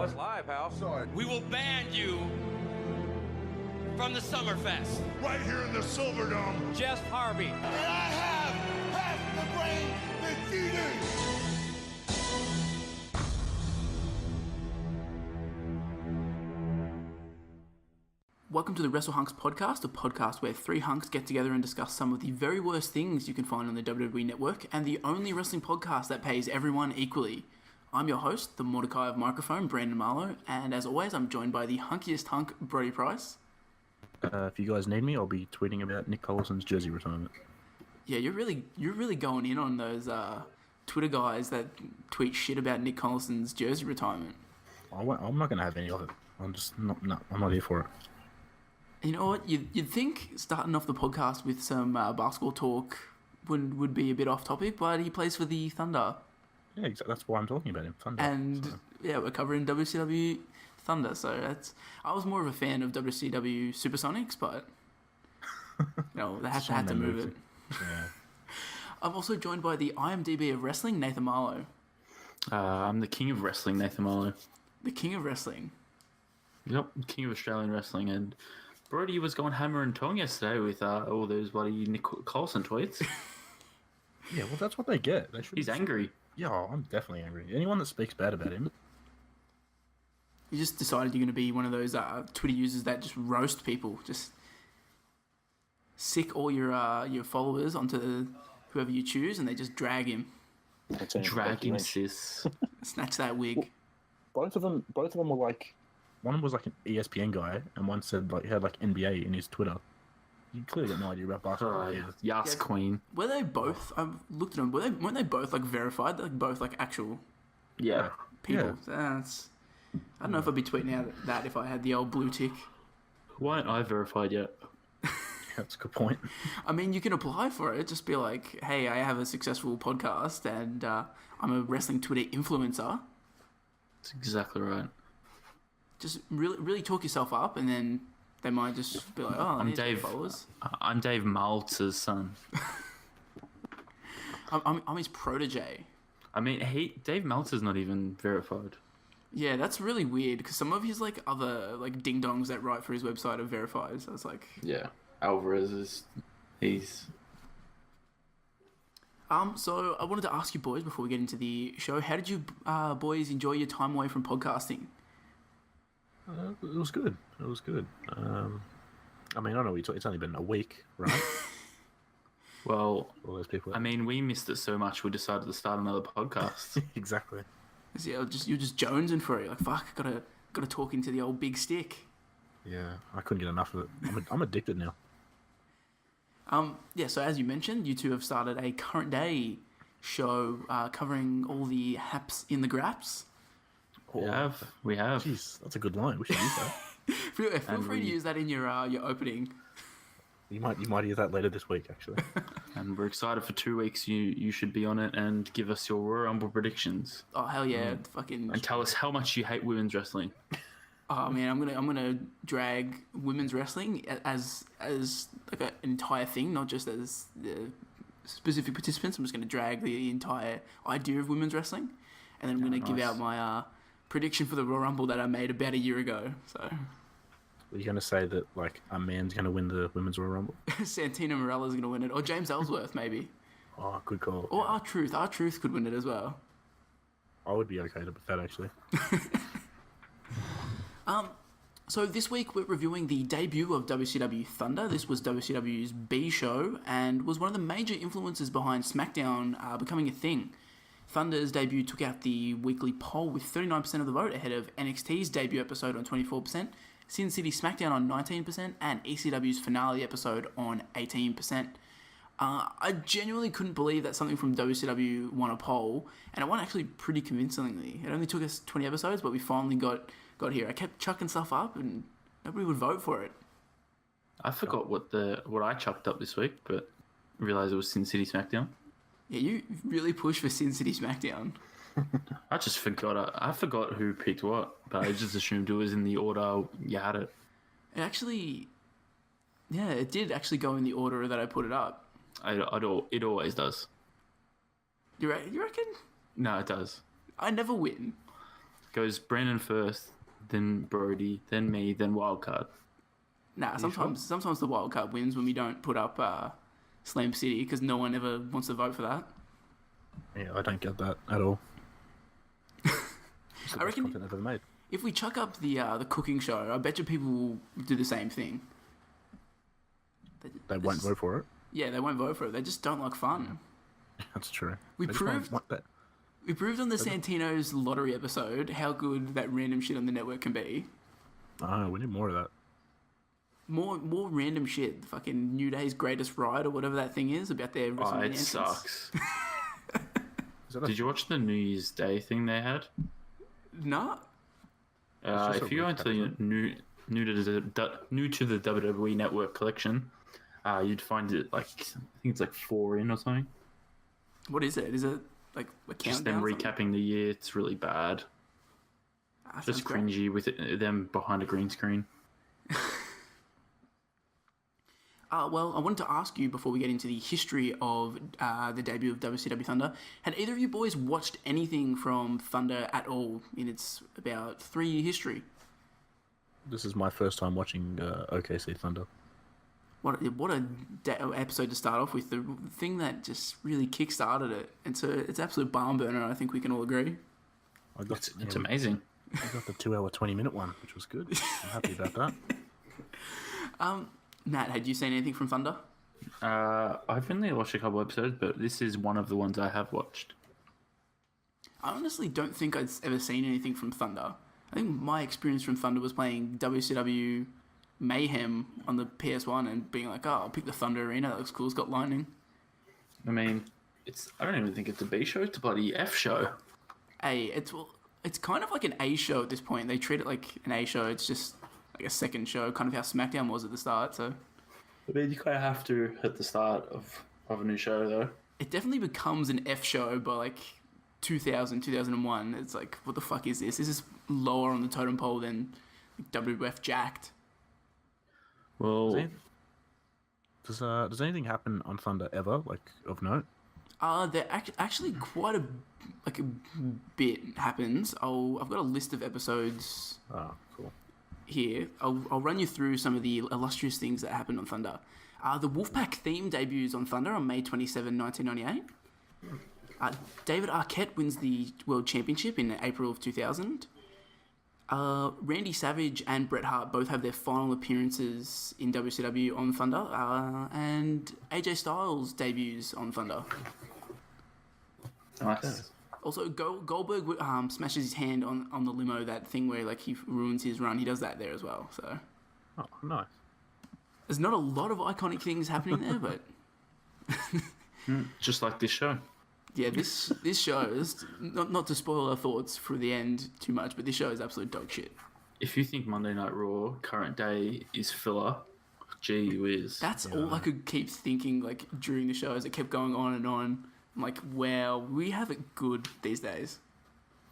Oh, it's live, pal. Sorry. We will ban you from the Summerfest. Right here in the Silverdome. Jeff Harvey. And I have half the brain that you do. Welcome to the Wrestle Hunks Podcast, a podcast where three hunks get together and discuss some of the very worst things you can find on the WWE Network, and the only wrestling podcast that pays everyone equally. I'm your host, the Mordecai of Microphone, Brandon Marlow, and as always, I'm joined by the hunkiest hunk, Brody Price. If you guys need me, I'll be tweeting about Nick Collison's jersey retirement. Yeah, you're really going in on those Twitter guys that tweet shit about Nick Collison's jersey retirement. I'm not going to have any of it. I'm not here for it. You know what? You'd think starting off the podcast with some basketball talk would be a bit off topic, but he plays for the Thunder. Yeah, exactly. That's why I'm talking about him. Thunder. And yeah, we're covering WCW Thunder, so I was more of a fan of WCW Supersonics, but they had to move it. Yeah. I'm also joined by the IMDb of wrestling, Nathan Marlow. I'm the king of wrestling, Nathan Marlow. The king of wrestling. Yep, king of Australian wrestling. And Brody was going hammer and tong yesterday with all those bloody Nick Collison tweets. Yeah, well, that's what they get. He's angry. Yeah, I'm definitely angry. Anyone that speaks bad about him. You just decided you're going to be one of those Twitter users that just roast people. Just sick all your followers onto whoever you choose, and they just drag him. Drag him, sis. Snatch that wig. Both of them were like... One was like an ESPN guy, and one said he had NBA in his Twitter. You clearly got no idea about basketball. Yas Queen. Were they both? I've looked at them. Weren't they both verified? They're both actual people. Yeah. I don't know if I'd be tweeting out that if I had the old blue tick. Why aren't I verified yet? That's a good point. I mean, you can apply for it. Just be like, hey, I have a successful podcast, and I'm a wrestling Twitter influencer. That's exactly right. Just really talk yourself up, and then they might just be like, "Oh, I'm Dave. Followers." I'm Dave Maltz's son. I'm his protege. I mean, Dave Meltzer's not even verified. Yeah, that's really weird because some of his other ding dongs that write for his website are verified. So it's yeah, Alvarez is he's. So I wanted to ask you boys before we get into the show, how did you boys enjoy your time away from podcasting? It was good. I mean, I don't know. It's only been a week, right? Well, all those people. I mean, we missed it so much. We decided to start another podcast. Exactly. Yeah, you're just jonesing for it. Fuck, gotta talk into the old big stick. Yeah, I couldn't get enough of it. I'm addicted now. Yeah. So as you mentioned, you two have started a current day show covering all the haps in the graps. We have. Jeez, that's a good line. We should use that. Feel free to use that in your opening. You might use that later this week, actually. And we're excited for 2 weeks. You should be on it and give us your Royal Rumble predictions. Oh hell yeah! Fucking and tell us how much you hate women's wrestling. Oh man, I'm gonna drag women's wrestling as an entire thing, not just as the specific participants. I'm just gonna drag the entire idea of women's wrestling, and then I'm gonna give out my prediction for the Royal Rumble that I made about a year ago. So, were you going to say that a man's going to win the Women's Royal Rumble? Santina Morella's going to win it, or James Ellsworth maybe. Oh, good call. Or R-Truth could win it as well. I would be okay with that actually. So this week we're reviewing the debut of WCW Thunder. This was WCW's B show and was one of the major influences behind SmackDown becoming a thing. Thunder's debut took out the weekly poll with 39% of the vote ahead of NXT's debut episode on 24%, Sin City SmackDown on 19%, and ECW's finale episode on 18%. I genuinely couldn't believe that something from WCW won a poll, and it won actually pretty convincingly. It only took us 20 episodes, but we finally got here. I kept chucking stuff up, and nobody would vote for it. I forgot what I chucked up this week, but realised it was Sin City SmackDown. Yeah, you really pushed for Sin City SmackDown. I just forgot. I forgot who picked what, but I just assumed it was in the order you had it. It did actually go in the order that I put it up. It always does. You reckon? No, it does. I never win. Goes Brandon first, then Brody, then me, then Wildcard. Nah, sometimes the wild card wins when we don't put up Slam City because no one ever wants to vote for that. Yeah, I don't get that at all. I reckon content I've ever made. if we chuck up the cooking show, I bet you people will do the same thing. They won't vote for it. Yeah, they won't vote for it. They just don't like fun. That's true. We They just won't proved want that. we proved on the Santino's lottery episode how good that random shit on the network can be. Oh, we need more of that. More random shit. Fucking New Day's Greatest Ride or whatever that thing is about their Oh, WrestleMania it entrance. sucks. Is that a Did you watch the New Year's Day thing they had? Nah. just If a you go into the new to the WWE Network collection, you'd find it like I think it's like 4 in or something. What is it? Is it like a Just countdown? them recapping the year. It's really bad. Just cringy with them behind a green screen. Well, I wanted to ask you before we get into the history of the debut of WCW Thunder. Had either of you boys watched anything from Thunder at all in its about 3-year history? This is my first time watching OKC Thunder. What a episode to start off with. The thing that just really kick-started it. It's absolute barn burner, I think we can all agree. It's amazing. I got the 2-hour, 20-minute one, which was good. I'm happy about that. Matt, had you seen anything from Thunder? I've only watched a couple episodes, but this is one of the ones I have watched. I honestly don't think I'd ever seen anything from Thunder. I think my experience from Thunder was playing WCW Mayhem on the PS1 and being like, oh, I'll pick the Thunder Arena. That looks cool. It's got lightning. I mean, I don't even think it's a B show. It's a bloody F show. It's kind of like an A show at this point. They treat it like an A show. It's just like a second show, kind of how SmackDown was at the start. So I mean, you kind of have to at the start of a new show, though. it definitely becomes an F show by like 2000, 2001. It's like, what the fuck is this? This is lower on the totem pole than WWF Jacked. Well, Does anything happen on Thunder ever, like, of note? There actually quite a bit happens. I've got a list of episodes Oh, cool. here. I'll run you through some of the illustrious things that happened on Thunder. The Wolfpack theme debuts on Thunder on May 27, 1998. David Arquette wins the World Championship in April of 2000. Randy Savage and Bret Hart both have their final appearances in WCW on Thunder. And AJ Styles debuts on Thunder. nice. Also, Goldberg smashes his hand on the limo, that thing where like he ruins his run. He does that there as well. So Oh, nice. there's not a lot of iconic things happening there, but Just like this show. yeah, this show is not to spoil our thoughts for the end too much, but this show is absolute dog shit. If you think Monday Night Raw current day is filler, gee whiz. That's all I could keep thinking like during the show as it kept going on and on. I'm like, wow, we have it good these days.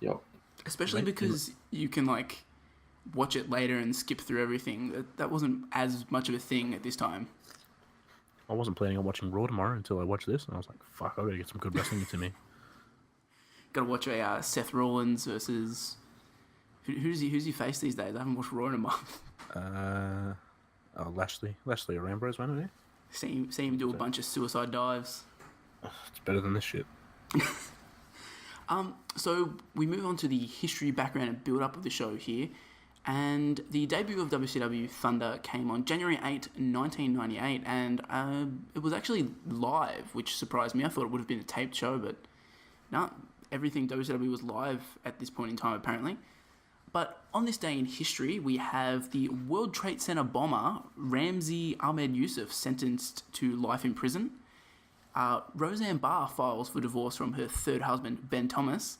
Yep. Especially because you can like watch it later and skip through everything. That wasn't as much of a thing at this time. I wasn't planning on watching Raw tomorrow until I watched this, and I was like, fuck, I gotta get some good wrestling into me. Got to watch a Seth Rollins versus who's he face these days? I haven't watched Raw in a month. Lashley or Ambrose, wasn't it? See him do a bunch of suicide dives. It's better than this shit. So we move on to the history, background, and build-up of the show here. And the debut of WCW Thunder came on January 8, 1998, and it was actually live, which surprised me. I thought it would have been a taped show, but no, everything WCW was live at this point in time, apparently. But on this day in history, we have the World Trade Center bomber, Ramzi Ahmed Yusuf, sentenced to life in prison. Roseanne Barr files for divorce from her third husband, Ben Thomas.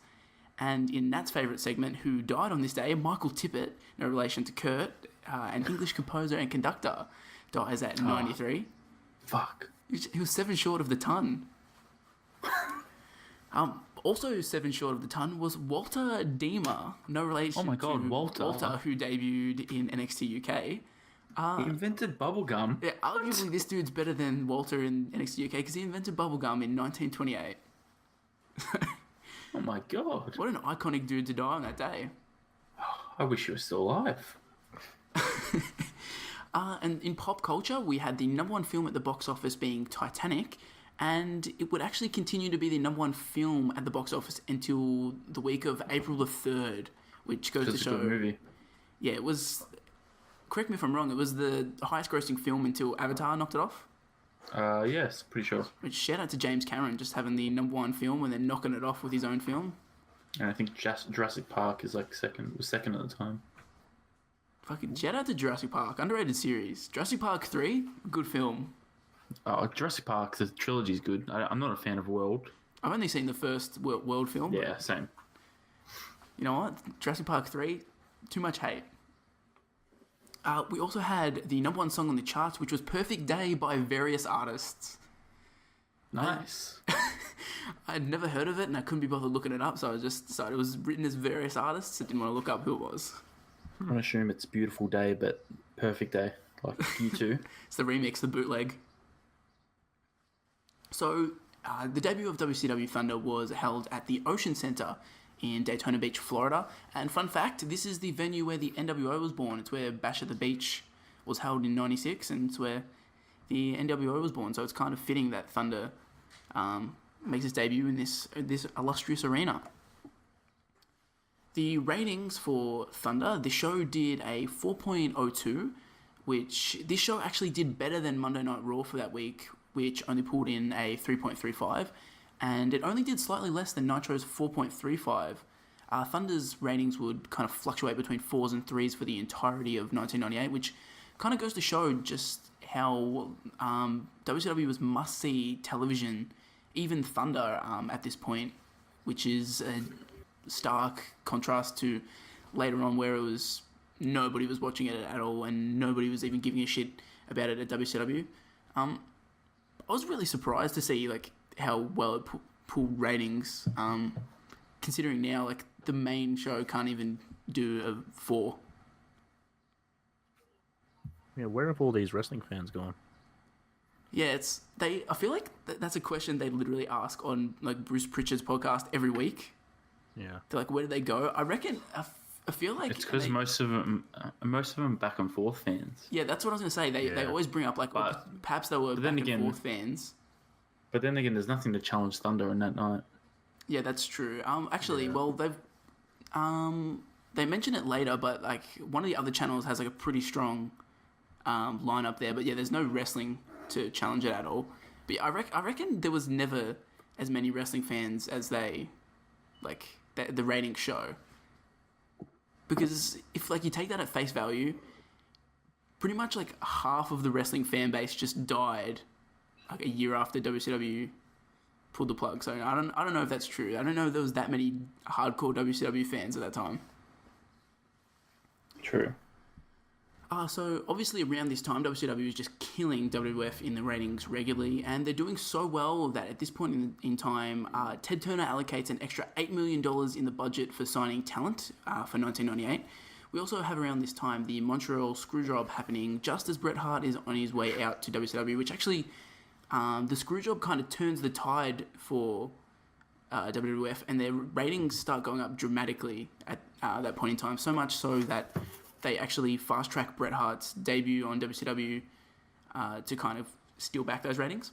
And in Nat's favourite segment, who died on this day, Michael Tippett, no relation to Kurt, an English composer and conductor, dies at 93. Fuck. He was 7 short of the ton. Also 7 short of the ton was Walter Deemer, no relation Oh my God, to Walter. who debuted in NXT UK. He invented bubblegum. Yeah, arguably this dude's better than Walter in NXT UK because he invented bubblegum in 1928. Oh my God. What an iconic dude to die on that day. I wish he was still alive. And in pop culture, we had the number one film at the box office being Titanic, and it would actually continue to be the number one film at the box office until the week of April the 3rd, which goes to It's a show... good movie. Yeah, it was... Correct me if I'm wrong, it was the highest grossing film until Avatar knocked it off. Yes, pretty sure. Which, shout out to James Cameron, just having the number one film and then knocking it off with his own film. And I think Jurassic Park is like second at the time. Fucking shout out to Jurassic Park, underrated series. Jurassic Park 3, good film. Oh, Jurassic Park, the trilogy's good. I'm not a fan of World. I've only seen the first World film. Yeah, same. You know what? Jurassic Park 3, too much hate. We also had the number one song on the charts, which was Perfect Day by various artists. Nice. I'd never heard of it, and I couldn't be bothered looking it up, so I just decided it was written as various artists. I didn't want to look up who it was. I'm going to assume it's Beautiful Day, but Perfect Day. Like you two. It's the remix, the bootleg. So, the debut of WCW Thunder was held at the Ocean Center in Daytona Beach, Florida. And fun fact, this is the venue where the NWO was born. It's where Bash at the Beach was held in '96, and it's where the NWO was born. So it's kind of fitting that Thunder makes its debut in this illustrious arena. The ratings for Thunder, the show did a 4.02, which this show actually did better than Monday Night Raw for that week, which only pulled in a 3.35, and it only did slightly less than Nitro's 4.35. Thunder's ratings would kind of fluctuate between 4s and 3s for the entirety of 1998, which kind of goes to show just how WCW was must-see television, even Thunder at this point, which is a stark contrast to later on where it was nobody was watching it at all and nobody was even giving a shit about it at WCW. I was really surprised to see like how well it pulled ratings, considering now like the main show can't even do a 4. Yeah, where have all these wrestling fans gone? Yeah, I feel like that's a question they literally ask on like Bruce Pritchard's podcast every week. Yeah, They're like, where do they go? I reckon. I feel like it's because most of them back and forth fans. Yeah, that's what I was gonna say. They always bring up like, perhaps they were back and forth fans. But then again, there's nothing to challenge Thunder on that night. Yeah, that's true. Well, they mention it later, but like one of the other channels has like a pretty strong lineup there. But yeah, there's no wrestling to challenge it at all. But yeah, I reckon there was never as many wrestling fans as the ratings show. Because if like you take that at face value, pretty much like half of the wrestling fan base just died like a year after WCW pulled the plug. So I don't know if that's true. I don't know if there was that many hardcore WCW fans at that time. True. So obviously around this time, WCW is just killing WWF in the ratings regularly, and they're doing so well that at this point in time, Ted Turner allocates an extra $8 million in the budget for signing talent for 1998. We also have around this time the Montreal Screwjob happening just as Bret Hart is on his way out to WCW, which actually, the Screwjob kind of turns the tide for WWF, and their ratings start going up dramatically at that point in time, so much so that they actually fast-track Bret Hart's debut on WCW to kind of steal back those ratings.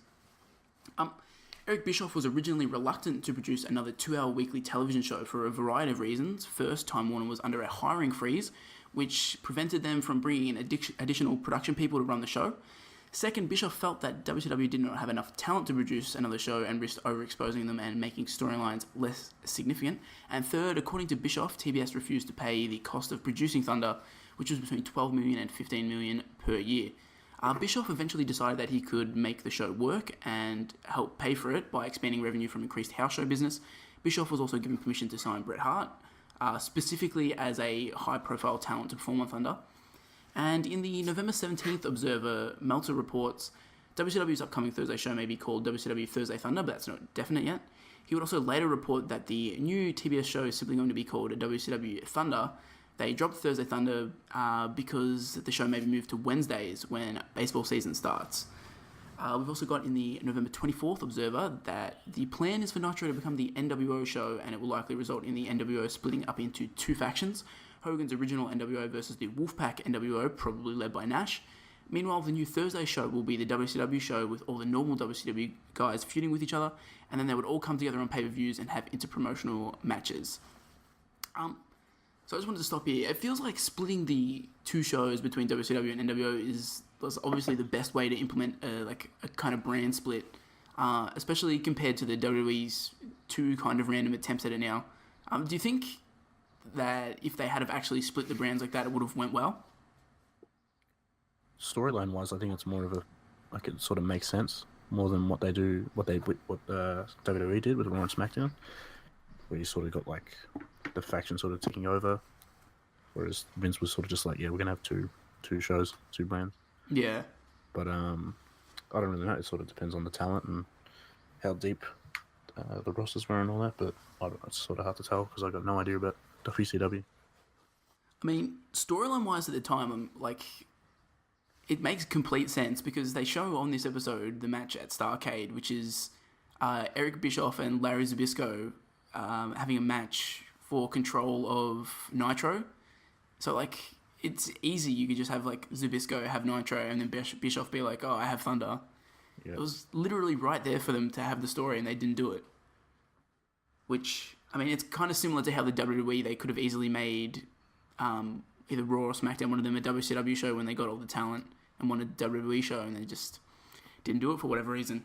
Eric Bischoff was originally reluctant to produce another 2-hour weekly television show for a variety of reasons. First, Time Warner was under a hiring freeze, which prevented them from bringing in additional production people to run the show. Second, Bischoff felt that WCW did not have enough talent to produce another show and risked overexposing them and making storylines less significant. And third, according to Bischoff, TBS refused to pay the cost of producing Thunder, which was between $12 million and $15 million per year. Bischoff eventually decided that he could make the show work and help pay for it by expanding revenue from increased house show business. Bischoff was also given permission to sign Bret Hart, specifically as a high-profile talent to perform on Thunder. And in the November 17th Observer, Meltzer reports WCW's upcoming Thursday show may be called WCW Thursday Thunder, but that's not definite yet. He would also later report that the new TBS show is simply going to be called WCW Thunder. They dropped Thursday Thunder because the show may be moved to Wednesdays when baseball season starts. We've also got in the November 24th Observer that the plan is for Nitro to become the NWO show, and it will likely result in the NWO splitting up into 2 factions. Hogan's original NWO versus the Wolfpack NWO, probably led by Nash. Meanwhile, the new Thursday show will be the WCW show with all the normal WCW guys feuding with each other, and then they would all come together on pay-per-views and have interpromotional matches. So I just wanted to stop here. It feels like splitting the two shows between WCW and NWO was obviously the best way to implement a kind of brand split, especially compared to the WWE's two kind of random attempts at it now. Do you think that if they had have actually split the brands like that, it would have went well? Storyline wise, I think it's more of it sort of makes sense more than what WWE did with Raw and SmackDown, where you sort of got like the faction sort of taking over, whereas Vince was sort of just like, yeah, we're gonna have two shows, two brands. Yeah. But I don't really know. It sort of depends on the talent and how deep the rosters were and all that. But it's sort of hard to tell because I got no idea about WCW. I mean, storyline-wise at the time, it makes complete sense because they show on this episode the match at Starrcade, which is Eric Bischoff and Larry Zybyzko having a match for control of Nitro. So, it's easy. You could just have, Zybyzko have Nitro and then Bischoff be like, oh, I have Thunder. Yeah. It was literally right there for them to have the story, and they didn't do it. Which, I mean, it's kind of similar to how the WWE, they could have easily made either Raw or SmackDown, one of them, a WCW show when they got all the talent, and wanted a WWE show, and they just didn't do it for whatever reason.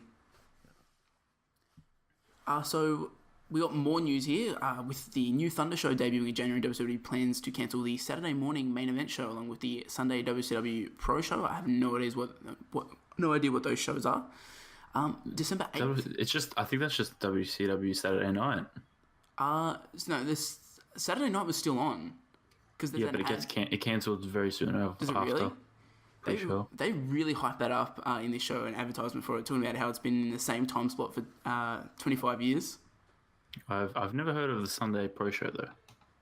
So we got more news here. With the new Thunder show debuting in January, WWE plans to cancel the Saturday morning main event show along with the Sunday WCW Pro show. I have no idea what those shows are. December 8th. I think that's just WCW Saturday night. No, this Saturday night was still on. But it cancelled very soon after. Does it really? They really hyped that up in this show and advertisement for it, talking about how it's been in the same time slot for 25 years. I've never heard of the Sunday Pro show though.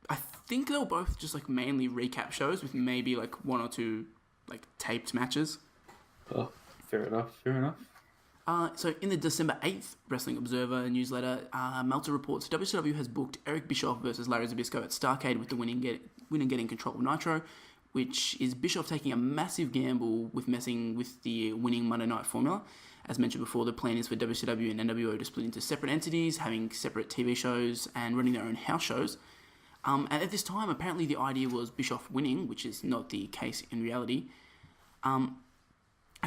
I think they were both just mainly recap shows with maybe one or two taped matches. Oh, fair enough. So in the December 8th Wrestling Observer newsletter, Meltzer reports WCW has booked Eric Bischoff versus Larry Zybyzko at Starrcade with the winner getting control of Nitro, which is Bischoff taking a massive gamble with messing with the winning Monday Night formula. As mentioned before, the plan is for WCW and NWO to split into separate entities, having separate TV shows and running their own house shows. And at this time, apparently the idea was Bischoff winning, which is not the case in reality. And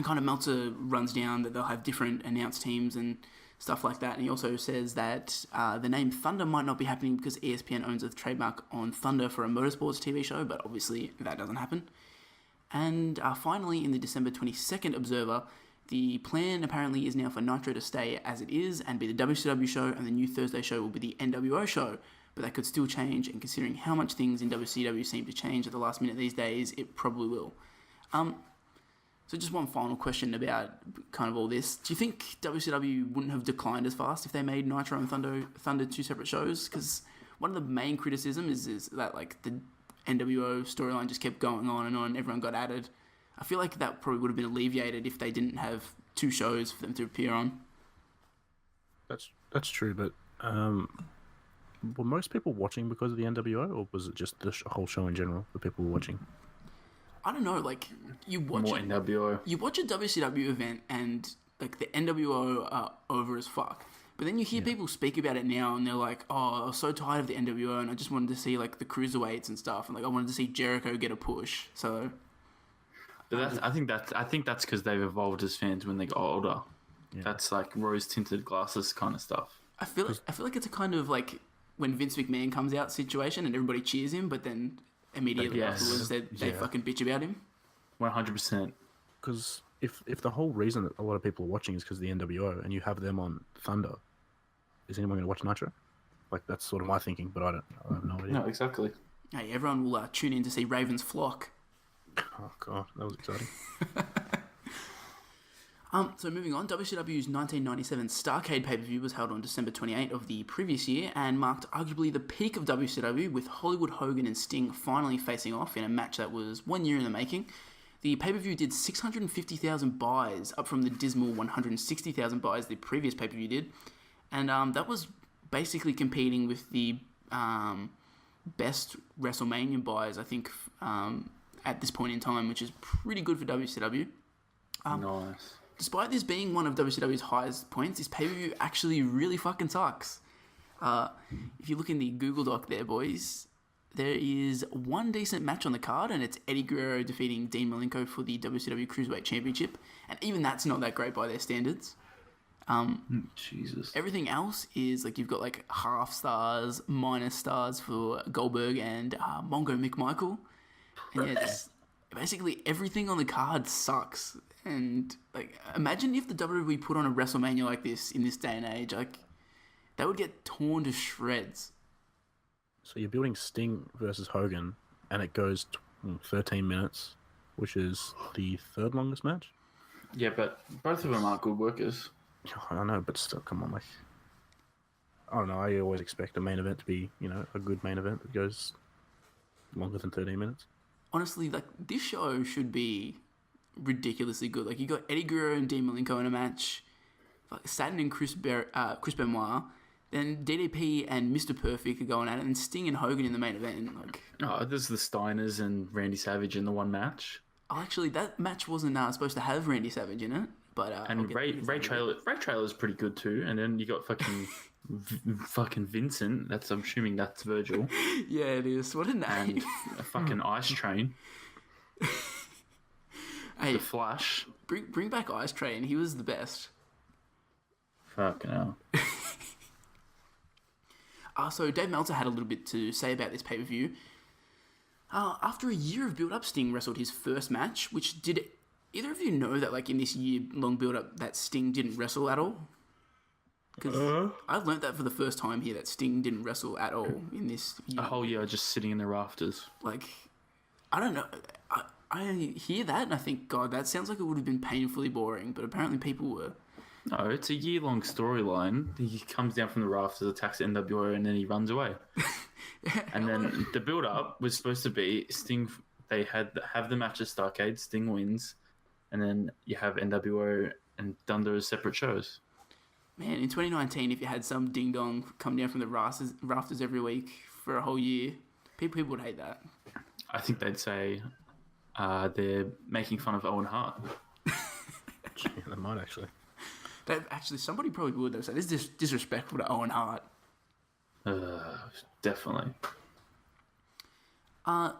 kind of Meltzer runs down that they'll have different announced teams and stuff like that. And he also says that the name Thunder might not be happening because ESPN owns a trademark on Thunder for a motorsports TV show, but obviously that doesn't happen. And finally, in the December 22nd Observer, the plan apparently is now for Nitro to stay as it is and be the WCW show, and the new Thursday show will be the NWO show. But that could still change, and considering how much things in WCW seem to change at the last minute these days, it probably will. So just one final question about kind of all this. Do you think WCW wouldn't have declined as fast if they made Nitro and Thunder two separate shows? Because one of the main criticisms is that the NWO storyline just kept going on and on, everyone got added. I feel like that probably would have been alleviated if they didn't have two shows for them to appear on. That's true, but were most people watching because of the NWO, or was it just the whole show in general that people were watching? I don't know, you watch more NWO. You watch a WCW event and the NWO are over as fuck. But then you hear people speak about it now and they're like, oh, I was so tired of the NWO and I just wanted to see the cruiserweights and stuff, and I wanted to see Jericho get a push. So But I think that's because they've evolved as fans when they got older. Yeah. That's rose tinted glasses kind of stuff. I feel like it's a kind of when Vince McMahon comes out situation and everybody cheers him, but then immediately afterwards they fucking bitch about him. 100%. Because if the whole reason that a lot of people are watching is because of the NWO and you have them on Thunder, is anyone going to watch Nitro? That's sort of my thinking, but I have no idea. No, exactly. Hey, everyone will tune in to see Raven's flock. Oh god, that was exciting. So moving on, WCW's 1997 Starrcade pay-per-view was held on December 28 of the previous year and marked arguably the peak of WCW, with Hollywood Hogan and Sting finally facing off in a match that was 1 year in the making. The pay-per-view did 650,000 buys, up from the dismal 160,000 buys the previous pay-per-view did, and that was basically competing with the best WrestleMania buys, I think, at this point in time, which is pretty good for WCW. Nice. Despite this being one of WCW's highest points, this pay-per-view actually really fucking sucks. If you look in the Google Doc there, boys, there is one decent match on the card, and it's Eddie Guerrero defeating Dean Malenko for the WCW Cruiserweight Championship, and even that's not that great by their standards. Jesus. Everything else is like you've got like half stars, minus stars for Goldberg and Mongo McMichael, and yeah, just basically everything on the card sucks. And like, imagine if the WWE put on a WrestleMania like this in this day and age, like that would get torn to shreds. So you're building Sting versus Hogan, and it goes 13 minutes, which is the third longest match. Yeah, but both of them aren't good workers. I know, but still, come on, like, I don't know. I always expect a main event to be, a good main event that goes longer than 13 minutes. Honestly, like this show should be ridiculously good. Like you got Eddie Guerrero and Dean Malenko in a match, like Saturn and Chris Benoit. Then DDP and Mr. Perfect are going at it, and Sting and Hogan in the main event. Like, there's the Steiners and Randy Savage in the one match. Oh, actually, that match wasn't supposed to have Randy Savage in it, but and Ray Trailer's pretty good too. And then you got fucking fucking Vincent. I'm assuming that's Virgil. Yeah, it is. What a name! And a fucking Ice Train. Hey, the Flash. Bring back Ice Train. He was the best. Fucking hell. So Dave Meltzer had a little bit to say about this pay-per-view. After a year of build-up, Sting wrestled his first match, which did either of you know that like in this year-long build-up that Sting didn't wrestle at all? Because I've learnt that for the first time here, that Sting didn't wrestle at all in this year. A whole year just sitting in the rafters. Like, I don't know. I hear that and I think, God, that sounds like it would have been painfully boring, but apparently people were. No, it's a year-long storyline. He comes down from the rafters, attacks NWO, and then he runs away. And then the build-up was supposed to be Sting. They have the match at Starrcade. Sting wins, and then you have NWO and Thunder as separate shows. Man, in 2019, if you had some ding-dong come down from the rafters every week for a whole year, people would hate that. I think they'd say they're making fun of Owen Hart. Yeah, they might actually. Somebody probably would though. So this is disrespectful to Owen Hart. Definitely.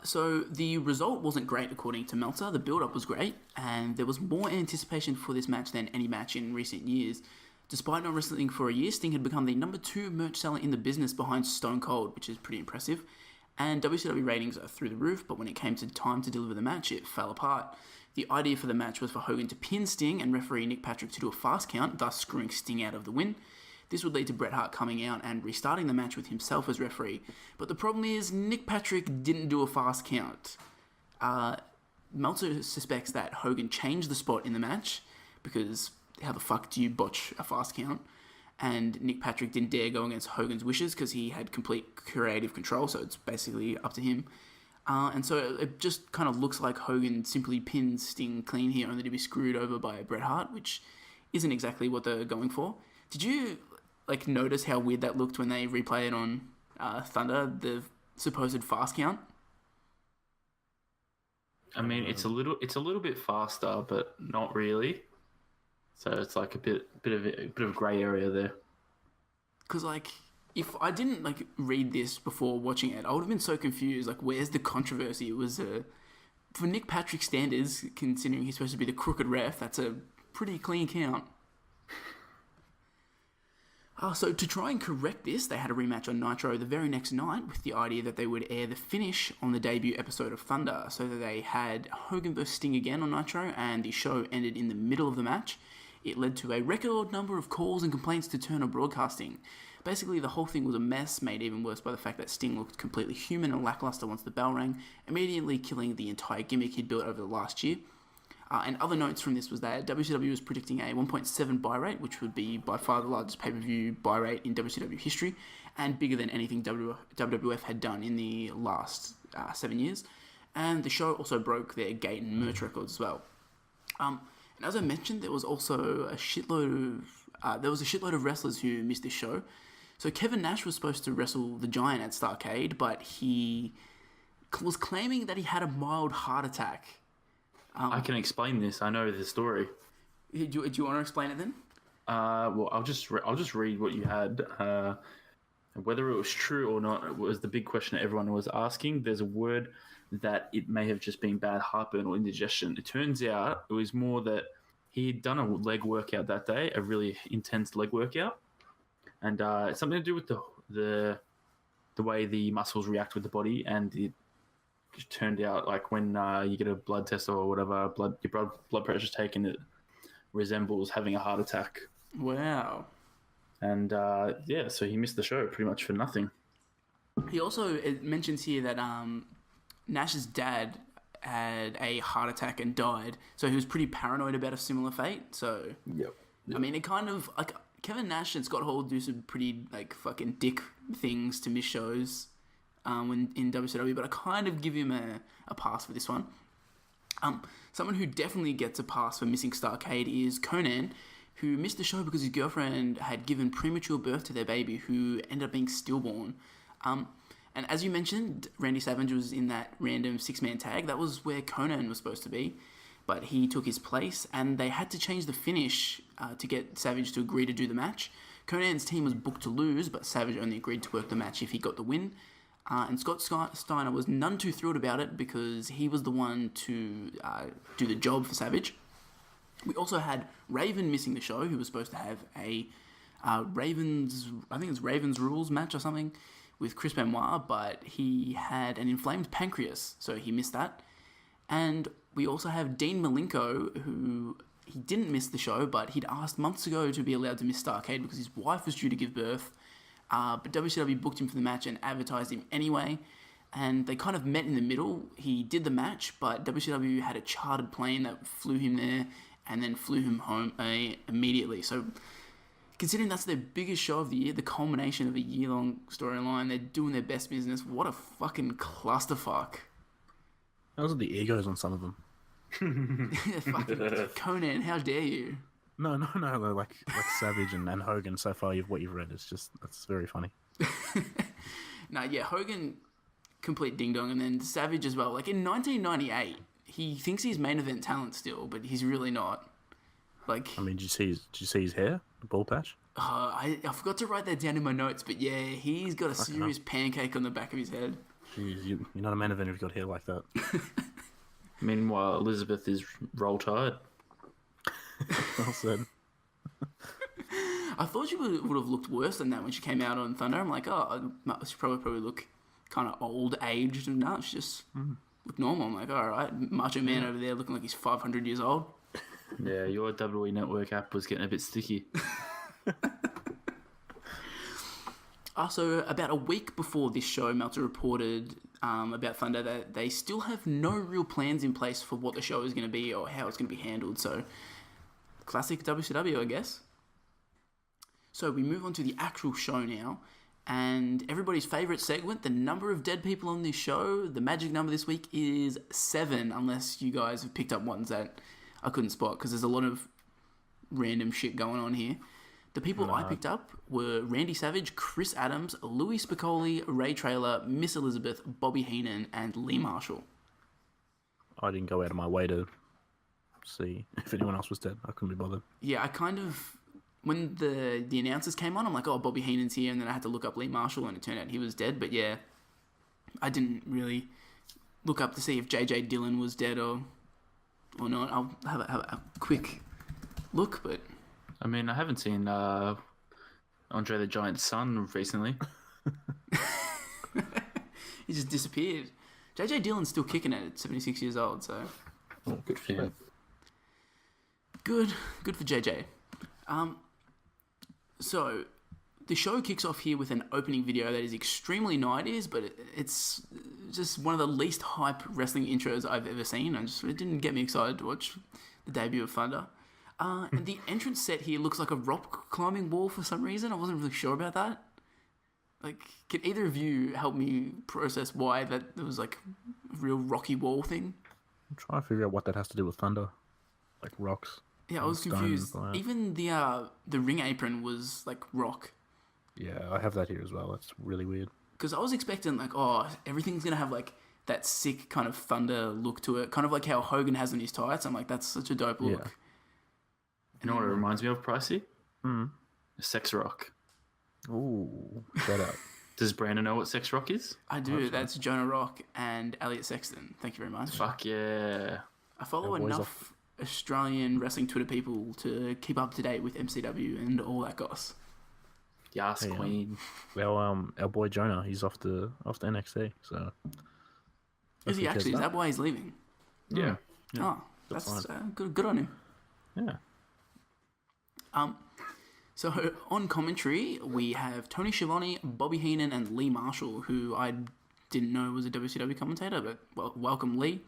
So the result wasn't great according to Meltzer. The build-up was great, and there was more anticipation for this match than any match in recent years. Despite not wrestling for a year, Sting had become the number 2 merch seller in the business behind Stone Cold, which is pretty impressive. And WCW ratings are through the roof, but when it came to time to deliver the match, it fell apart. The idea for the match was for Hogan to pin Sting and referee Nick Patrick to do a fast count, thus screwing Sting out of the win. This would lead to Bret Hart coming out and restarting the match with himself as referee. But the problem is, Nick Patrick didn't do a fast count. Meltzer suspects that Hogan changed the spot in the match, because how the fuck do you botch a fast count? And Nick Patrick didn't dare go against Hogan's wishes because he had complete creative control, so it's basically up to him. And so it just kind of looks like Hogan simply pins Sting clean here, only to be screwed over by Bret Hart, which isn't exactly what they're going for. Did you notice how weird that looked when they replay it on Thunder, the supposed fast count? I mean, it's a little bit faster, but not really. So it's like a bit of a grey area there. Because if I didn't read this before watching it, I would have been so confused. Where's the controversy? It was for Nick Patrick standards, considering he's supposed to be the crooked ref. That's a pretty clean count. So to try and correct this, they had a rematch on Nitro the very next night with the idea that they would air the finish on the debut episode of Thunder. So that they had Hogan vs. Sting again on Nitro, and the show ended in the middle of the match. It led to a record number of calls and complaints to Turner Broadcasting. Basically, the whole thing was a mess, made even worse by the fact that Sting looked completely human and lackluster once the bell rang, immediately killing the entire gimmick he'd built over the last year. And other notes from this was that WCW was predicting a 1.7 buy rate, which would be by far the largest pay-per-view buy rate in WCW history, and bigger than anything WWF had done in the last 7 years. And the show also broke their gate and merch records as well. And as I mentioned, there was also a shitload of wrestlers who missed this show. So Kevin Nash was supposed to wrestle the Giant at Starrcade, but he was claiming that he had a mild heart attack. I can explain this. I know the story. Do you want to explain it then? Well, I'll just read what you had. Whether it was true or not was the big question that everyone was asking. There's a word that it may have just been bad heartburn or indigestion. It turns out it was more that he had done a leg workout that day, a really intense leg workout, and it's something to do with the way the muscles react with the body, and it turned out like when you get a blood test or whatever, your blood pressure's taken, it resembles having a heart attack. Wow. And so he missed the show pretty much for nothing. He also it mentions here that Nash's dad had a heart attack and died, so he was pretty paranoid about a similar fate. So, Yep. I mean, it kind of like Kevin Nash and Scott Hall do some pretty like fucking dick things to miss shows when in WCW, but I kind of give him a pass for this one. Someone who definitely gets a pass for missing Starrcade is Conan, who missed the show because his girlfriend had given premature birth to their baby, who ended up being stillborn. And as you mentioned, Randy Savage was in that random 6-man tag. That was where Conan was supposed to be, but he took his place, and they had to change the finish to get Savage to agree to do the match. Conan's team was booked to lose, but Savage only agreed to work the match if he got the win. And Scott Steiner was none too thrilled about it because he was the one to do the job for Savage. We also had Raven missing the show, who was supposed to have a Ravens Rules match or something with Chris Benoit, but he had an inflamed pancreas, so he missed that. And we also have Dean Malenko, who he didn't miss the show, but he'd asked months ago to be allowed to miss Starrcade because his wife was due to give birth. But WCW booked him for the match and advertised him anyway, and they kind of met in the middle. He did the match, but WCW had a chartered plane that flew him there and then flew him home immediately. So considering that's their biggest show of the year, the culmination of a year-long storyline, they're doing their best business. What a fucking clusterfuck. Those are the egos on some of them. Fucking Conan, how dare you? No, like Savage and Hogan. So far, what you've read, it's very funny. Hogan, complete ding dong, and then Savage as well. Like in 1998, he thinks he's main event talent still, but he's really not. Like, I mean, did you see his hair, the ball patch? I forgot to write that down in my notes, but yeah, he's got a serious pancake on the back of his head. Jeez, you're not a main event if you've got hair like that. Meanwhile, Elizabeth is roll tide. Well said. I thought she would have looked worse than that when she came out on Thunder. I'm like, she probably look kind of old aged, and no, she just looked normal. I'm like, all right, Macho Man over there looking like he's 500 years old. Yeah, your WWE Network app was getting a bit sticky. So about a week before this show, Meltzer reported about Thunder that they still have no real plans in place for what the show is going to be or how it's going to be handled. So, classic WCW, I guess. So we move on to the actual show now, and everybody's favourite segment, the number of dead people on this show. The magic number this week is 7, unless you guys have picked up ones that I couldn't spot, because there's a lot of random shit going on here. The people I picked up were Randy Savage, Chris Adams, Louis Spicolli, Ray Traylor, Miss Elizabeth, Bobby Heenan, and Lee Marshall. I didn't go out of my way to see if anyone else was dead. I couldn't be bothered. Yeah, I kind of... When the announcers came on, I'm like, oh, Bobby Heenan's here, and then I had to look up Lee Marshall, and it turned out he was dead. But yeah, I didn't really look up to see if JJ Dillon was dead or not. I'll have a quick look, but... I mean, I haven't seen Andre the Giant's son recently. He just disappeared. JJ Dillon's still kicking it at 76 years old, so... Oh, good for him. Good for JJ. So, the show kicks off here with an opening video that is extremely 90s, but it's just one of the least hype wrestling intros I've ever seen. It didn't get me excited to watch the debut of Thunder. And the entrance set here looks like a rock climbing wall for some reason. I wasn't really sure about that. Like, can either of you help me process why that it was like a real rocky wall thing? I'm trying to figure out what that has to do with Thunder. Like rocks. Yeah, I was confused. Even the ring apron was like rock. Yeah, I have that here as well. That's really weird. Because I was expecting, like, everything's going to have, like, that sick kind of Thunder look to it. Kind of like how Hogan has on his tights. I'm like, that's such a dope look. Yeah. You know what it reminds me of, Pricey? Mm. Sex Rock. Ooh, shout out. Does Brandon know what Sex Rock is? I do. That's Jonah Rock and Elliot Sexton. Thank you very much. Fuck yeah. I follow Our boys enough Australian wrestling Twitter people to keep up to date with MCW and all that goss. Yes, Yeah. Queen. Well, our boy Jonah, he's off to NXT. So Is he actually? Is that why he's leaving? Yeah. Oh, that's good on him. Yeah. So on commentary, we have Tony Schiavone, Bobby Heenan, and Lee Marshall, who I didn't know was a WCW commentator, but welcome, Lee.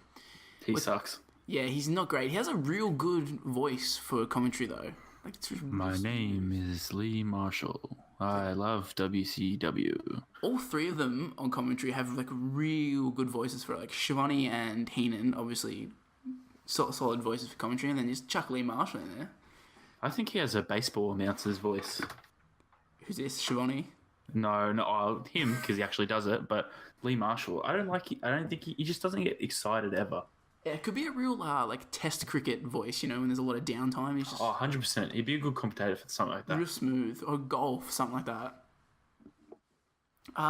He sucks. Yeah, he's not great. He has a real good voice for commentary, though. Like, My name is Lee Marshall. I love WCW. all three of them on commentary have like real good voices for it. Like Schiavone and Heenan, obviously solid voices for commentary, and then just chuck Lee Marshall in there. I think he has a baseball announcer's voice. Who's this, Schiavone? No, him, because he actually does it. But Lee Marshall, I don't think he just doesn't get excited ever. Yeah, it could be a real like test cricket voice, you know, when there's a lot of downtime. He's just 100%. He'd be a good commentator for something like that. real smooth, or golf, something like that.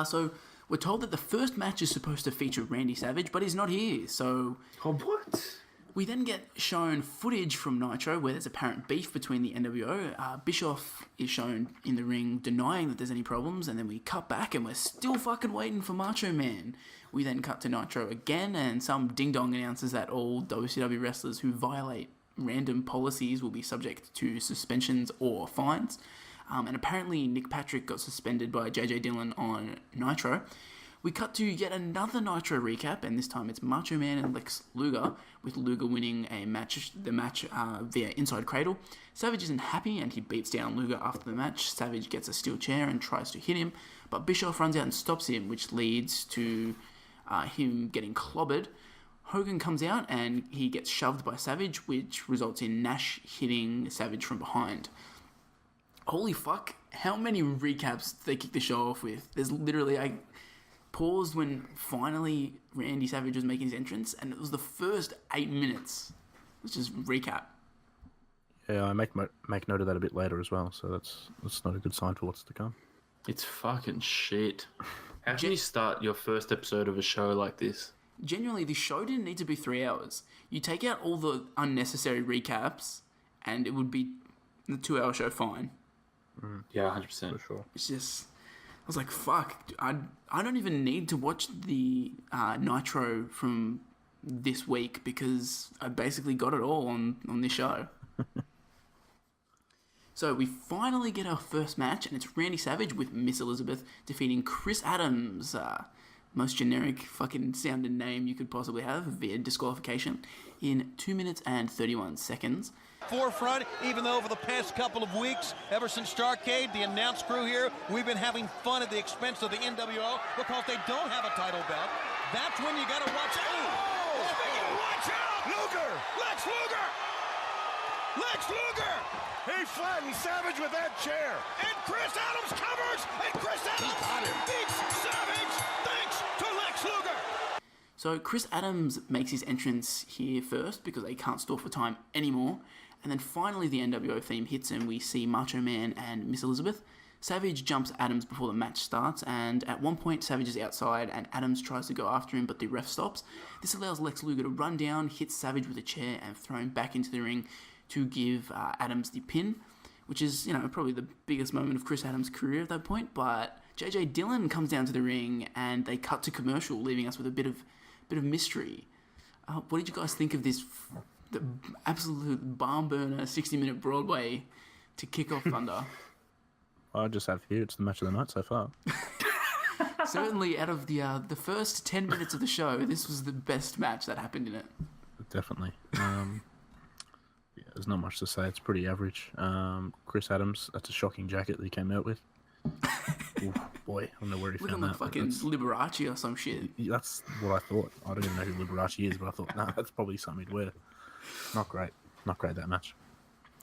So we're told that the first match is supposed to feature Randy Savage, but he's not here. So Oh, what? we then get shown footage from Nitro where there's apparent beef between the NWO. Bischoff is shown in the ring denying that there's any problems, and then we cut back and we're still fucking waiting for Macho Man. We then cut to Nitro again, and some ding-dong announces that all WCW wrestlers who violate random policies will be subject to suspensions or fines. And apparently Nick Patrick got suspended by JJ Dillon on Nitro. We cut to yet another Nitro recap, and this time it's Macho Man and Lex Luger, with Luger winning the match via inside cradle. Savage isn't happy, and he beats down Luger after the match. Savage gets a steel chair and tries to hit him, but Bischoff runs out and stops him, which leads to him getting clobbered. Hogan comes out, and he gets shoved by Savage, which results in Nash hitting Savage from behind. Holy fuck, how many recaps did they kick the show off with? There's literally... I paused when finally Randy Savage was making his entrance, and it was the first 8 minutes. Let's just recap. Yeah, I make note of that a bit later as well, so that's not a good sign for what's to come. It's fucking shit. How can you start your first episode of a show like this? Genuinely, the show didn't need to be 3 hours. You take out all the unnecessary recaps, and it would be the 2-hour show fine. Yeah, 100%. For sure. It's just... I was like, fuck, I don't even need to watch the Nitro from this week because I basically got it all on this show. So we finally get our first match, and it's Randy Savage with Miss Elizabeth defeating Chris Adams, most generic fucking sounding name you could possibly have, via disqualification, in 2 minutes and 31 seconds. Forefront, even though over the past couple of weeks, ever since Starrcade, the announce crew here, we've been having fun at the expense of the NWO because they don't have a title belt. That's when you gotta watch out. Oh! Speaking of watch out! Luger! Lex Luger! Lex Luger! He flattened Savage with that chair. And Chris Adams covers! And Chris Adams beats Savage thanks to Lex Luger! So Chris Adams makes his entrance here first because they can't stall for time anymore. And then finally the NWO theme hits and we see Macho Man and Miss Elizabeth. Savage jumps Adams before the match starts, and at one point Savage is outside and Adams tries to go after him, but the ref stops. This allows Lex Luger to run down, hit Savage with a chair, and throw him back into the ring to give Adams the pin, which is, probably the biggest moment of Chris Adams' career at that point. But JJ Dillon comes down to the ring and they cut to commercial, leaving us with a bit of mystery. What did you guys think of this? The absolute barn burner 60-minute Broadway to kick off Thunder. I just have here, it's the match of the night so far. Certainly, out of the first 10 minutes of the show, this was the best match that happened in it. Definitely. There's not much to say. It's pretty average. Chris Adams, that's a shocking jacket that he came out with. Ooh, boy, I don't know where he Looking found like that. fucking Liberace or some shit. That's what I thought. I don't even know who Liberace is, but I thought, that's probably something he'd wear. Not great, that match.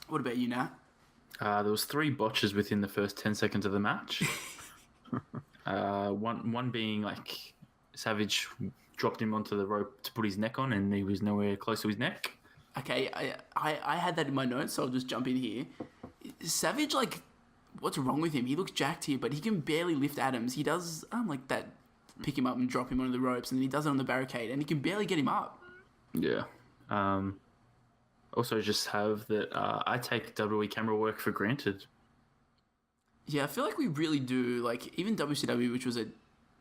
What about you, Nat? There was 3 botches within the first 10 seconds of the match. One being like Savage dropped him onto the rope to put his neck on, and he was nowhere close to his neck. Okay, I had that in my notes, so I'll just jump in here. Savage, like, what's wrong with him? He looks jacked here, but he can barely lift Adams. He does like that, pick him up and drop him onto the ropes, and then he does it on the barricade, and he can barely get him up. Yeah. Also, just have that I take WWE camera work for granted. Yeah, I feel like we really do. Like, even WCW, which was a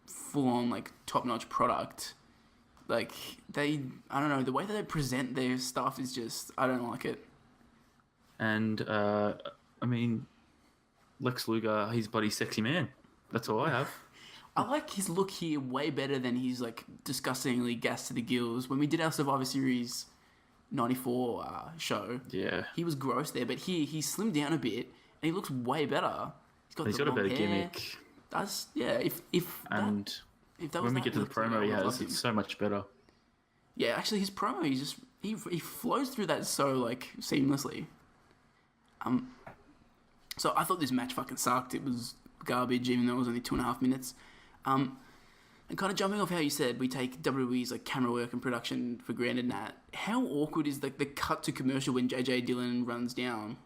full-on, like, top-notch product, like, I don't know, the way that they present their stuff is just, I don't like it. And, I mean, Lex Luger, he's bloody sexy man. That's all I have. I like his look here way better than his, like, disgustingly gassed to the gills. When we did our Survivor Series 94 show, Yeah. he was gross there, but here he slimmed down a bit, and he looks way better. He's got a better gimmick. That's, yeah, if And that was when we that get to the look, I promo he would has, love him. it's so much better. Yeah, actually, his promo, he flows through that so, like, seamlessly. So I thought this match fucking sucked. It was garbage, even though it was only 2.5 minutes. And kind of jumping off how you said we take WWE's like camera work and production for granted. Nat, how awkward is like the cut to commercial when JJ Dillon runs down?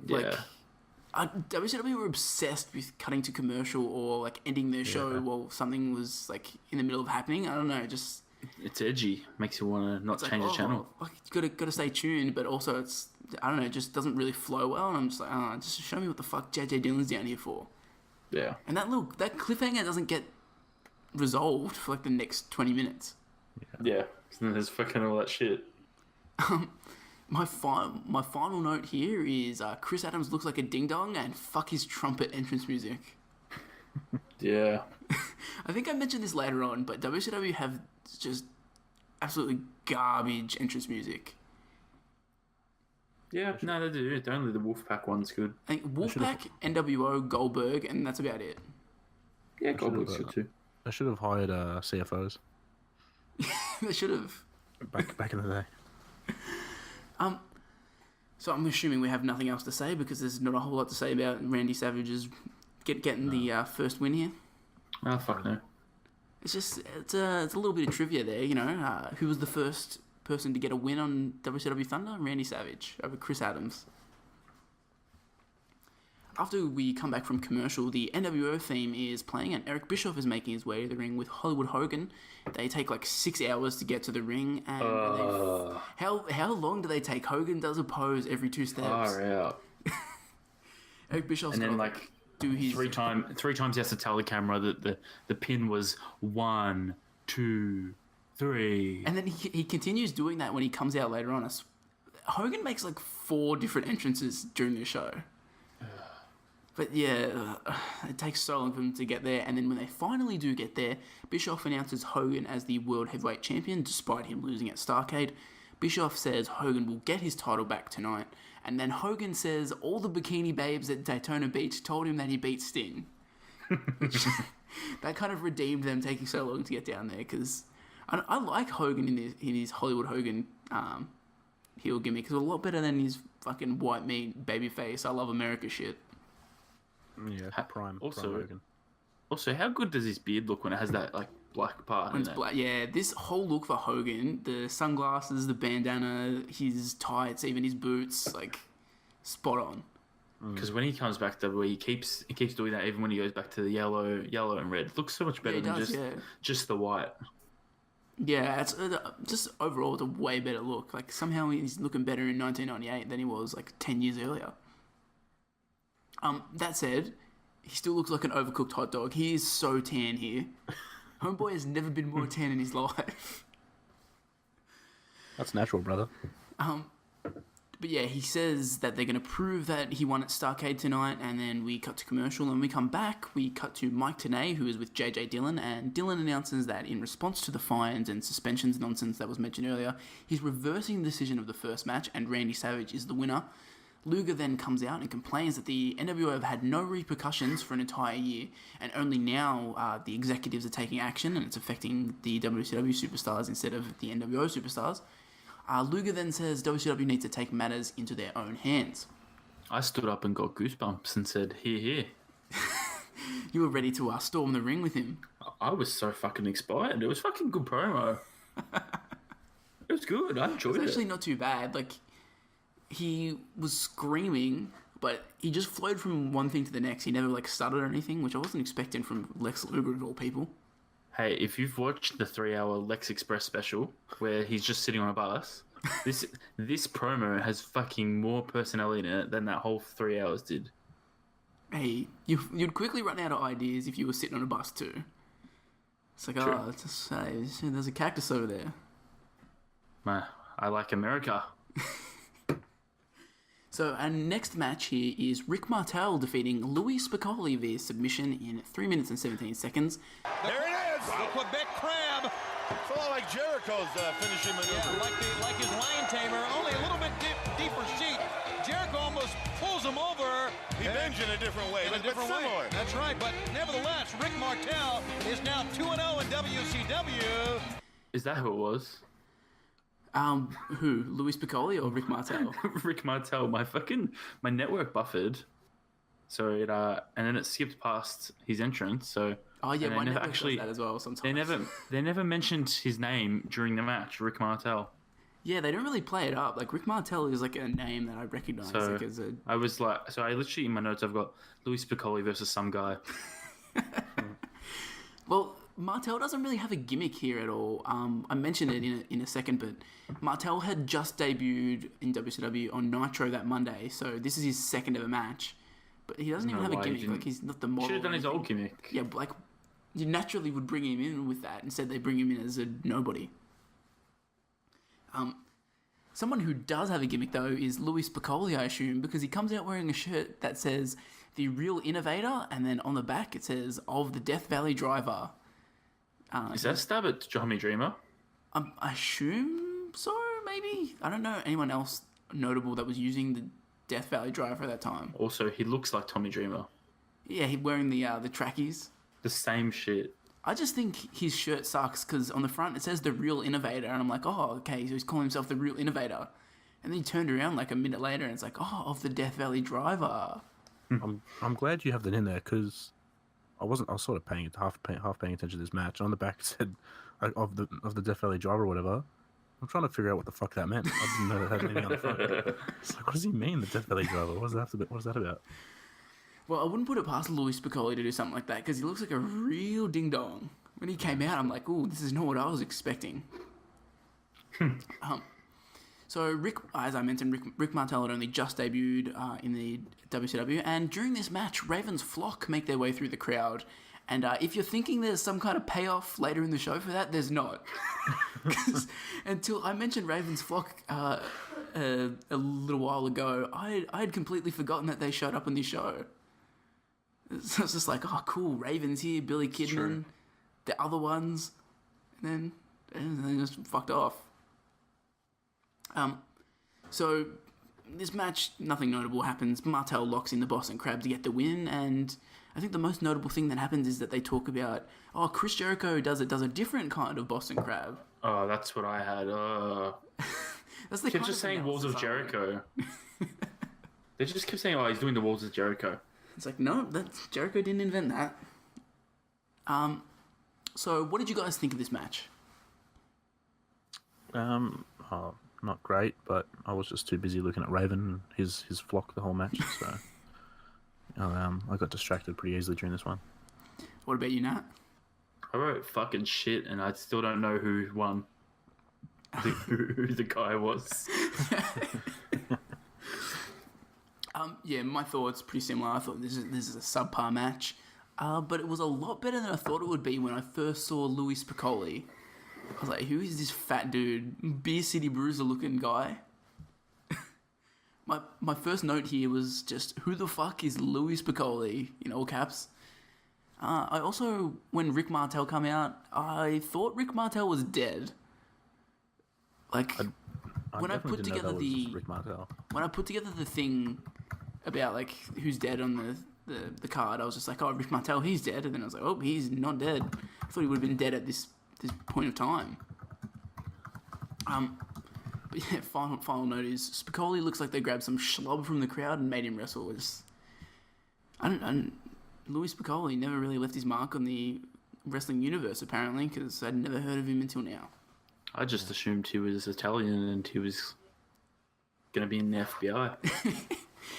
Like, Yeah. WCW were obsessed with cutting to commercial or like ending their show while something was like in the middle of happening. I don't know, just It's edgy. Makes you want to not change the channel. Like, you gotta stay tuned, but also it's, I don't know, it just doesn't really flow well. And I'm just like, just show me what the fuck JJ Dillon's down here for. Yeah. And that cliffhanger doesn't get resolved for like the next 20 minutes. Yeah. And then there's fucking all that shit. My final note here is Chris Adams looks like a ding dong, and fuck his trumpet entrance music. Yeah. I think I mentioned this later on, but WCW have just absolutely garbage entrance music. Yeah, no, they do. Only the Wolfpack one's good. I think Wolfpack, NWO, Goldberg, and that's about it. Yeah, Goldberg's good too. I should have hired CFOs They should have. back in the day. So I'm assuming we have nothing else to say because there's not a whole lot to say about Randy Savage's getting the first win here. Oh, fuck no. It's just it's a little bit of trivia there, you know. Who was the first person to get a win on WCW Thunder? Randy Savage over Chris Adams. After we come back from commercial, the NWO theme is playing and Eric Bischoff is making his way to the ring with Hollywood Hogan. They take like 6 hours to get to the ring, and how long do they take? Hogan does a pose every 2 steps. Far out. Eric Bischoff's And then got like do his three times he has to tell the camera that the pin was 1, 2, 3. And then he continues doing that when he comes out later on. Hogan makes like 4 different entrances during the show. But yeah, it takes so long for them to get there. And then when they finally do get there, Bischoff announces Hogan as the World Heavyweight Champion, despite him losing at Starrcade. Bischoff says Hogan will get his title back tonight. And then Hogan says all the bikini babes at Daytona Beach told him that he beat Sting. That kind of redeemed them taking so long to get down there, because I like Hogan in his Hollywood Hogan heel gimmick. It's a lot better than his fucking white meat babyface I love America shit. Yeah, prime Hogan. Also, how good does his beard look when it has that like black part? When it's black, yeah. This whole look for Hogan, the sunglasses, the bandana, his tights, even his boots, like spot on. Because when he comes back to WWE, he keeps doing that. Even when he goes back to the yellow and red, it looks so much better than just the white. Yeah, it's just overall it's a way better look. Like somehow he's looking better in 1998 than he was like 10 years earlier. That said, he still looks like an overcooked hot dog. He is so tan here. Homeboy has never been more tan in his life. That's natural, brother. But yeah, he says that they're going to prove that he won at Starrcade tonight, and then we cut to commercial, and when we come back, we cut to Mike Tenay, who is with JJ Dillon, and Dillon announces that in response to the fines and suspensions nonsense that was mentioned earlier, he's reversing the decision of the first match, and Randy Savage is the winner. Luger then comes out and complains that the NWO have had no repercussions for an entire year, and only now the executives are taking action, and it's affecting the WCW superstars instead of the NWO superstars. Luger then says WCW needs to take matters into their own hands. I stood up and got goosebumps and said, "Here, here." You were ready to storm the ring with him. I was so fucking inspired. It was fucking good promo. It was good. I enjoyed it. It was actually not too bad. Like, he was screaming, but he just flowed from one thing to the next. He never, like, stuttered or anything, which I wasn't expecting from Lex Luger of all people. Hey, if you've watched the 3-hour Lex Express special where he's just sitting on a bus, this promo has fucking more personality in it than that whole 3 hours did. Hey, you'd quickly run out of ideas if you were sitting on a bus too. It's like, True. it's just, there's a cactus over there. I like America. So our next match here is Rick Martel defeating Louis Spicolli via submission in 3 minutes and 17 seconds. There it is. The Quebec Crab. It's a lot like Jericho's finishing maneuver. Yeah, like his lion tamer, only a little bit deeper seat. Jericho almost pulls him over. He bends in a different way, but similar. That's right, but nevertheless, Rick Martel is now 2-0 in WCW. Is that who it was? Who? Louis Spicolli or Rick Martel? Rick Martel. My network buffered. So it and then it skipped past his entrance. So Oh yeah, and my they never network actually does that as well sometimes. they never mentioned his name during the match, Rick Martel. Yeah, they don't really play it up. Like, Rick Martel is like a name that I recognise. So like, as a... I was like, so I literally in my notes I've got Louis Spicolli versus some guy. Well, Martel doesn't really have a gimmick here at all. I mentioned it in a second, but Martel had just debuted in WCW on Nitro that Monday, so this is his second ever match. But he doesn't even have a gimmick. Like, he's not the model. Should have done his old gimmick. Yeah, like, you naturally would bring him in with that. Instead, they bring him in as a nobody. Someone who does have a gimmick, though, is Louis Spicolli, I assume, because he comes out wearing a shirt that says, "The Real Innovator," and then on the back it says, "Of the Death Valley Driver." Is that a stab at Tommy Dreamer? I assume so, maybe. I don't know anyone else notable that was using the Death Valley Driver at that time. Also, he looks like Tommy Dreamer. Yeah, he's wearing the trackies. The same shit. I just think his shirt sucks because on the front it says "The Real Innovator," and I'm like, oh, okay, so he's calling himself the Real Innovator. And then he turned around like a minute later and it's like, oh, "Of the Death Valley Driver." I'm glad you have that in there because I was sort of half paying attention to this match. On the back it said of the Death Valley Driver or whatever. I'm trying to figure out what the fuck that meant. I didn't know that had anything on the front. It's like, what does he mean, the Death Valley Driver? What is that about? Well, I wouldn't put it past Louis Spicolli to do something like that because he looks like a real ding-dong. When he came out, I'm like, ooh, this is not what I was expecting. So, Rick, as I mentioned, Rick Martel had only just debuted in the WCW, and during this match, Raven's Flock make their way through the crowd. And if you're thinking there's some kind of payoff later in the show for that, there's not. Until I mentioned Raven's Flock a little while ago, I had completely forgotten that they showed up on this show. So it's just like, oh, cool, Raven's here, Billy Kidman, the other ones, and then they just fucked off. So this match, nothing notable happens. Martel locks in the Boston Crab to get the win, and I think the most notable thing that happens is that they talk about, oh, Chris Jericho does a different kind of Boston Crab. Oh, that's what I had. That's the kept just saying Walls of Jericho. They just kept saying, oh, he's doing the Walls of Jericho. It's like, no, Jericho didn't invent that. So what did you guys think of this match? Not great, but I was just too busy looking at Raven and his flock the whole match, so I got distracted pretty easily during this one. What about you, Nat? I wrote fucking shit, and I still don't know who won. Who the guy was. Yeah, my thoughts pretty similar. I thought this is a subpar match, but it was a lot better than I thought it would be when I first saw Louis Spicolli. I was like, who is this fat dude, Beer City Bruiser looking guy? My first note here was just, who the fuck is Louis Spicolli, in all caps? I also, when Rick Martel came out, I thought Rick Martel was dead. Like, when I put together the thing about like who's dead on the card, I was just like, oh, Rick Martel, he's dead, and then I was like, oh, he's not dead. I thought he would have been dead at this point of time. But yeah, final note is Spicoli looks like they grabbed some schlub from the crowd and made him wrestle. Louis Spicoli never really left his mark on the wrestling universe, apparently, because I'd never heard of him until now. I just assumed he was Italian and he was going to be in the FBI.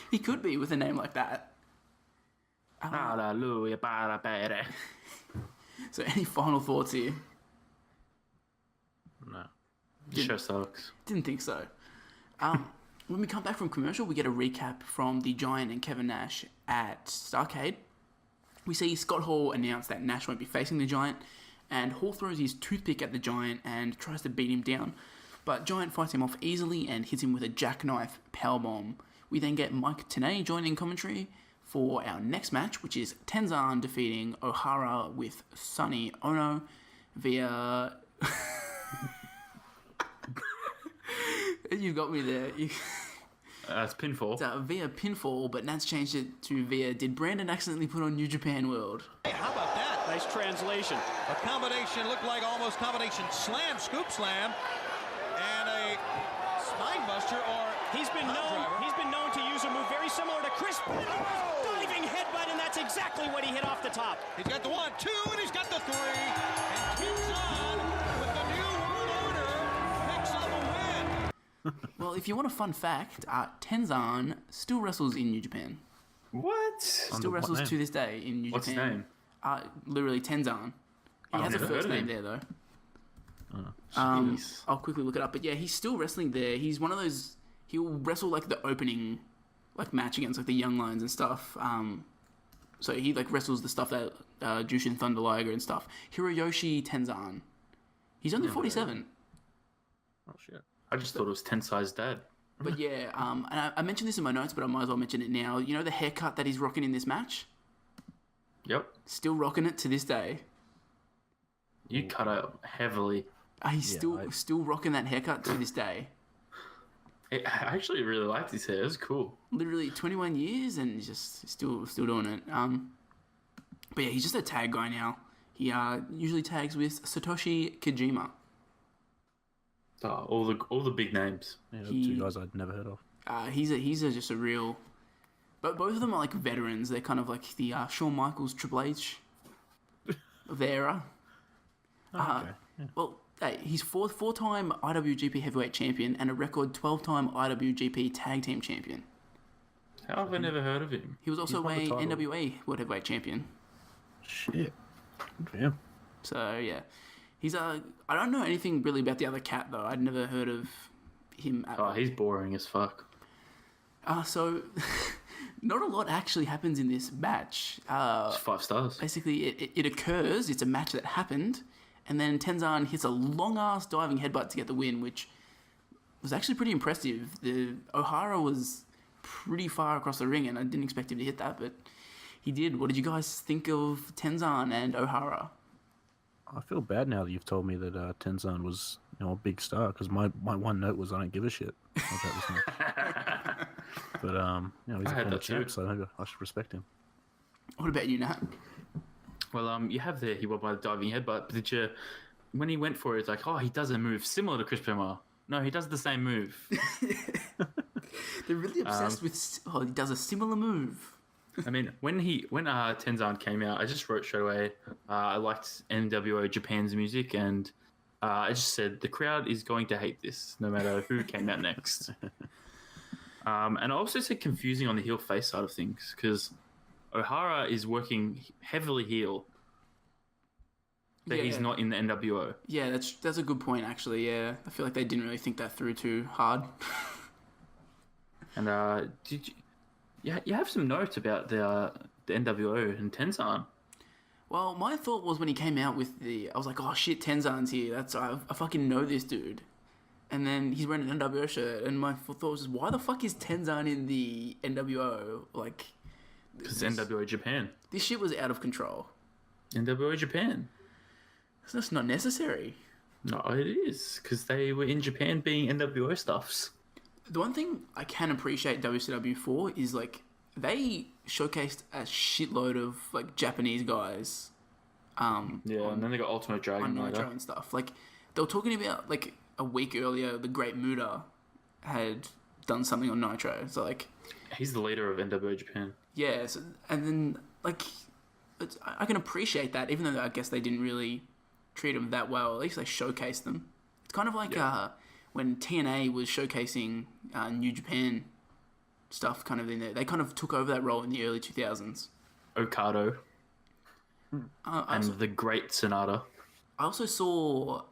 He could be with a name like that. So any final thoughts here? No. The show sucks. Didn't think so. When we come back from commercial, we get a recap from the Giant and Kevin Nash at Starrcade. We see Scott Hall announce that Nash won't be facing the Giant, and Hall throws his toothpick at the Giant and tries to beat him down. But Giant fights him off easily and hits him with a jackknife powerbomb. We then get Mike Tenay joining commentary for our next match, which is Tenzan defeating O'Hara with Sonny Ono via... You got me there. It's pinfall. It's via pinfall, but Nat's changed it to via did Brandon accidentally put on New Japan World? Hey, how about that? Nice translation. A combination, looked like almost combination slam, scoop slam, and a spine buster or He's been known to use a move very similar to Chris. Diving headbutt, and that's exactly what he hit off the top. He's got the 1, 2, and he's got the 3. And Tenzan with the New World Order picks up a win. Well, if you want a fun fact, Tenzan still wrestles in New Japan. What? Still wrestles to this day in New What's his Japan. name? Literally Tenzan. He has a never first heard of name him. there, though. Jeez. I'll quickly look it up. But yeah, he's still wrestling there. He's one of those... He'll wrestle, like, the opening match against, like, the Young Lions and stuff. So he, like, wrestles the stuff that Jushin Thunder Liger and stuff. Hiroyoshi Tenzan. He's only 47. Oh shit. I just thought it was Tensai's dad. But yeah, and I mentioned this in my notes, but I might as well mention it now. You know the haircut that he's rocking in this match? Yep. Still rocking it to this day. You cut out heavily. He's still rocking that haircut to this day. I actually really liked his hair. It was cool. Literally 21 years and he's just still doing it. But yeah, he's just a tag guy now. He usually tags with Satoshi Kojima. Oh, all the big names. Yeah, the two guys I'd never heard of. He's just a real... But both of them are like veterans. They're kind of like the Shawn Michaels, Triple H of the era. Okay. Yeah. Well, hey, he's four-time IWGP Heavyweight Champion and a record 12-time IWGP Tag Team Champion. How have I never heard of him? He was also won a the title. NWA World Heavyweight Champion. Shit. Good for him. So, yeah. He's I don't know anything really about the other cat, though. I'd never heard of him at all. Oh, he's boring as fuck. So, not a lot actually happens in this match. It's 5 stars. Basically, it occurs, it's a match that happened, and then Tenzan hits a long-ass diving headbutt to get the win, which was actually pretty impressive. The O'Hara was pretty far across the ring, and I didn't expect him to hit that, but he did. What did you guys think of Tenzan and O'Hara? I feel bad now that you've told me that Tenzan was, a big star, because my one note was I don't give a shit about this match. But he's I a had former that too. champ, so I should respect him. What about you, Nat? Well, you have there he won by the diving headbutt. But when he went for it, it's like, oh, he does a move similar to Chris Benoit. No, he does the same move. They're really obsessed with. Oh, he does a similar move. I mean, when Tenzan came out, I just wrote straight away. I liked NWO Japan's music, and I just said the crowd is going to hate this, no matter who came out next. And I also said confusing on the heel face side of things because O'Hara is working heavily heel. That he's not in the NWO. Yeah, that's a good point actually. Yeah, I feel like they didn't really think that through too hard. And did you? Yeah, you have some notes about the NWO and Tenzan. Well, my thought was when he came out with I was like, oh shit, Tenzan's here. I fucking know this dude. And then he's wearing an NWO shirt, and my thought was just, why the fuck is Tenzan in the NWO? Like, Because NWO Japan. This shit was out of control. NWO Japan. It's just not necessary. No, it is, because they were in Japan being NWO stuffs. The one thing I can appreciate WCW for is, like, they showcased a shitload of, like, Japanese guys. And then they got Ultimate Dragon on Nitro later. and stuff. Like, They were talking about, like, a week earlier, the Great Muta had done something on Nitro. So, like... He's the leader of NWO Japan. Yeah, so, and then, like, I can appreciate that, even though I guess they didn't really treat them that well. At least they showcased them. It's kind of like when TNA was showcasing New Japan stuff kind of in there. They kind of took over that role in the early 2000s. Okado. And the Great Sonata. I also saw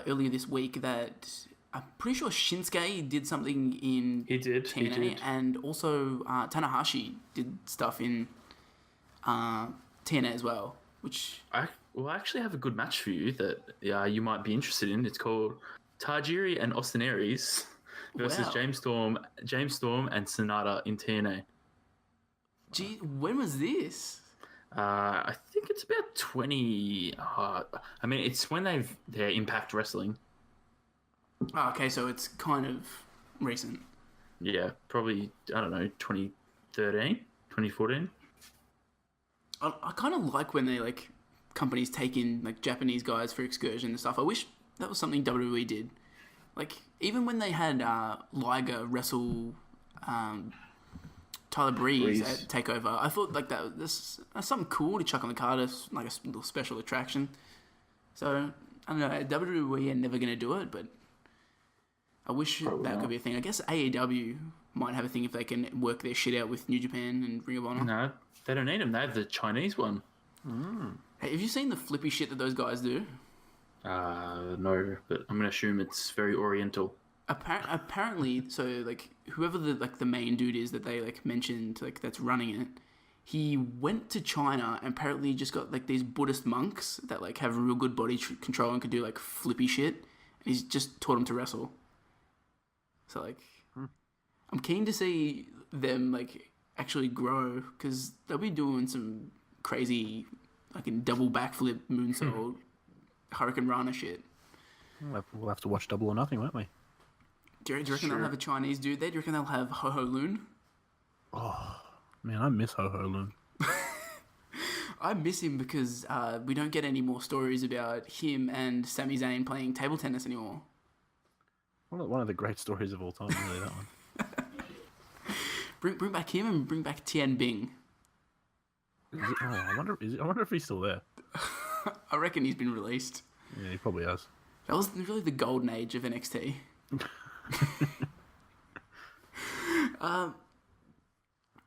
earlier this week that I'm pretty sure Shinsuke did something in TNA, and also Tanahashi did stuff in TNA as well, which... I actually have a good match for you that you might be interested in. It's called Tajiri and Austin Aries versus James Storm and Sonata in TNA. Gee, when was this? I think it's about 20... it's when they're Impact Wrestling. Oh, okay, so it's kind of recent. Yeah, probably, I don't know, 2013, 2014. I kind of like when they, like, companies take in, like, Japanese guys for excursion and stuff. I wish that was something WWE did. Like, even when they had Liger wrestle Tyler Breeze at TakeOver, I thought, like, that's something cool to chuck on the card as, like, a little special attraction. So, I don't know, WWE are never going to do it, but I wish that could be a thing. I guess AEW might have a thing if they can work their shit out with New Japan and Ring of Honor. No, they don't need them. They have the Chinese one. Hey, have you seen the flippy shit that those guys do? No, but I'm going to assume it's very oriental. Apparently, so, like, whoever the main dude is that they, like, mentioned, like, that's running it, he went to China and apparently just got, like, these Buddhist monks that, like, have real good body control and could do, like, flippy shit, and he's just taught them to wrestle. So, like, I'm keen to see them, like, actually grow, because they'll be doing some crazy, like, double backflip moonsault, Hurricane Rana shit. We'll have to watch Double or Nothing, won't we? Do you reckon they'll have a Chinese dude there? Do you reckon they'll have Ho Ho Loon? Oh, man, I miss Ho Ho Loon. I miss him because we don't get any more stories about him and Sami Zayn playing table tennis anymore. One of the great stories of all time, really, that one. Bring back him and bring back Tian Bing. I wonder if he's still there. I reckon he's been released. Yeah, he probably has. That was really the golden age of NXT.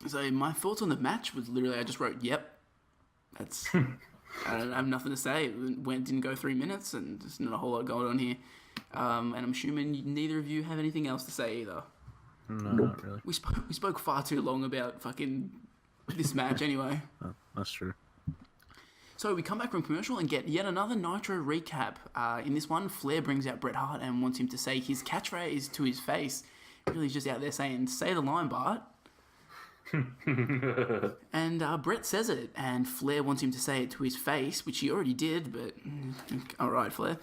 So my thoughts on the match was literally I just wrote, yep. That's... I have nothing to say. It didn't go 3 minutes, and there's not a whole lot going on here. And I'm assuming neither of you have anything else to say either. No, not really. We spoke far too long about fucking this match anyway. Oh, that's true. So we come back from commercial and get yet another Nitro recap. In this one, Flair brings out Bret Hart and wants him to say his catchphrase to his face. Really just out there saying, say the line, Bart. And Bret says it, and Flair wants him to say it to his face, which he already did, but alright, Flair.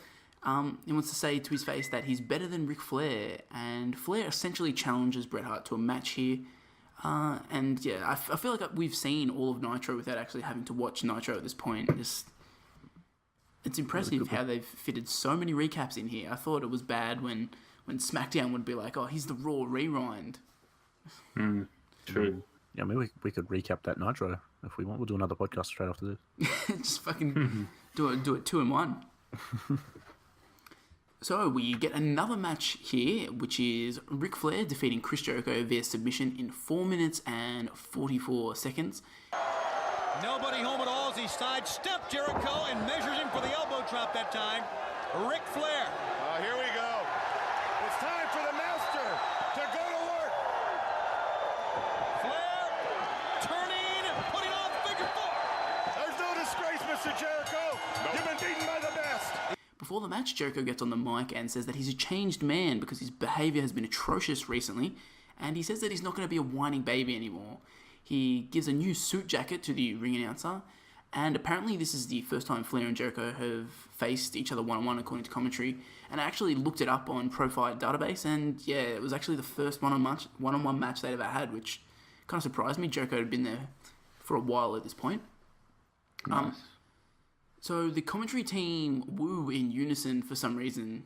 He wants to say to his face that he's better than Ric Flair, and Flair essentially challenges Bret Hart to a match here. And yeah, I feel like we've seen all of Nitro without actually having to watch Nitro at this point. It's impressive how they've fitted so many recaps in here. I thought it was bad when SmackDown would be like, oh, here's the Raw rewind. True. Yeah, I mean, we could recap that Nitro if we want. We'll do another podcast straight after this. Just fucking do it 2 in 1. So we get another match here, which is Ric Flair defeating Chris Jericho via submission in 4 minutes and 44 seconds. Nobody home at all as he sidestepped Jericho and measures him for the elbow drop that time. Ric Flair. Here we go. It's time for the master to go to work. Flair turning, putting on figure 4. There's no disgrace, Mr. Jericho. You've been beaten by the best. Before the match, Jericho gets on the mic and says that he's a changed man because his behaviour has been atrocious recently, and he says that he's not going to be a whining baby anymore. He gives a new suit jacket to the ring announcer, and apparently this is the first time Flair and Jericho have faced each other one-on-one according to commentary, and I actually looked it up on Pro Fight Database, and yeah, it was actually the first one-on-one match they'd ever had, which kind of surprised me. Jericho had been there for a while at this point. Nice. So the commentary team woo in unison for some reason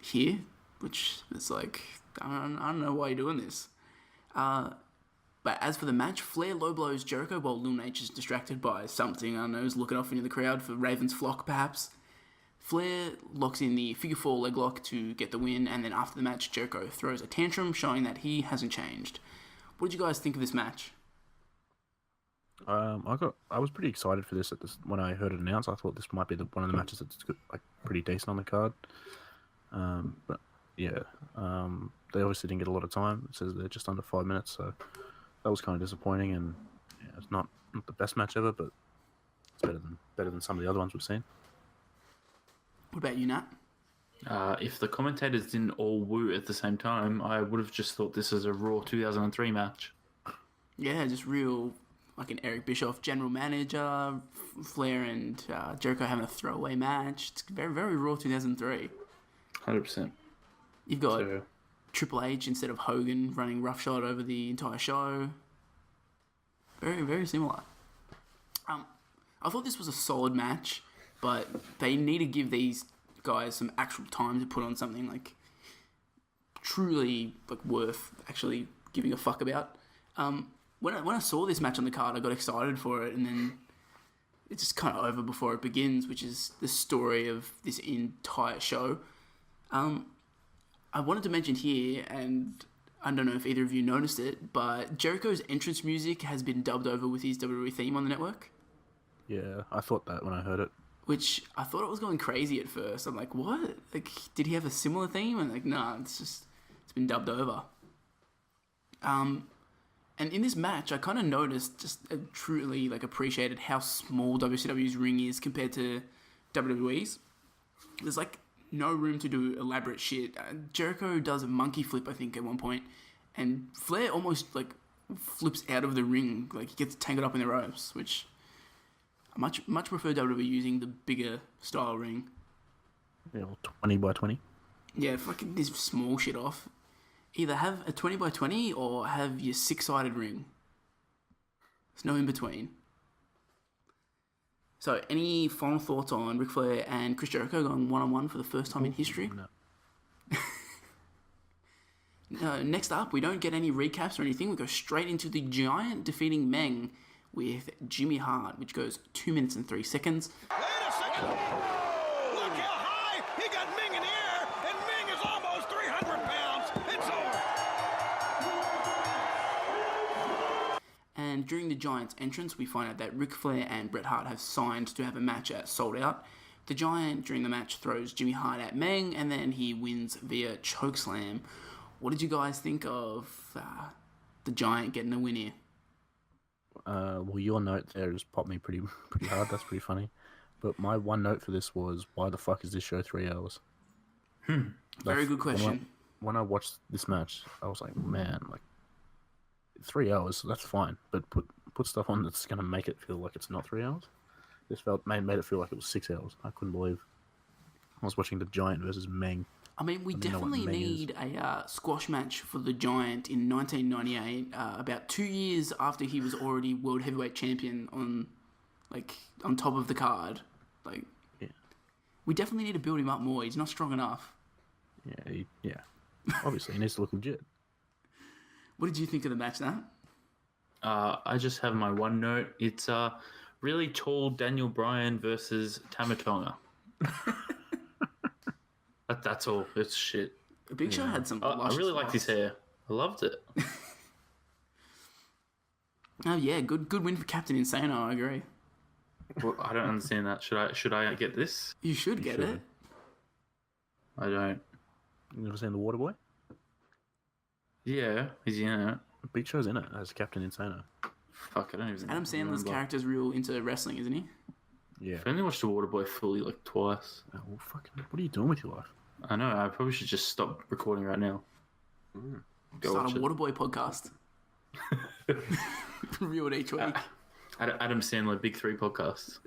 here, which is like, I don't know why you're doing this. But as for the match, Flair low blows Jericho while Lil Nate is distracted by something. I don't know, he's looking off into the crowd for Raven's flock, perhaps. Flair locks in the figure 4 leg lock to get the win, and then after the match, Jericho throws a tantrum, showing that he hasn't changed. What did you guys think of this match? I was pretty excited for this when I heard it announced. I thought this might be one of the matches that's pretty decent on the card. But yeah, they obviously didn't get a lot of time. It says they're just under 5 minutes, so that was kind of disappointing. And yeah, it's not the best match ever, but it's better than some of the other ones we've seen. What about you, Nat? If the commentators didn't all woo at the same time, I would have just thought this is a Raw 2003 match. Yeah, just real, like an Eric Bischoff general manager, Flair and Jericho having a throwaway match. It's very, very Raw 2003. 100%. You've got Triple H instead of Hogan running roughshod over the entire show. Very, very similar. I thought this was a solid match, but they need to give these guys some actual time to put on something like truly like worth actually giving a fuck about. When I saw this match on the card, I got excited for it, and then it's just kind of over before it begins, which is the story of this entire show. I wanted to mention here, and I don't know if either of you noticed it, but Jericho's entrance music has been dubbed over with his WWE theme on the network. Yeah, I thought that when I heard it. Which I thought it was going crazy at first. I'm like, what? Like, did he have a similar theme? And like, nah, it's been dubbed over. And in this match, I kind of noticed, just truly like appreciated how small WCW's ring is compared to WWE's. There's like no room to do elaborate shit. Jericho does a monkey flip, I think, at one point, and Flair almost like flips out of the ring, like he gets tangled up in the ropes, which I much prefer WWE using the bigger style ring. Yeah, 20 by 20. Yeah, fucking this small shit off. Either have a 20 by 20 or have your 6-sided ring. There's no in between. So, any final thoughts on Ric Flair and Chris Jericho going one-on-one for the first time in history? No. Next up, we don't get any recaps or anything. We go straight into the Giant defeating Meng with Jimmy Hart, which goes 2 minutes and 3 seconds. Wait a second! Look how high! He got Ming in the air, and Ming is almost 300 pounds! It's over! And during the Giant's entrance, we find out that Ric Flair and Bret Hart have signed to have a match at Sold Out. The Giant, during the match, throws Jimmy Hart at Meng, and then he wins via chokeslam. What did you guys think of the Giant getting a win here? Well, your note there has popped me pretty hard. That's pretty funny. But my one note for this was, why the fuck is this show 3 hours? Very good question. When I watched this match, I was like, man, like 3 hours, that's fine. But put stuff on that's gonna make it feel like it's not 3 hours. This made it feel like it was 6 hours. I couldn't believe I was watching the Giant versus Meng. I mean, we definitely need a squash match for the Giant in 1998, about 2 years after he was already World Heavyweight Champion on top of the card. Like, yeah. We definitely need to build him up more. He's not strong enough. Yeah. Obviously, he needs to look legit. What did you think of the match, Nat? I just have my one note. It's really tall Daniel Bryan versus Tamatonga. That's all. It's shit. Big Show had some. I really liked his hair. I loved it. Oh yeah, good win for Captain Insano. I agree. Well, I don't understand that. Should I get this? You should get it. I don't. You never seen The Waterboy? Yeah, he's in it. Big Show's in it as Captain Insano. Fuck, I don't even. Adam Sandler's character's real into wrestling, isn't he? Yeah. I've only watched The Waterboy fully like twice. Oh, well, fucking, what are you doing with your life? I know. I probably should just stop recording right now. Start a Waterboy podcast. Reviewed each week. Adam Sandler Big 3 podcast.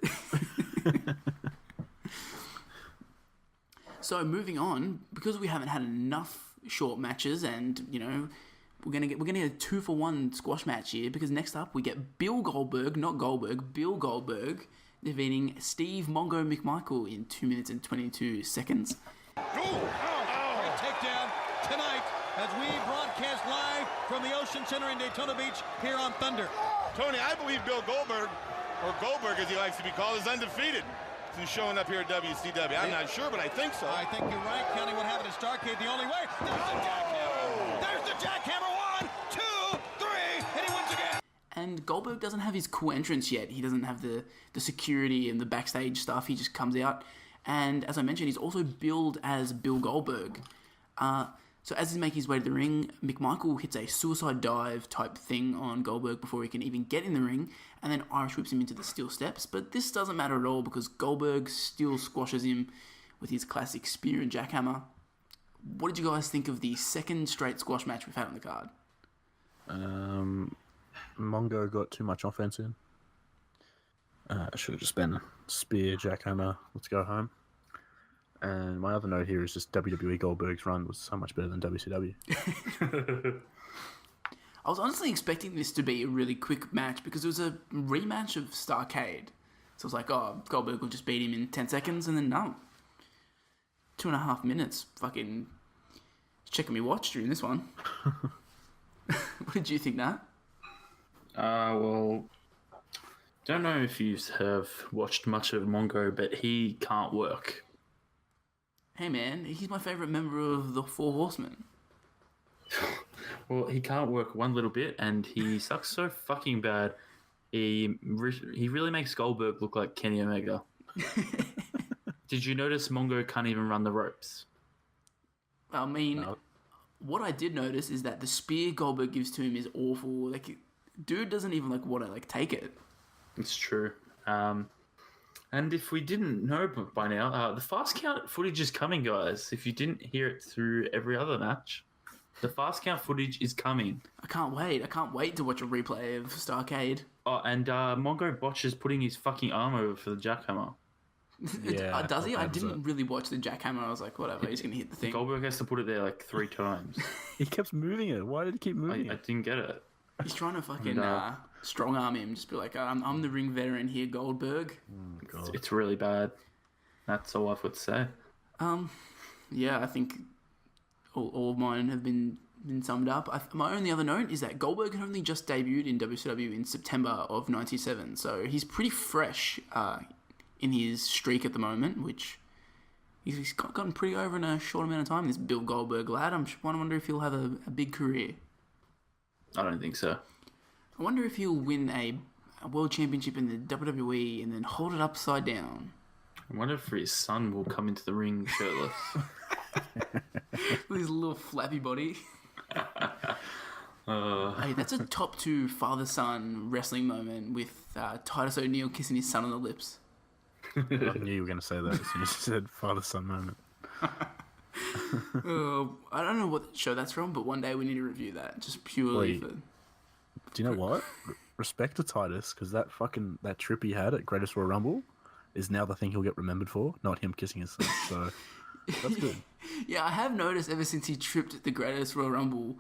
So moving on, because we haven't had enough short matches, and we're gonna get a 2-for-1 squash match here. Because next up we get Bill Goldberg, not Goldberg, Bill Goldberg, defeating Steve Mongo McMichael in 2 minutes and 22 seconds. Great takedown tonight as we broadcast live from the Ocean Center in Daytona Beach here on Thunder. Tony, I believe Bill Goldberg, or Goldberg as he likes to be called, is undefeated since showing up here at WCW. I'm not sure, but I think so. I think you're right, counting what happened at Starrcade the only way. There's the jackhammer. There's the jackhammer. 1, 2, 3, and he wins again. And Goldberg doesn't have his cool entrance yet. He doesn't have the security and the backstage stuff. He just comes out. And as I mentioned, he's also billed as Bill Goldberg. So as he makes his way to the ring, McMichael hits a suicide dive type thing on Goldberg before he can even get in the ring, and then Irish whips him into the steel steps. But this doesn't matter at all because Goldberg still squashes him with his classic spear and jackhammer. What did you guys think of the second straight squash match we've had on the card? Mongo got too much offense in. It should have just been spear, jackhammer, let's go home. And my other note here is just WWE Goldberg's run was so much better than WCW. I was honestly expecting this to be a really quick match because it was a rematch of Starrcade. So I was like, oh, Goldberg will just beat him in 10 seconds, and then no. 2.5 minutes. Fucking checking me watch during this one. What did you think, Nat? Well, don't know if you have watched much of Mongo, but he can't work. Hey man, he's my favourite member of the Four Horsemen. Well, he can't work one little bit, and he sucks so fucking bad. He really makes Goldberg look like Kenny Omega. Did you notice Mongo can't even run the ropes? I mean, what I did notice is that the spear Goldberg gives to him is awful. Like, dude doesn't even want to take it. It's true. And if we didn't know by now, the fast count footage is coming, guys. If you didn't hear it through every other match, the fast count footage is coming. I can't wait. I can't wait to watch a replay of Starrcade. Oh, and Mongo botches putting his fucking arm over for the jackhammer. Yeah, does he? I didn't really watch the jackhammer. I was like, whatever, he's going to hit the thing. Goldberg has to put it there like 3 times. He kept moving it. Why did he keep moving I it? didn't get it. He's trying to fucking strong arm him. Just be like, I'm the ring veteran here, Goldberg. It's really bad. That's all I've got to say. Yeah, I think all of mine have been summed up. My only other note is that Goldberg had only just debuted in WCW in September of '97, so he's pretty fresh in his streak at the moment, which he's gotten pretty over in a short amount of time. This Bill Goldberg lad, I wonder if he'll have a big career. I don't think so. I wonder if he'll win a world championship in the WWE and then hold it upside down. I wonder if his son will come into the ring shirtless. With his little flappy body. Hey, that's a top 2 father-son wrestling moment with Titus O'Neil kissing his son on the lips. I knew you were going to say that as soon as you said father-son moment. I don't know what show that's from, but one day we need to review that, just purely for... Do you know what? Respect to Titus, because that trip he had at Greatest Royal Rumble is now the thing he'll get remembered for, not him kissing his son. So that's good. Yeah, I have noticed ever since he tripped at the Greatest Royal Rumble,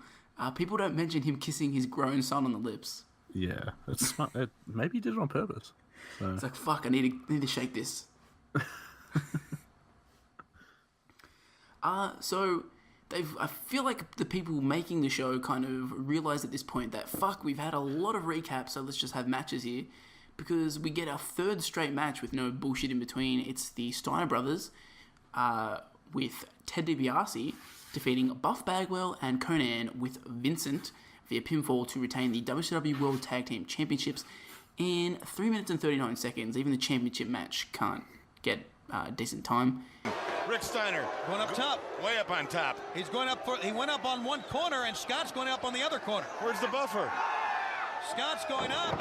people don't mention him kissing his grown son on the lips. Yeah, that's smart. Maybe he did it on purpose. So. It's like, fuck, I need to shake this. So I feel like the people making the show kind of realised at this point that, fuck, we've had a lot of recaps, so let's just have matches here. Because we get our 3rd straight match with no bullshit in between. It's the Steiner brothers with Ted DiBiase defeating Buff Bagwell and Conan with Vincent via pinfall to retain the WCW World Tag Team Championships in 3 minutes and 39 seconds. Even the championship match can't get decent time. Rick Steiner Going up top. way up on top. He went up on one corner, and Scott's going up on the other corner. Where's the buffer? Scott's going up.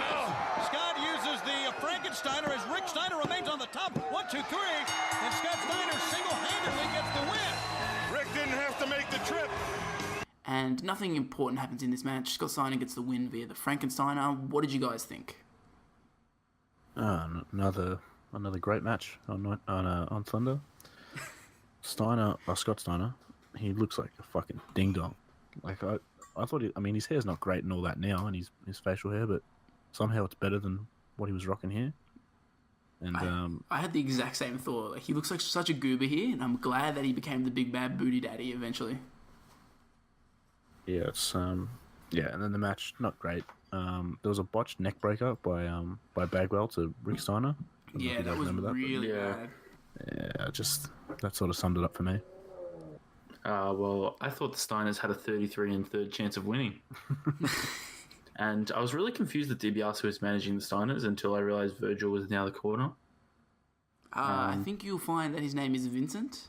Scott uses the Frankensteiner as Rick Steiner remains on the top. 1, 2, 3. And Scott Steiner single-handedly gets the win. Rick didn't have to make the trip. And nothing important happens in this match. Scott Steiner gets the win via the Frankensteiner. What did you guys think? Another great match on Thunder. Scott Steiner, he looks like a fucking ding dong. Like I thought. His hair's not great and all that now, and his facial hair, but somehow it's better than what he was rocking here. And I had the exact same thought. Like, he looks like such a goober here, and I'm glad that he became the big bad booty daddy eventually. yeah, it's and then the match not great. There was a botched neck breaker by Bagwell to Rick Steiner. I don't know if Yeah, you that guys was remember really Yeah. bad. Yeah, just that sort of summed it up for me. Well, I thought the Steiners had a 33 and third chance of winning. And I was really confused that DiBiase was managing the Steiners until I realized Virgil was now the corner. I think you'll find that his name is Vincent.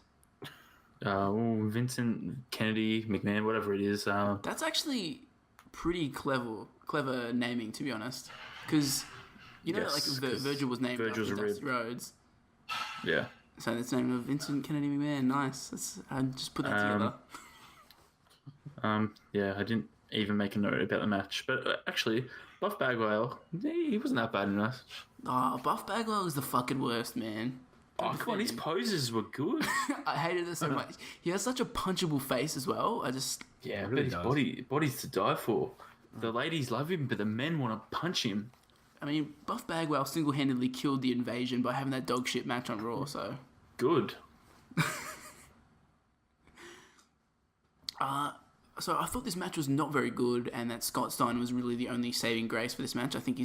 Vincent, Kennedy, McMahon, whatever it is. That's actually pretty clever naming, to be honest. Because, you know, Yes, that, like, 'cause Virgil was named Virgil's after a Dusty rib. Rhodes. Yeah. So that's the name of Vincent Kennedy McMahon. Nice. I just put that together. Yeah, I didn't even make a note about the match. But actually, Buff Bagwell, he wasn't that bad in us. Oh, Buff Bagwell is the fucking worst, man. Oh, come on, his poses were good. I hated it so much. He has such a punchable face as well. Yeah, really but his does. body's to die for. The ladies love him, but the men want to punch him. I mean, Buff Bagwell single-handedly killed the Invasion by having that dog shit match on Raw, so... Good. So I thought this match was not very good, and that Scott Steiner was really the only saving grace for this match. I think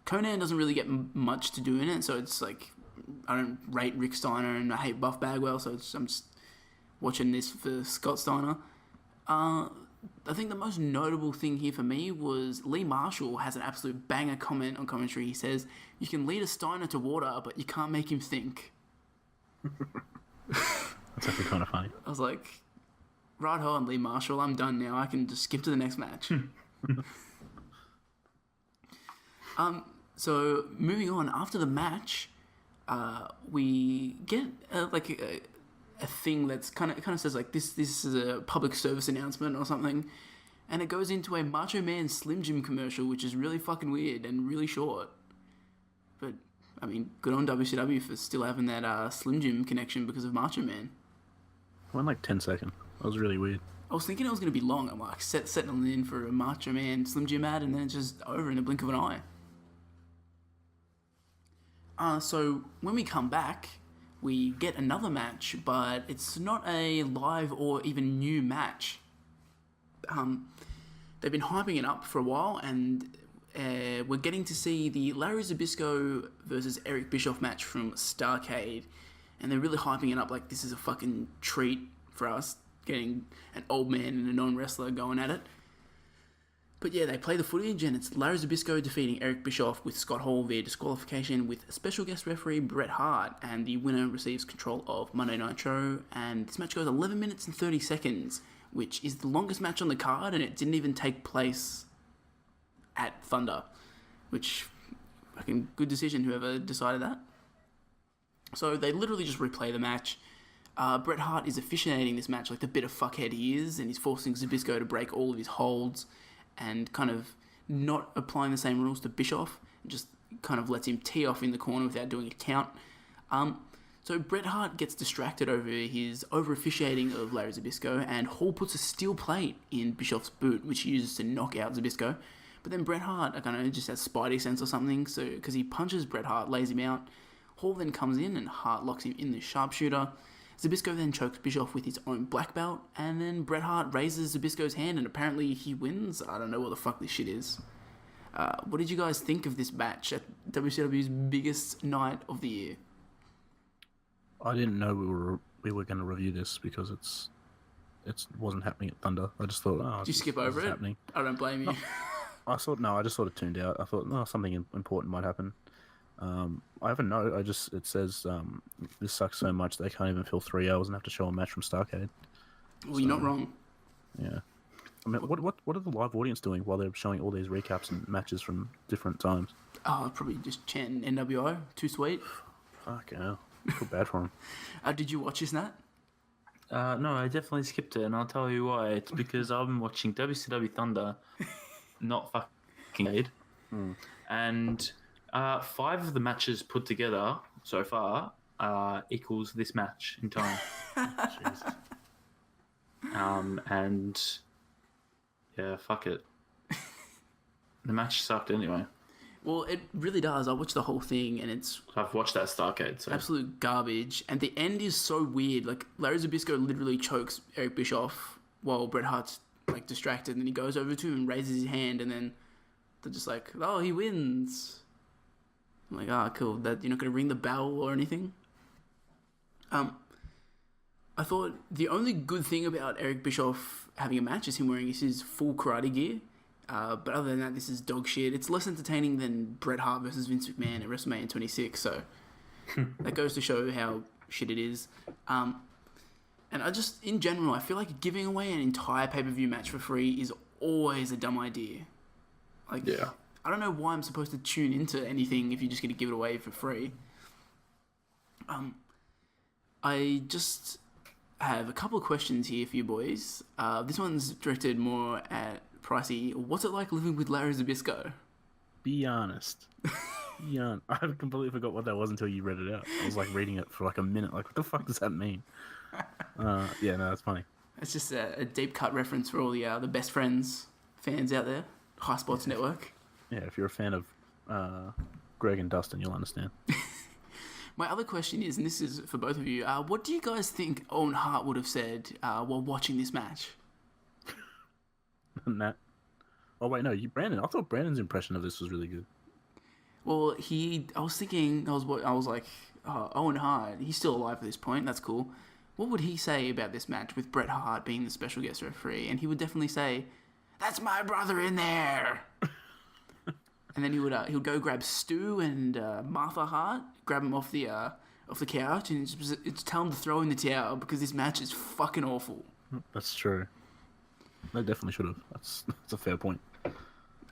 Conan doesn't really get much to do in it, so it's like, I don't rate Rick Steiner and I hate Buff Bagwell, so I'm just watching this for Scott Steiner. I think the most notable thing here for me was Lee Marshall has an absolute banger comment on commentary. He says, "You can lead a Steiner to water, but you can't make him think." That's actually kind of funny. I was like, right on, Lee Marshall, I'm done now. I can just skip to the next match. So moving on, after the match, we get a thing that's kind of says like this is a public service announcement or something, and it goes into a Macho Man Slim Jim commercial, which is really fucking weird and really short. But I mean, good on WCW for still having that Slim Jim connection because of Macho Man. Went like 10 seconds. That was really weird. I was thinking it was going to be long. I'm like settling in for a Macho Man Slim Jim ad, and then it's just over in the blink of an eye. So when we come back, we get another match, but it's not a live or even new match. They've been hyping it up for a while, and we're getting to see the Larry Zybyzko versus Eric Bischoff match from Starrcade, and they're really hyping it up like this is a fucking treat for us, getting an old man and a non-wrestler going at it. But yeah, they play the footage, and it's Larry Zybyzko defeating Eric Bischoff with Scott Hall via disqualification with special guest referee Bret Hart, and the winner receives control of Monday Nitro, and this match goes 11 minutes and 30 seconds, which is the longest match on the card, and it didn't even take place at Thunder, which, fucking good decision, whoever decided that. So they literally just replay the match. Bret Hart is officiating this match like the bitter fuckhead he is, and he's forcing Zybyzko to break all of his holds, and kind of not applying the same rules to Bischoff, just kind of lets him tee off in the corner without doing a count. So Bret Hart gets distracted over his over-officiating of Larry Zybyzko, and Hall puts a steel plate in Bischoff's boot, which he uses to knock out Zybyzko. But then Bret Hart, I don't know, just has spidey sense or something, so because he punches Bret Hart, lays him out. Hall then comes in, and Hart locks him in the sharpshooter. Zybyzko then chokes Bischoff with his own black belt, and then Bret Hart raises Zybyzko's hand, and apparently he wins. I don't know what the fuck this shit is. What did you guys think of this match at WCW's biggest night of the year? I didn't know we were going to review this because it wasn't happening at Thunder. I just thought, Did you skip over it? Happening. I don't blame you. I just sort of tuned out. I thought, something important might happen. I have a note. It says this sucks so much they can't even fill 3 hours and have to show a match from Starrcade. Well, you're not wrong. Yeah. I mean, what are the live audience doing while they're showing all these recaps and matches from different times? Oh, probably just chanting NWO. Too sweet. Fucking hell. I feel bad for them. Did you watch this, Nat? No, I definitely skipped it, and I'll tell you why. It's because I've been watching WCW Thunder, not fucking aid, and 5 of the matches put together so far equals this match in time. Jesus. And yeah, fuck it. The match sucked anyway. Well, it really does. I watched the whole thing, and it's I've watched that Starcade. So. absolute garbage. And the end is so weird. Like, Larry Zybyzko literally chokes Eric Bischoff while Bret Hart's, like, distracted. And then he goes over to him and raises his hand, and then they're just like, oh, he wins. I'm like, ah, cool. That you're not going to ring the bell or anything? I thought the only good thing about Eric Bischoff having a match is him wearing his full karate gear. But other than that, this is dog shit. It's less entertaining than Bret Hart versus Vince McMahon at WrestleMania 26, so that goes to show how shit it is. And I just, in general, I feel like giving away an entire pay-per-view match for free is always a dumb idea. Like, Yeah. I don't know why I'm supposed to tune into anything if you're just going to give it away for free. I just have a couple of questions here for you boys. This one's directed more at Pricey. What's it like living with Larry Zybyzko? Be honest. I completely forgot what that was until you read it out. I was like reading it for like a minute. Like, what the fuck does that mean? Yeah, no, that's funny. It's just a deep cut reference for all the Best Friends fans out there. High Spots Network. Yeah, if you're a fan of Greg and Dustin, you'll understand. My other question is, and this is for both of you, what do you guys think Owen Hart would have said while watching this match? Matt. Oh wait, no, Brandon. I thought Brandon's impression of this was really good. Well, I was like, oh, Owen Hart, he's still alive at this point. That's cool. What would he say about this match with Bret Hart being the special guest referee? And he would definitely say, "That's my brother in there." And then he would go grab Stu and Martha Hart, grab him off the couch, and just tell him to throw in the towel because this match is fucking awful. That's true. They definitely should have. That's a fair point.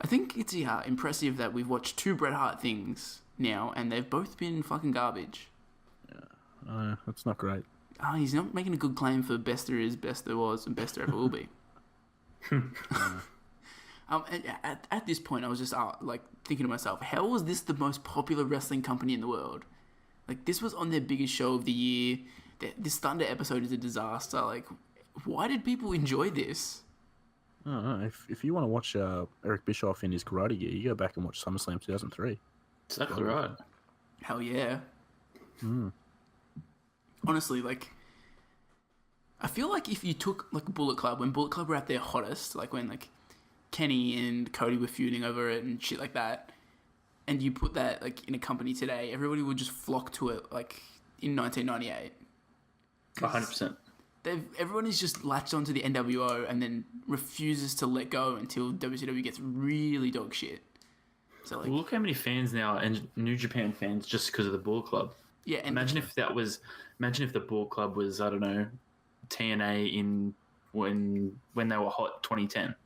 I think it's impressive that we've watched two Bret Hart things now, and they've both been fucking garbage. Yeah, that's not great. He's not making a good claim for best there is, best there was, and best there ever will be. At this point, I was just thinking to myself, how was this the most popular wrestling company in the world? Like, this was on their biggest show of the year. This Thunder episode is a disaster. Like, why did people enjoy this? I don't know. If you want to watch Eric Bischoff in his karate gear, you go back and watch SummerSlam 2003. Exactly right. Hell yeah. Honestly, like, I feel like if you took, like, Bullet Club, when Bullet Club were at their hottest, like when, like, Kenny and Cody were feuding over it and shit like that, and you put that, like, in a company today, everybody would just flock to it, like, in 1998. 100%. Everyone is just latched onto the NWO and then refuses to let go until WCW gets really dog shit. So, like, Look how many fans now, and New Japan fans, just because of the Bullet Club. yeah, and Imagine if the Bullet Club was, I don't know, TNA in when they were hot 2010.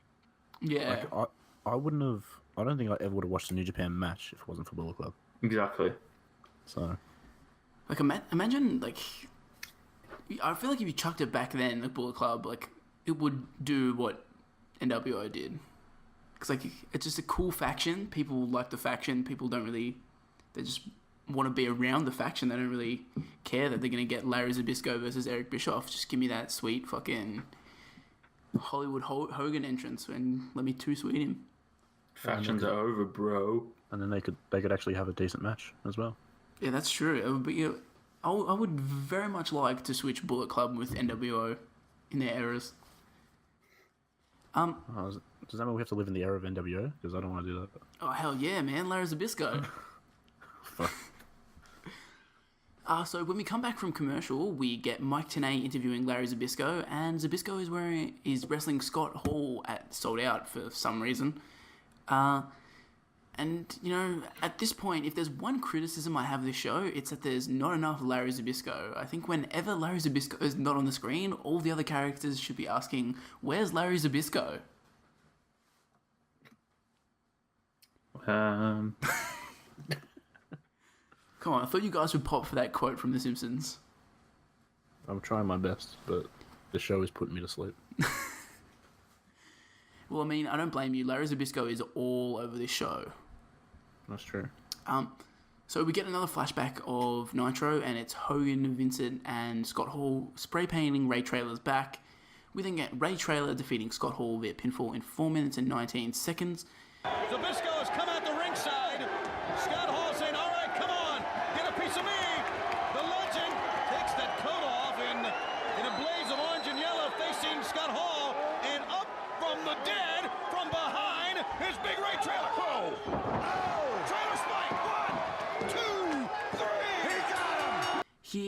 yeah, Like, I wouldn't have. I don't think I ever would have watched a New Japan match if it wasn't for Bullet Club. Exactly. So, like imagine, like, I feel like if you chucked it back then, like Bullet Club, like, it would do what NWO did. Because, like, it's just a cool faction. People like the faction. People don't really... They just want to be around the faction. They don't really care that they're going to get Larry Zybyzko versus Eric Bischoff. Just give me that sweet fucking Hollywood Hogan entrance and let me two-sweet him. Factions are over, bro. and then they could actually have a decent match as well. Yeah, that's true. It would be... I would very much like to switch Bullet Club with NWO in their eras. Does that mean we have to live in the era of NWO? Because I don't want to do that. Oh, hell yeah, man. Larry Zybyzko. Fuck. So when we come back from commercial, we get Mike Tenay interviewing Larry Zybyzko, and Zybyzko is wrestling Scott Hall at Sold Out for some reason. And, you know, at this point, if there's one criticism I have of this show, it's that there's not enough Larry Zybyzko. I think whenever Larry Zybyzko is not on the screen, all the other characters should be asking, where's Larry Zybyzko? Um, Come on, I thought you guys would pop for that quote from The Simpsons. I'm trying my best, but the show is putting me to sleep. Well, I mean, I don't blame you. Larry Zybyzko is all over this show. That's true. So we get another flashback of Nitro, and it's Hogan, Vincent, and Scott Hall spray painting Ray Traylor's back. We then get Ray Traylor defeating Scott Hall via pinfall in 4 minutes and 19 seconds. Zybyzko has come out the ringside.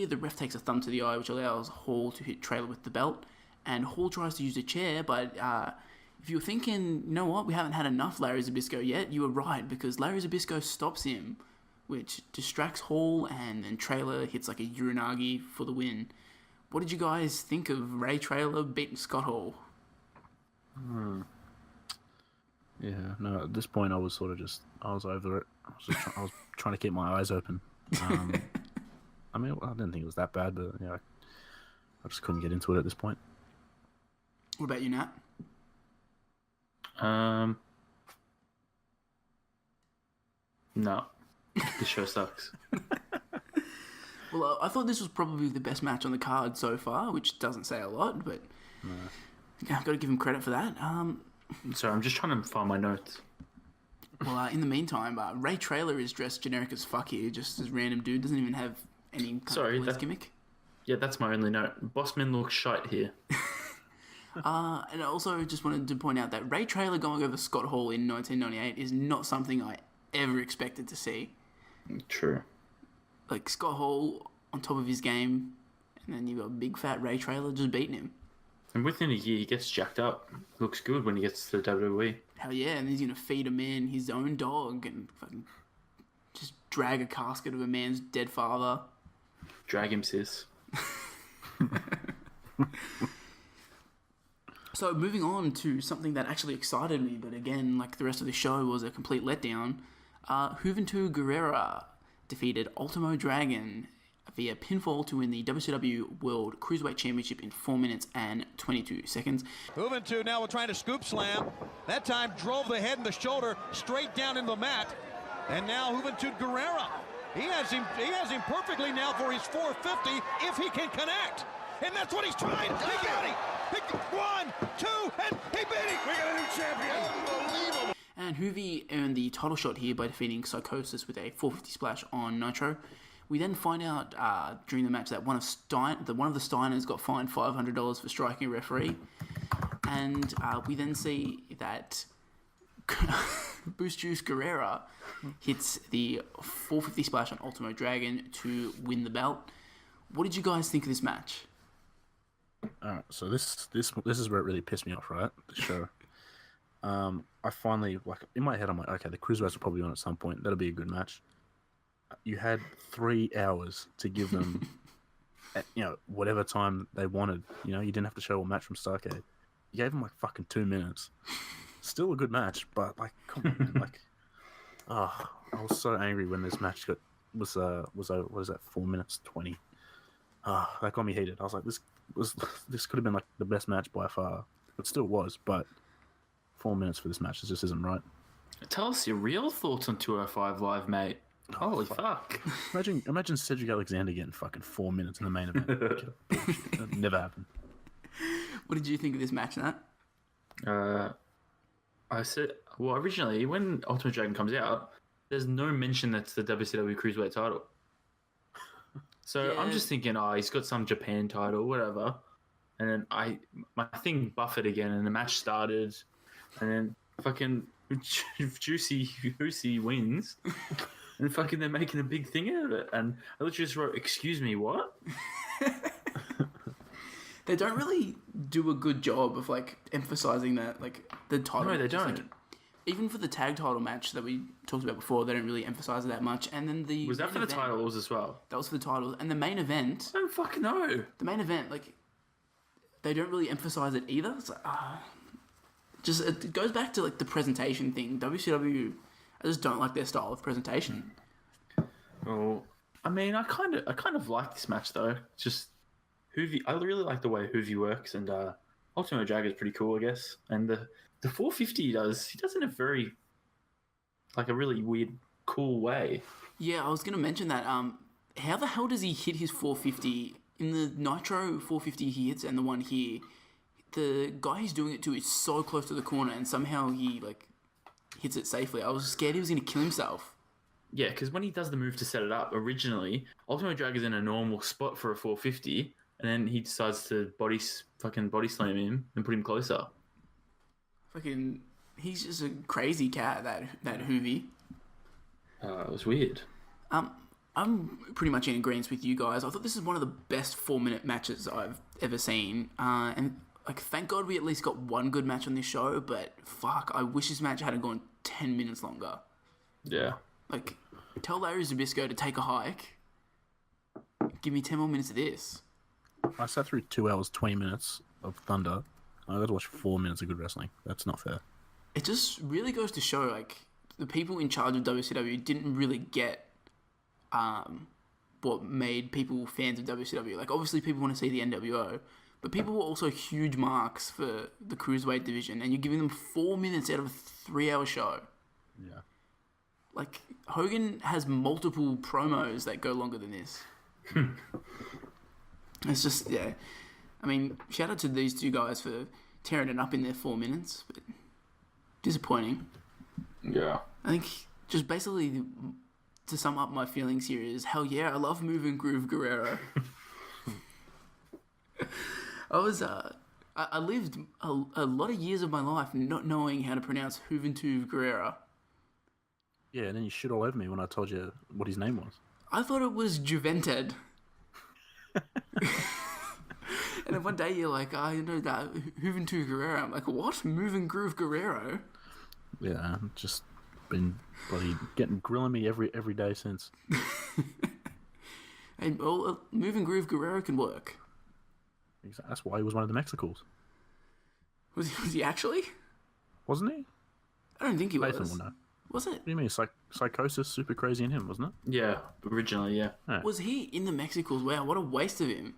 the ref takes a thumb to the eye, which allows Hall to hit Trailer with the belt. And Hall tries to use a chair, but if you were thinking, you know what, we haven't had enough Larry Zybyzko yet, you were right, because Larry Zybyzko stops him, which distracts Hall, and then Trailer hits like a Uranagi for the win. What did you guys think of Ray Trailer beating Scott Hall? Yeah, no, at this point I was sort of just, I was over it. I was trying to keep my eyes open. I mean, I didn't think it was that bad, but yeah, I just couldn't get into it at this point. What about you, Nat? No. This show sucks. Well, I thought this was probably the best match on the card so far, which doesn't say a lot, but yeah, I've got to give him credit for that. Sorry, I'm just trying to find my notes. Well, in the meantime, Ray Trailer is dressed generic as fuck here, just as random dude, doesn't even have any kind of police gimmick. Yeah, that's my only note. Bossman looks shite here. And I also just wanted to point out that Ray Trailer going over Scott Hall in 1998 is not something I ever expected to see. True. Like, Scott Hall on top of his game, and then you've got big fat Ray Trailer just beating him. And within a year, he gets jacked up. Looks good when he gets to the WWE. Hell yeah, and he's going to feed a man his own dog and fucking just drag a casket of a man's dead father. Drag him, sis. So moving on to something that actually excited me, but again, like the rest of the show, was a complete letdown. Juventud Guerrera defeated Ultimo Dragon via pinfall to win the WCW World Cruiserweight Championship in 4 minutes and 22 seconds. Juventud now trying to scoop slam. That time drove the head and the shoulder straight down into the mat. And now Juventud Guerrera. He has him perfectly now for his 450 if he can connect. And that's what he's trying. He got him. 1, 2, and he beat him. We got a new champion. Unbelievable. And Hoovy earned the title shot here by defeating Psychosis with a 450 splash on Nitro. We then find out during the match that one of the Steiners got fined $500 for striking a referee. And we then see that Boost Juice Guerrera hits the 450 splash on Ultimo Dragon to win the belt. What did you guys think of this match? Alright, so this is where it really pissed me off, right? The show. I finally, like, in my head, I'm like, okay, the Cruiserweights will probably on at some point. That'll be a good match. You had 3 hours to give them, whatever time they wanted. You know, you didn't have to show a match from Starrcade. You gave them like fucking 2 minutes. Still a good match, but like, come on, man. Like, I was so angry when this match was 4 minutes 20. That got me heated. I was like, this could have been like the best match by far. It still was, but 4 minutes for this match just isn't right. Tell us your real thoughts on 205 Live, mate. Holy fuck. Imagine Cedric Alexander getting fucking 4 minutes in the main event. That never happened. What did you think of this match, Nat? I said, well, originally, when Ultimate Dragon comes out, there's no mention that's the WCW Cruiserweight title. So yeah. I'm just thinking, he's got some Japan title, whatever. And then my thing buffered again, and the match started, and then fucking Juicy wins. And fucking they're making a big thing out of it. And I literally just wrote, excuse me, what? They don't really do a good job of, like, emphasizing that, like, the title. No, they don't. Like, even for the tag title match that we talked about before, they don't really emphasize it that much. And then Was that for the titles as well? That was for the titles. And the main event... I don't fucking know. The main event, like, they don't really emphasize it either. It's like, it goes back to, like, the presentation thing. WCW... I just don't like their style of presentation. Well, I mean, I kind of like this match though. Just Hoovy, I really like the way Hoovy works, and Ultimo Dragon is pretty cool, I guess. And the 450 he does in a very, like, a really weird, cool way. Yeah, I was gonna mention that. How the hell does he hit his 450 in the Nitro 450 he hits, and the one here? The guy he's doing it to is so close to the corner, and somehow he hits it safely. I was scared he was going to kill himself. Yeah, because when he does the move to set it up, originally, Ultimo Dragon's in a normal spot for a 450, and then he decides to body slam him and put him closer. Fucking, he's just a crazy cat, that Hoovy. It was weird. I I'm pretty much in agreement with you guys. I thought this is one of the best 4-minute matches I've ever seen. And like, thank God we at least got one good match on this show, but fuck, I wish this match hadn't gone 10 minutes longer. Yeah. Like, tell Larry Zybyzko to take a hike. Give me 10 more minutes of this. I sat through 2 hours, 20 minutes of Thunder. I got to watch 4 minutes of good wrestling. That's not fair. It just really goes to show, like, the people in charge of WCW didn't really get what made people fans of WCW. Like, obviously people want to see the NWO, but people were also huge marks for the Cruiserweight division, and you're giving them 4 minutes out of a 3-hour show. Yeah. Like, Hogan has multiple promos that go longer than this. It's just, yeah. I mean, shout out to these two guys for tearing it up in their 4 minutes, but disappointing. Yeah. I think just basically to sum up my feelings here is, hell yeah, I love Moving Groove Guerrero. I lived a lot of years of my life not knowing how to pronounce Juventud Guerrera. Yeah, and then you shit all over me when I told you what his name was. I thought it was Juventud. And then one day you're like, you know that Juventud Guerrero. I'm like, what? Moving Groove Guerrero? Yeah, just been bloody grilling me every day since. And Moving Groove Guerrero can work. That's why he was one of the Mexicals. Was he actually? Wasn't he? I don't think he was. Nathan will know. Was it? What do you mean? Psychosis, super crazy in him, wasn't it? Yeah, originally, yeah. Was he in the Mexicals? Wow, what a waste of him.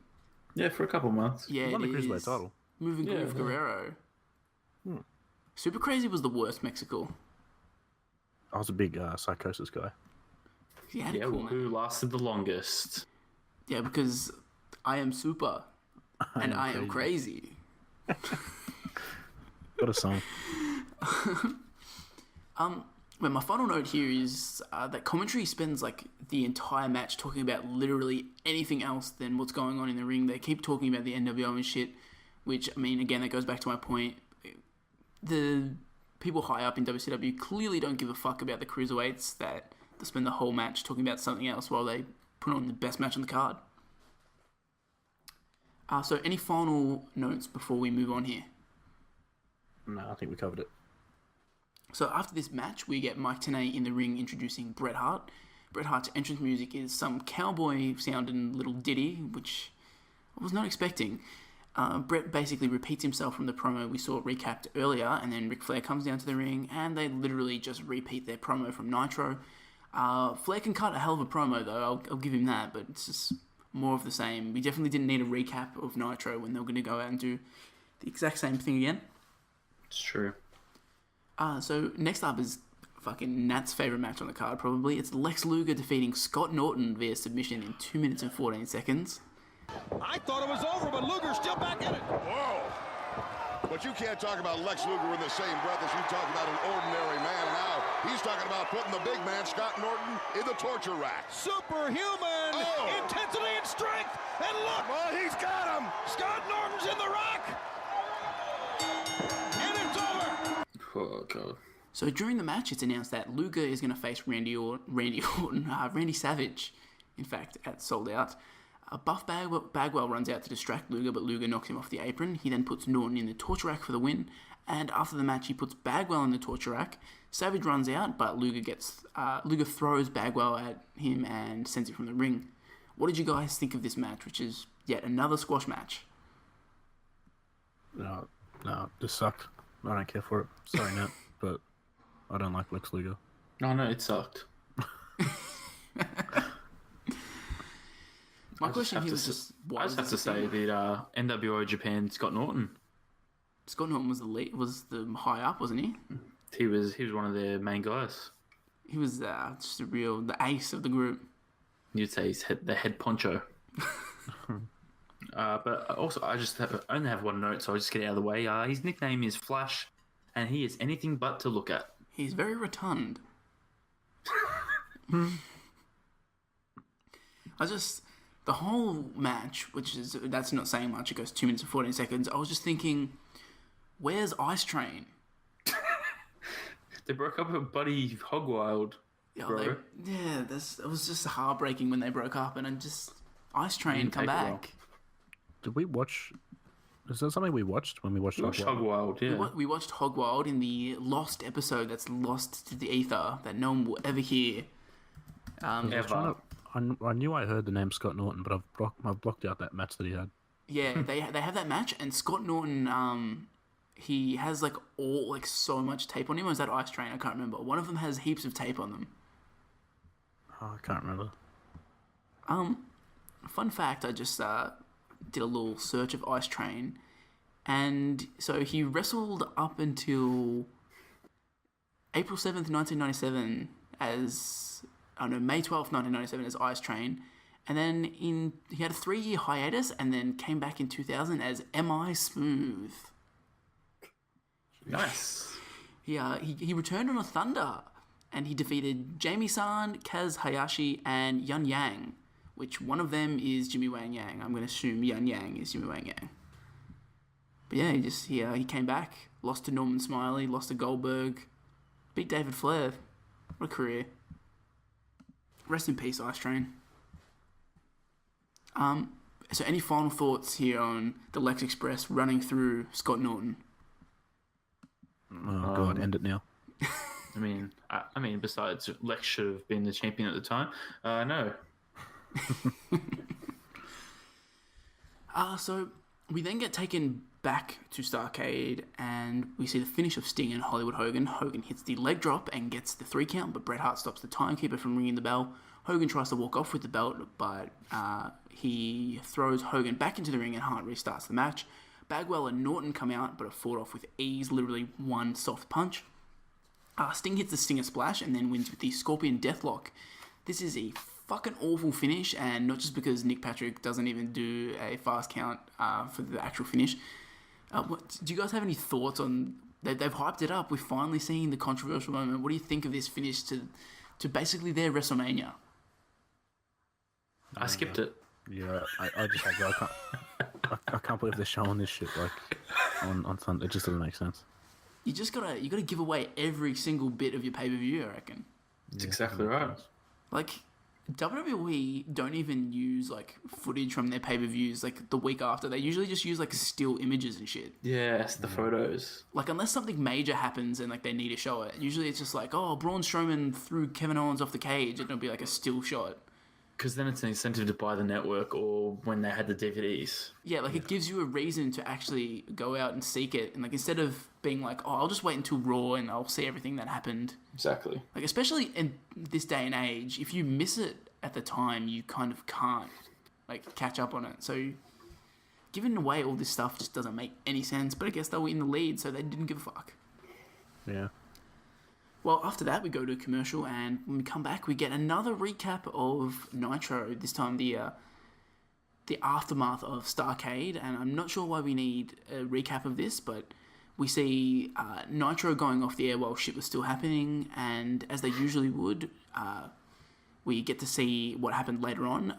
Yeah, for a couple of months. Yeah, He won the it Cruiserweight is. title. Moving Groove Guerrero. Super Crazy was the worst Mexical. I was a big Psychosis guy. He had Yeah, a cool well, who lasted the longest? Yeah, because I am super. And I am crazy. What a song. Well, my final note here is that commentary spends like the entire match talking about literally anything else than what's going on in the ring. They keep talking about the NWO and shit, which, I mean, again, that goes back to my point. The people high up in WCW clearly don't give a fuck about the cruiserweights, that they spend the whole match talking about something else while they put on the best match on the card. So any final notes before we move on here? No, I think we covered it. So after this match, we get Mike Tenay in the ring introducing Bret Hart. Bret Hart's entrance music is some cowboy-sounding little ditty, which I was not expecting. Bret basically repeats himself from the promo we saw recapped earlier, and then Ric Flair comes down to the ring, and they literally just repeat their promo from Nitro. Flair can cut a hell of a promo, though, I'll give him that, but it's just more of the same. We definitely didn't need a recap of Nitro when they were going to go out and do the exact same thing again. It's true. So next up is fucking Nat's favourite match on the card, probably. It's Lex Luger defeating Scott Norton via submission in 2 minutes and 14 seconds. I thought it was over, but Luger's still back in it. Whoa! But you can't talk about Lex Luger in the same breath as you talk about an ordinary man. Now he's talking about putting the big man, Scott Norton, in the torture rack. Superhuman intensity and strength. And look, Well, he's got him. Scott Norton's in the rack. And it's over. Oh, God. So during the match, it's announced that Luger is going to face Randy Savage, in fact, at Sold Out. Buff Bagwell runs out to distract Luger, but Luger knocks him off the apron. He then puts Norton in the torture rack for the win, and after the match, he puts Bagwell in the torture rack. Savage runs out, but Luger throws Bagwell at him and sends it from the ring. What did you guys think of this match, which is yet another squash match? No, this sucked. I don't care for it. Sorry, Nat, but I don't like Lex Luger. Oh, no, it sucked. My question here was just... I just have to say that NWO Japan, Scott Norton. Scott Norton was the high up, wasn't he? He was one of their main guys. He was just the ace of the group. You'd say he's the head poncho. But also, I only have one note, so I'll just get it out of the way. His nickname is Flash, and he is anything but to look at. He's very rotund. The whole match, that's not saying much, it goes 2 minutes and 14 seconds, I was just thinking, where's Ice Train? They broke up with Buddy Hogwild. bro. It was just heartbreaking when they broke up, and Ice Train come take it well. back. Did we watch? Is that something we watched when we watched? Hog Wild, yeah. We watched Hog Wild in the lost episode that's lost to the ether that no one will ever hear. Ever. I knew I heard the name Scott Norton, but I've blocked out that match that he had. Yeah, they have that match, and Scott Norton, he has like so much tape on him. Or is that Ice Train? I can't remember. One of them has heaps of tape on them. Oh, I can't remember. Fun fact: I just did a little search of Ice Train, and so he wrestled up until April 7th, 1997 as May 12th, 1997 as Ice Train. And then he had a 3-year hiatus and then came back in 2000 as M.I. Smooth. Nice. He returned on a Thunder and he defeated Jamie-san, Kaz Hayashi, and Yun Yang, which one of them is Jimmy Wang Yang. I'm going to assume Yun Yang is Jimmy Wang Yang. But yeah, he came back, lost to Norman Smiley, lost to Goldberg, beat David Flair. What a career. Rest in peace, Ice Train. So any final thoughts here on the Lex Express running through Scott Norton? Oh God, end it now. I mean, besides Lex should have been the champion at the time. No. So we then get taken back to Starrcade and we see the finish of Sting and Hollywood Hogan. Hogan hits the leg drop and gets the 3 count, but Bret Hart stops the timekeeper from ringing the bell. Hogan tries to walk off with the belt, but he throws Hogan back into the ring and Hart restarts the match. Bagwell and Norton come out, but are fought off with ease, literally one soft punch. Sting hits the Stinger Splash and then wins with the Scorpion Deathlock. This is a fucking awful finish, and not just because Nick Patrick doesn't even do a fast count for the actual finish. Do you guys have any thoughts on... They've hyped it up. We've finally seen the controversial moment. What do you think of this finish to basically their WrestleMania? I skipped it. Yeah, I just I can't believe they're showing this shit like on Sunday. It just doesn't make sense. You gotta give away every single bit of your pay-per-view, I reckon. That's exactly right. Like, WWE don't even use like footage from their pay-per-views like the week after. They usually just use like still images and shit. Yes, the photos. Like, unless something major happens and like they need to show it, usually it's just like, oh, Braun Strowman threw Kevin Owens off the cage, and it'll be like a still shot. Because then it's an incentive to buy the network, or when they had the DVDs. Yeah, like it gives you a reason to actually go out and seek it. And like, instead of being like, oh, I'll just wait until Raw and I'll see everything that happened. Exactly. Like, especially in this day and age, if you miss it at the time, you kind of can't like catch up on it. So giving away all this stuff just doesn't make any sense. But I guess they were in the lead, so they didn't give a fuck. Yeah. Well, after that, we go to a commercial, and when we come back, we get another recap of Nitro, this time the aftermath of Starrcade, and I'm not sure why we need a recap of this, but we see Nitro going off the air while shit was still happening, and as they usually would, we get to see what happened later on.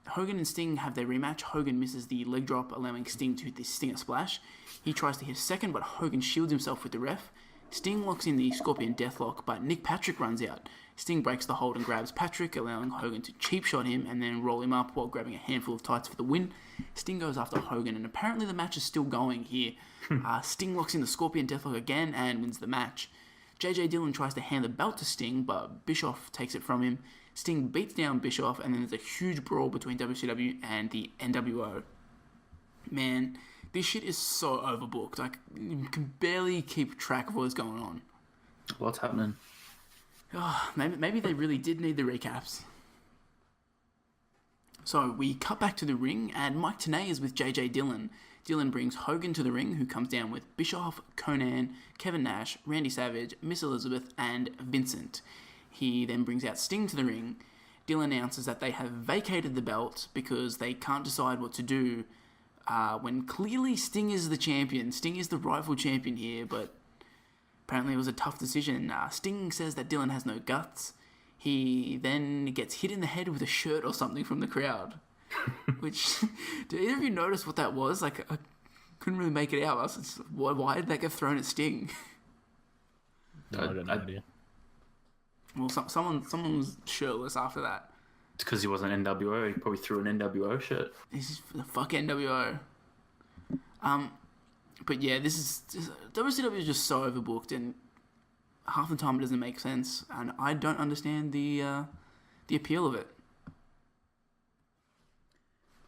Hogan and Sting have their rematch. Hogan misses the leg drop, allowing Sting to hit the Stinger Splash. He tries to hit a second, but Hogan shields himself with the ref. Sting locks in the Scorpion Deathlock, but Nick Patrick runs out. Sting breaks the hold and grabs Patrick, allowing Hogan to cheap shot him and then roll him up while grabbing a handful of tights for the win. Sting goes after Hogan, and apparently the match is still going here. Sting locks in the Scorpion Deathlock again and wins the match. JJ Dillon tries to hand the belt to Sting, but Bischoff takes it from him. Sting beats down Bischoff, and then there's a huge brawl between WCW and the NWO. Man, this shit is so overbooked. I can barely keep track of what's going on. What's happening? Oh, maybe they really did need the recaps. So we cut back to the ring, and Mike Tenay is with JJ Dillon. Dillon brings Hogan to the ring, who comes down with Bischoff, Conan, Kevin Nash, Randy Savage, Miss Elizabeth, and Vincent. He then brings out Sting to the ring. Dillon announces that they have vacated the belt because they can't decide what to do, when clearly Sting is the champion. Sting is the rightful champion here, but apparently it was a tough decision. Sting says that Dillon has no guts. He then gets hit in the head with a shirt or something from the crowd. Which, did either of you notice what that was? Like, I couldn't really make it out. I was just, why did that get thrown at Sting? No, I don't know idea. Well, someone was shirtless after that. It's because he wasn't NWO. He probably threw an NWO shirt. This is for the fuck NWO. But yeah, WCW is just so overbooked, and half the time it doesn't make sense, and I don't understand the appeal of it.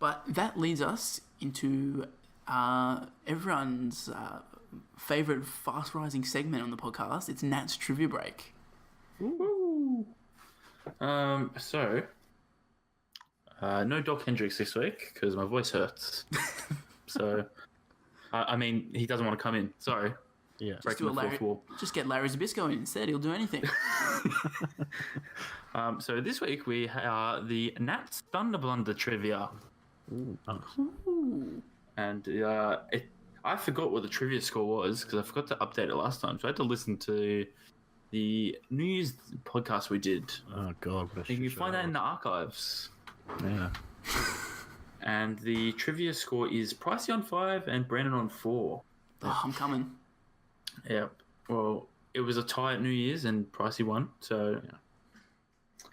But that leads us into everyone's favorite fast-rising segment on the podcast. It's Nat's Trivia Break. Woo! No Doc Hendricks this week because my voice hurts. So, I mean, he doesn't want to come in. Sorry. Yeah. Breaking the fourth wall. Just get Larry Zybyzko in instead. He'll do anything. So this week we are the Nats Thunder Blunder trivia. Ooh. And I forgot what the trivia score was because I forgot to update it last time. So I had to listen to the New Year's podcast we did. Oh, God. You can find that in the archives. Yeah. And the trivia score is Pricey on 5 and Brandon on 4. Oh, I'm coming. Yeah. Well, it was a tie at New Year's and Pricey won. So,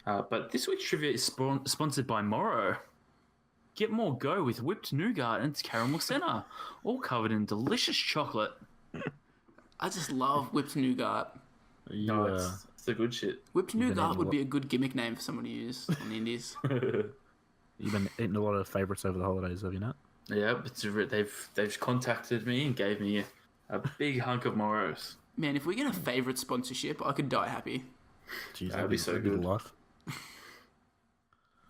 but this week's trivia is sponsored by Morrow. Get more go with whipped nougat and caramel center, all covered in delicious chocolate. I just love whipped nougat. It's the good shit. Whipped nougat would be a good gimmick name for someone to use on the indies. You've been eating a lot of favourites over the holidays, have you not? Yeah, but they've contacted me and gave me a big hunk of Morrows. Man, if we get a favourite sponsorship, I could die happy. Jeez, that'd be so good. Life.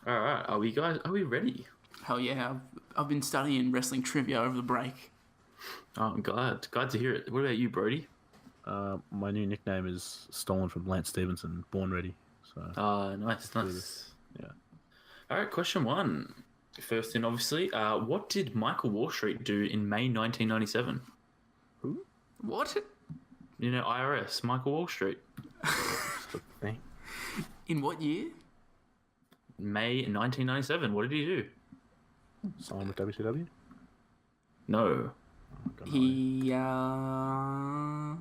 All right, are we ready? Hell yeah, I've been studying wrestling trivia over the break. Oh, I'm glad to hear it. What about you, Brody? My new nickname is stolen from Lance Stevenson, Born Ready. So. Nice. Yeah. All right, question 1. First in, obviously, what did Michael Wall Street do in May 1997? Who? What? You know, IRS, Michael Wall Street. Thing. In what year? May 1997. What did he do? Sign with WCW? No. He, I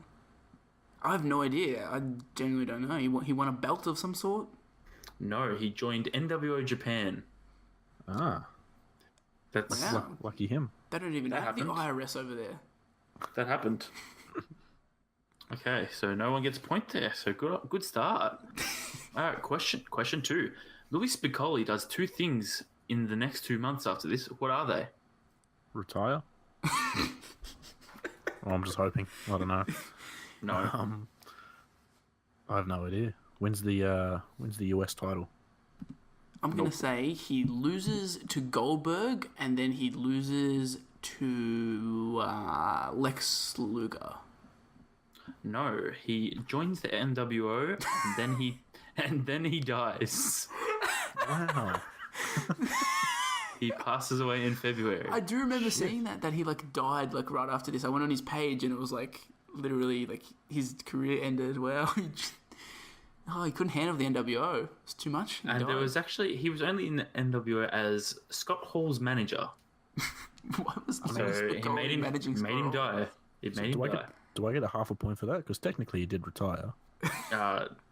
have no idea. I genuinely don't know. He won a belt of some sort? No, he joined NWO Japan. Ah. That's wow. Lucky him. They don't even have happened. the IRS over there. That happened. Okay, so no one gets a point there. So good start. All right, question 2. Louis Spicolli does 2 things in the next 2 months after this. What are they? Retire? Well, I'm just hoping. I don't know. No. I have no idea. When's the US title? I'm going to say he loses to Goldberg and then he loses to Lex Luger. No, he joins the NWO and then he dies. Wow. He passes away in February. I do remember seeing that he died right after this. I went on his page and it was literally his career ended. Wow. He couldn't handle the NWO. It's too much. He There was he was only in the NWO as Scott Hall's manager. What was so he made him die. Do I get a half a point for that? Because technically he did retire.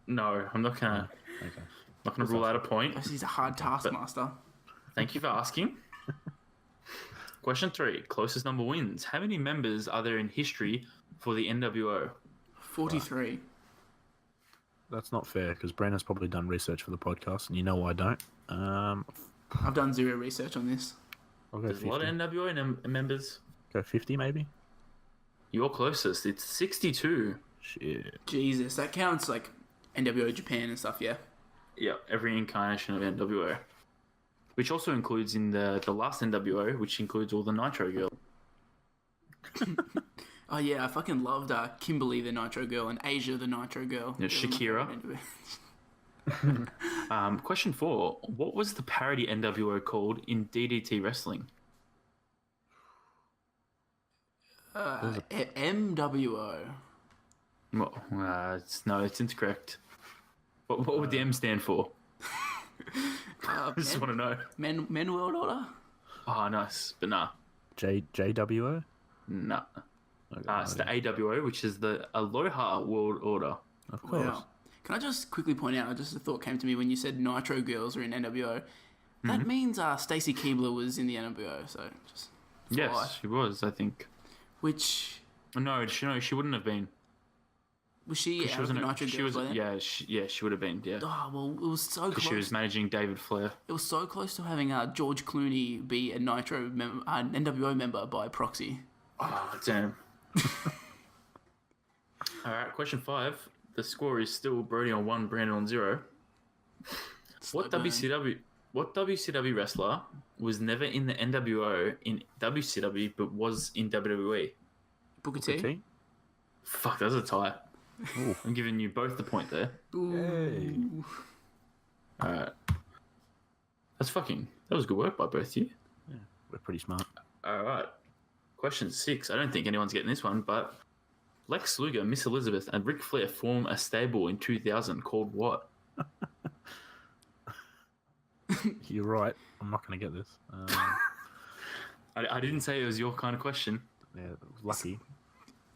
No, I'm not gonna. Okay. Not gonna rule out a point. He's a hard taskmaster. Thank you for asking. Question 3. Closest number wins. How many members are there in history for the NWO? 43. That's not fair because Brandon's probably done research for the podcast, and you know I don't. I've done 0 research on this. I'll go There's 50. a lot of NWO members. Go 50 maybe? You're closest. It's 62. Shit. Jesus, that counts NWO Japan and stuff, yeah? Yeah, every incarnation of NWO. Which also includes in the last NWO, which includes all the Nitro Girl. Oh yeah, I fucking loved Kimberly the Nitro Girl and Asia the Nitro Girl. Yeah, Shakira. Question 4. What was the parody NWO called in DDT Wrestling? MWO. Well, it's incorrect. What would the M stand for? I just want to know. Men World Order? Oh, nice. But nah. JWO? Nah. It's the AWO, which is the Aloha World Order. Of course. Wow. Can I just quickly point out, just a thought came to me when you said Nitro Girls are in NWO. That means Stacy Keibler was in the NWO, so just... Yes, she was, I think. Which... No, she wouldn't have been. Was she out of the Nitro Girls by then? Yeah, she would have been, yeah. Oh, well, it was so close. Because she was managing David Flair. It was so close to having George Clooney be a an NWO member by proxy. Oh, damn. All right, question 5. The score is still Brody on 1, Brandon on 0. What WCW wrestler was never in the NWO in WCW but was in WWE? Booker T? Fuck, that's a tie. Ooh. I'm giving you both the point there. Hey. Alright. That was good work by both of you. Yeah, we're pretty smart. Alright. Question 6. I don't think anyone's getting this one, but Lex Luger, Miss Elizabeth, and Ric Flair form a stable in 2000 called what? You're right. I'm not going to get this. I didn't say it was your kind of question. Yeah, lucky.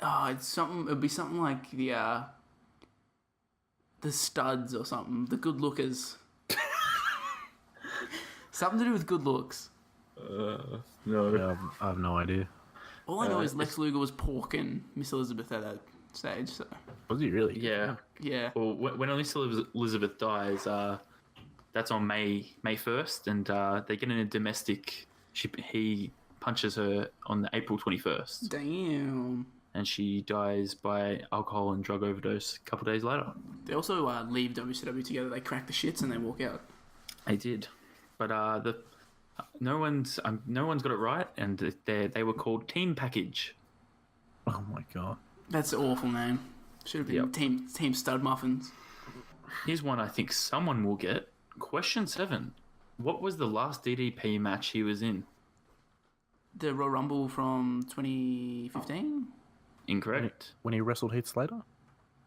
Oh, it'd be something like the studs or something. The good lookers. Something to do with good looks. No. Yeah, I have no idea. All I know is Lex Luger was porking Miss Elizabeth at that stage. So. Was he really? Yeah. Yeah. Well, when Elizabeth dies, that's on May 1st, and they get in a domestic. He punches her on the April 21st. Damn. And she dies by alcohol and drug overdose a couple days later. They also leave WCW together. They crack the shits and they walk out. They did, but no one's got it right, and they were called Team Package. Oh my god, that's an awful name. Should have been Team Stud Muffins. Here's one I think someone will get. Question 7. What was the last DDP match he was in? The Royal Rumble from 2015? Incorrect. When he wrestled Heath Slater?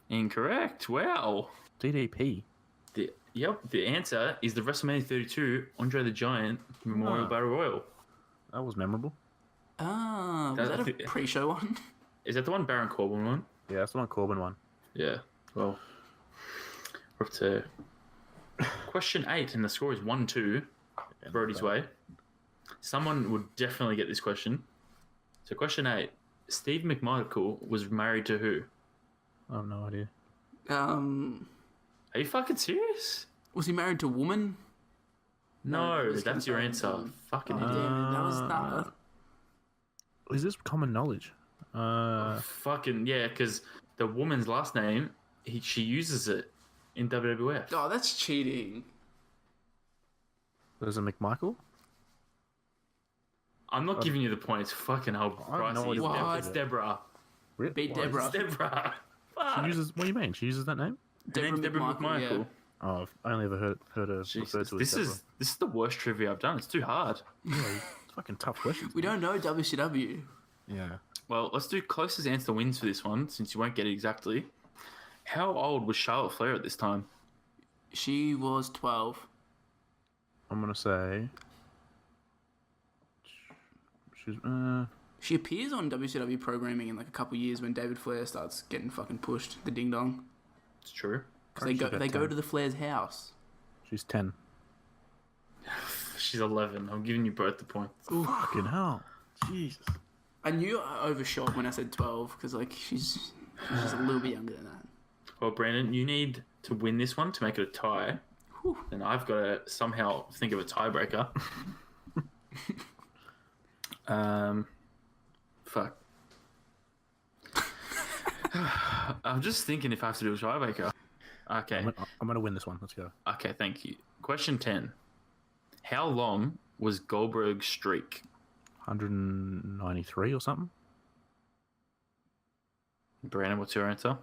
Incorrect. Wow. DDP. The answer is the WrestleMania 32 Andre the Giant Memorial Battle Royal. That was memorable. Was that a pre-show one? Is that the one Baron Corbin won? Yeah, that's the one Corbin won. Yeah. Well, we're up to question 8, and the score is 1-2. Brody's way. Someone would definitely get this question. So question 8. Steve McMichael was married to who? I have no idea. Are you fucking serious? Was he married to a woman? No, that's your answer. Fucking idiot. Damn it, that was not... Is this common knowledge? Fucking yeah, because the woman's last name, she uses it in WWF. Oh, that's cheating. There's a McMichael? I'm not giving you the points. Fucking hell, pricey. It's Deborah. Really? Beat Deborah. It's Deborah. She uses. What do you mean? She uses that name? Deborah McMichael. Yeah. Oh, I've only ever heard her referred to as Deborah. This is the worst trivia I've done. It's too hard. Yeah, it's fucking tough questions. We don't know WCW. Yeah. Well, let's do closest answer wins for this one, since you won't get it exactly. How old was Charlotte Flair at this time? She was 12. I'm gonna say. She appears on WCW programming in like a couple years when David Flair starts getting fucking pushed. The ding dong. It's true. Because they go to the Flair's house. She's 10. She's 11. I'm giving you both the points. Ooh. Fucking hell. Jesus. I knew I overshot when I said 12 because like she's just a little bit younger than that. Well, Brandon, you need to win this one to make it a tie. Whew. And I've got to somehow think of a tiebreaker. Fuck. I'm just thinking if I have to do a tiebreaker. Okay. I'm gonna win this one. Let's go. Okay, thank you. Question 10. How long was Goldberg's streak? 193 or something? Brandon, what's your answer?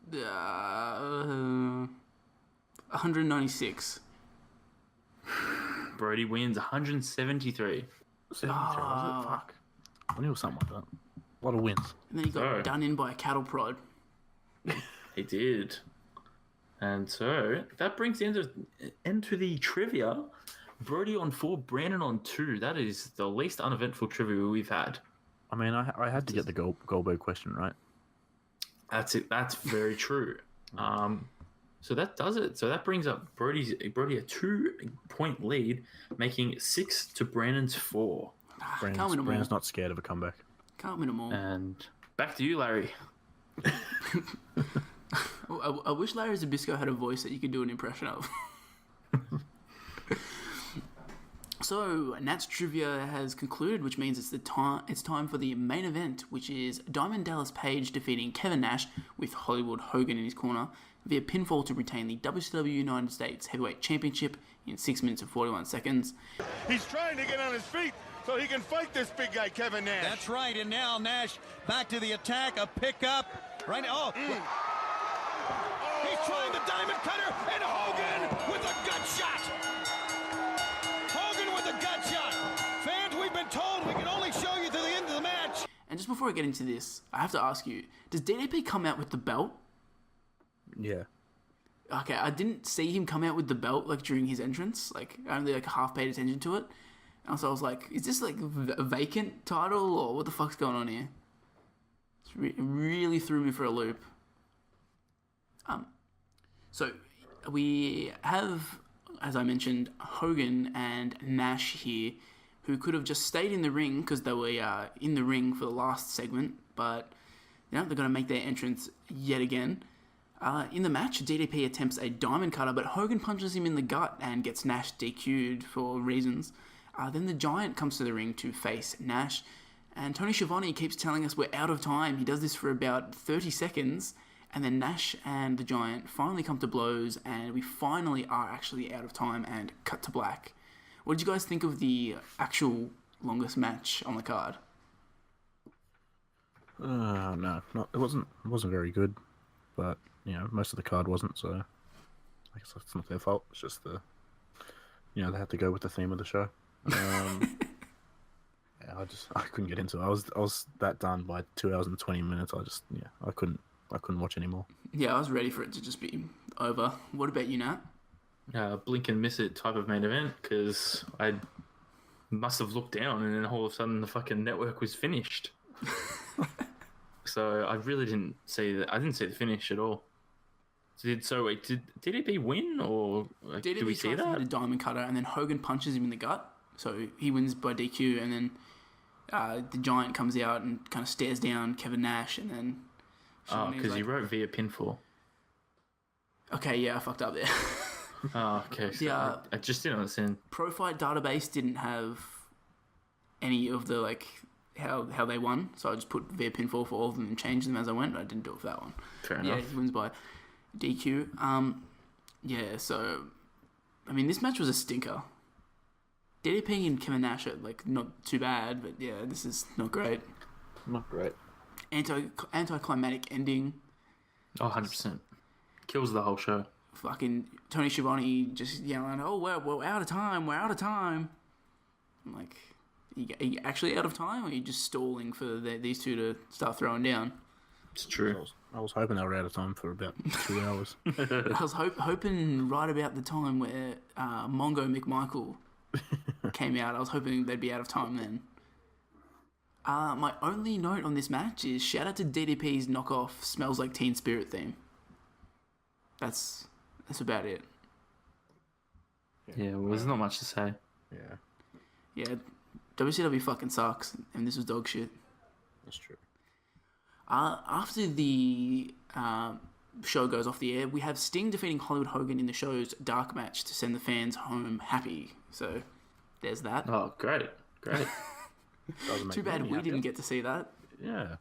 196. Brody wins 173. 73, was it? Fuck. I knew it was something like that. A lot of wins. And then he got done in by a cattle prod. He did. And so that brings the end to the trivia. Brody on 4, Brandon on 2. That is the least uneventful trivia we've had. I mean, I had to get the Goldberg question right. That's it. That's very true. So that does it. So that brings up Brody a 2-point lead, making 6 to Brandon's 4. Brandon's not scared of a comeback. Can't win them all. And back to you, Larry. I wish Larry Zybyzko had a voice that you could do an impression of. So, Nat's trivia has concluded, which means it's time for the main event, which is Diamond Dallas Page defeating Kevin Nash with Hollywood Hogan in his corner via pinfall to retain the WCW United States Heavyweight Championship in 6 minutes and 41 seconds. He's trying to get on his feet so he can fight this big guy, Kevin Nash. That's right, and now Nash back to the attack, a pickup. Right now, he's trying the diamond cutter, and Hogan with a gut shot. Hogan with a gut shot. Fans, we've been told we can only show you to the end of the match. And just before I get into this, I have to ask you, does DDP come out with the belt? Yeah. Okay, I didn't see him come out with the belt like during his entrance. Like, I only half paid attention to it. And so I was like, is this like a vacant title or what the fuck's going on here? It really threw me for a loop. So we have, as I mentioned, Hogan and Nash here, who could have just stayed in the ring because they were in the ring for the last segment, but they're going to make their entrance yet again. In the match, DDP attempts a diamond cutter, but Hogan punches him in the gut and gets Nash DQ'd for reasons. Then the Giant comes to the ring to face Nash, and Tony Schiavone keeps telling us we're out of time. He does this for about 30 seconds, and then Nash and the Giant finally come to blows, and we finally are actually out of time and cut to black. What did you guys think of the actual longest match on the card? No, it wasn't very good, but most of the card wasn't, so I guess it's not their fault. It's just they had to go with the theme of the show. I couldn't get into it. I was that done by 2 hours and 20 minutes. I couldn't watch anymore. Yeah, I was ready for it to just be over. What about you, Nat? Blink and miss it type of main event, because I must have looked down and then all of a sudden the fucking network was finished. So I really didn't see that. I didn't see the finish at all. Did DDP win, or do we see that? DDP hit a diamond cutter, and then Hogan punches him in the gut, so he wins by DQ, and then the Giant comes out and kind of stares down Kevin Nash, and then... because he wrote via pinfall. Okay, yeah, I fucked up there. Okay. So I just didn't understand. Pro Fight Database didn't have any of the, how they won, so I just put via pinfall for all of them and changed them as I went. I didn't do it for that one. Fair enough. Yeah, he wins by DQ. So, I mean, this match was a stinker. DDP and Kevin Nash are, not too bad, but yeah, this is not great. Not great. Anticlimactic ending. 100%. Kills the whole show. Fucking Tony Schiavone just yelling, "Oh, we're out of time, we're out of time." I'm like, are you actually out of time, or are you just stalling for these two to start throwing down? It's true. I was hoping they were out of time for about 2 hours. I was hoping right about the time where Mongo McMichael came out. I was hoping they'd be out of time then. My only note on this match is shout out to DDP's knockoff "Smells Like Teen Spirit" theme. That's about it. Yeah, well, there's not much to say. Yeah, WCW fucking sucks, and this was dog shit. That's true. After the show goes off the air, we have Sting defeating Hollywood Hogan in the show's dark match to send the fans home happy. So, there's that. Oh, great. Too bad we didn't get to see that. Yeah.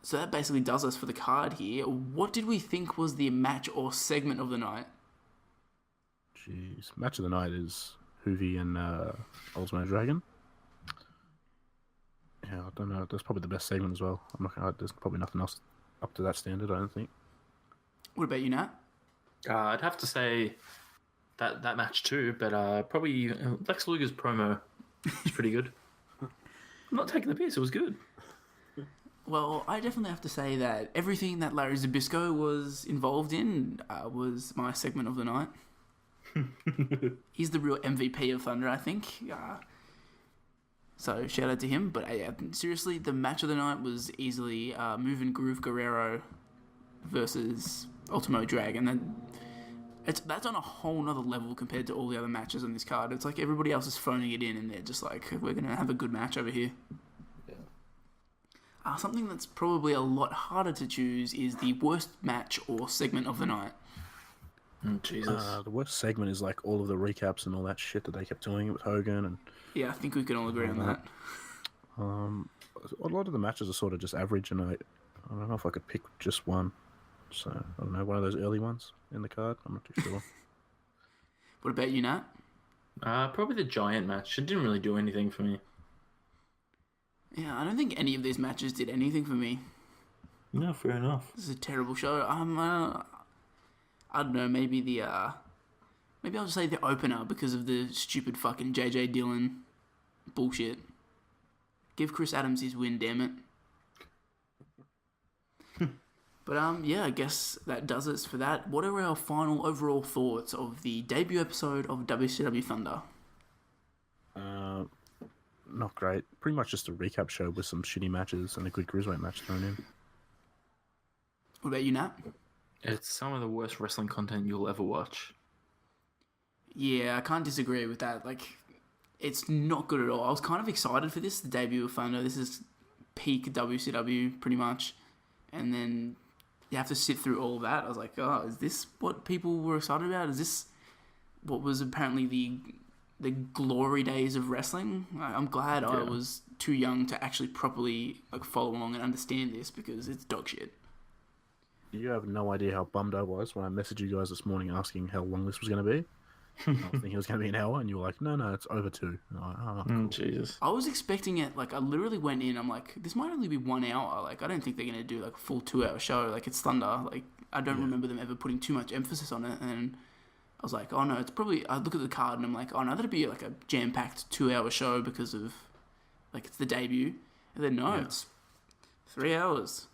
So that basically does us for the card here. What did we think was the match or segment of the night? Jeez. Match of the night is Hoovy and Ultimate Dragon. Yeah, I don't know. That's probably the best segment as well. There's probably nothing else up to that standard, I don't think. What about you, Nat? I'd have to say that match too, but probably Lex Luger's promo is pretty good. I'm not taking the piss. It was good. Well, I definitely have to say that everything that Larry Zybyzko was involved in was my segment of the night. He's the real MVP of Thunder, I think. So shout out to him. But seriously, the match of the night was easily Move and Groove Guerrero versus Ultimo Dragon. And that's on a whole nother level compared to all the other matches on this card. It's like everybody else is phoning it in, and they're just like, we're going to have a good match over here. Yeah. Something that's probably a lot harder to choose is the worst match or segment of the night. Jesus. The worst segment is like all of the recaps and all that shit that they kept doing with Hogan. And yeah, I think we can all agree on that. A lot of the matches are sort of just average, and I don't know if I could pick just one. So, I don't know, one of those early ones in the card. I'm not too sure. What about you, Nat? Probably the Giant match. It didn't really do anything for me. Yeah, I don't think any of these matches did anything for me. No, fair enough. This is a terrible show. I don't know, maybe maybe I'll just say the opener because of the stupid fucking JJ Dillon bullshit. Give Chris Adams his win, damn it. But yeah, I guess that does it for that. What are our final overall thoughts of the debut episode of WCW Thunder? Not great. Pretty much just a recap show with some shitty matches and a good Cruiserweight match thrown in. What about you, Nat? It's some of the worst wrestling content you'll ever watch. Yeah, I can't disagree with that. Like, it's not good at all. I was kind of excited for this, the debut of Thunder. This is peak WCW, pretty much. And then you have to sit through all of that. I was like, oh, is this what people were excited about? Is this what was apparently the glory days of wrestling? I'm glad I was too young to actually properly follow along and understand this, because it's dog shit. You have no idea how bummed I was when I messaged you guys this morning asking how long this was going to be. I was thinking it was going to be an hour, and you were like, no, it's over 2. Oh, cool. Jesus. I was expecting it, I literally went in, I'm like, this might only be 1 hour. I don't think they're going to do a full 2-hour show. It's Thunder. I don't remember them ever putting too much emphasis on it. And I was like, oh no, it's probably, I look at the card and I'm like, oh no, that'd be a jam-packed 2-hour show because of, it's the debut. And then no, it's 3 hours.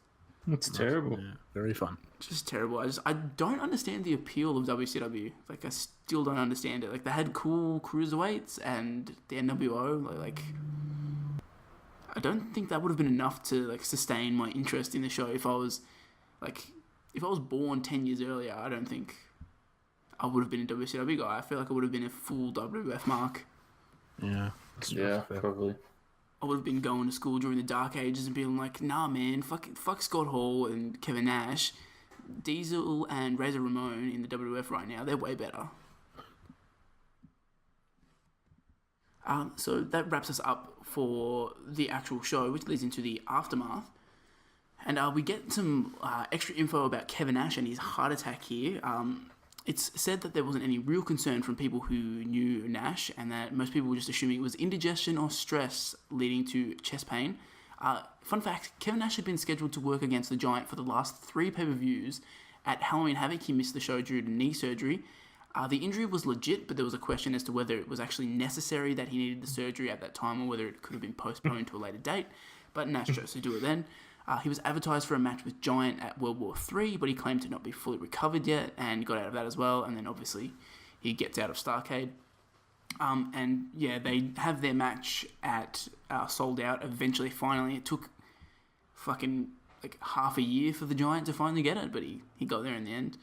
It's terrible. Yeah, very fun. Just terrible. I don't understand the appeal of WCW. I still don't understand it. They had cool cruiserweights and the NWO. I don't think that would have been enough to sustain my interest in the show. If I was born 10 years earlier, I don't think I would have been a WCW guy. I feel like I would have been a full WWF mark. Yeah. Yeah, probably. I would have been going to school during the Dark Ages and being like, nah, man, fuck Scott Hall and Kevin Nash. Diesel and Razor Ramon in the WWF right now, they're way better. So that wraps us up for the actual show, which leads into the aftermath. And we get some extra info about Kevin Nash and his heart attack here. It's said that there wasn't any real concern from people who knew Nash, and that most people were just assuming it was indigestion or stress leading to chest pain. Fun fact, Kevin Nash had been scheduled to work against the Giant for the last 3 pay-per-views. At Halloween Havoc, he missed the show due to knee surgery. The injury was legit, but there was a question as to whether it was actually necessary that he needed the surgery at that time, or whether it could have been postponed to a later date. But Nash chose to do it then. He was advertised for a match with Giant at World War III, but he claimed to not be fully recovered yet, and got out of that as well. And then obviously he gets out of Starrcade. And yeah, they have their match at Sold Out eventually, finally. It took fucking half a year for the Giant to finally get it, but he got there in the end.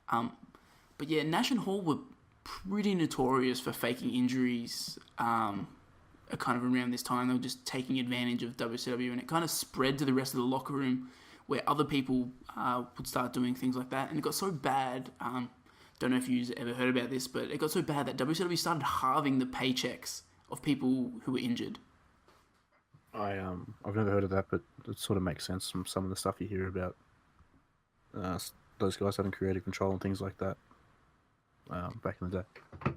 But yeah, Nash and Hall were pretty notorious for faking injuries kind of around this time. They were just taking advantage of WCW, and it kind of spread to the rest of the locker room, where other people would start doing things like that. And it got so bad, don't know if you've ever heard about this, but it got so bad that WCW started halving the paychecks of people who were injured. I've never heard of that, but it sort of makes sense from some of the stuff you hear about those guys having creative control and things like that back in the day.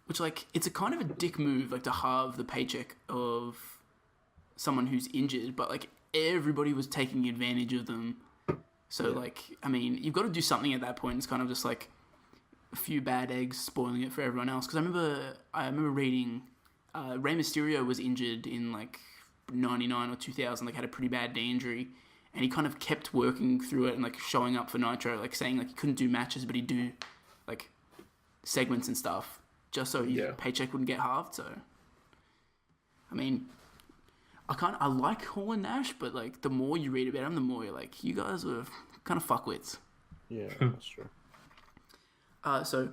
Which, it's a kind of a dick move, to halve the paycheck of someone who's injured, but, everybody was taking advantage of them. So, you've got to do something at that point. It's kind of just, a few bad eggs spoiling it for everyone else. Because I remember reading Rey Mysterio was injured in, 99 or 2000, had a pretty bad knee injury, and he kind of kept working through it and, showing up for Nitro, saying, he couldn't do matches, but he'd do, segments and stuff, just so his paycheck wouldn't get halved. So, I like Hall and Nash, but the more you read about them, the more you're you guys are kind of fuckwits. Yeah, that's true. So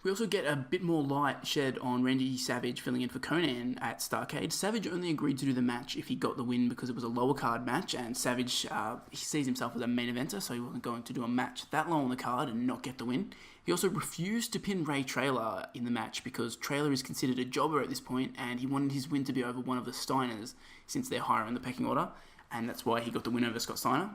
we also get a bit more light shed on Randy Savage filling in for Conan at Starrcade. Savage only agreed to do the match if he got the win because it was a lower card match, and Savage he sees himself as a main eventer, so he wasn't going to do a match that low on the card and not get the win. He also refused to pin Ray Traylor in the match because Traylor is considered a jobber at this point, and he wanted his win to be over one of the Steiners since they're higher in the pecking order, and that's why he got the win over Scott Steiner.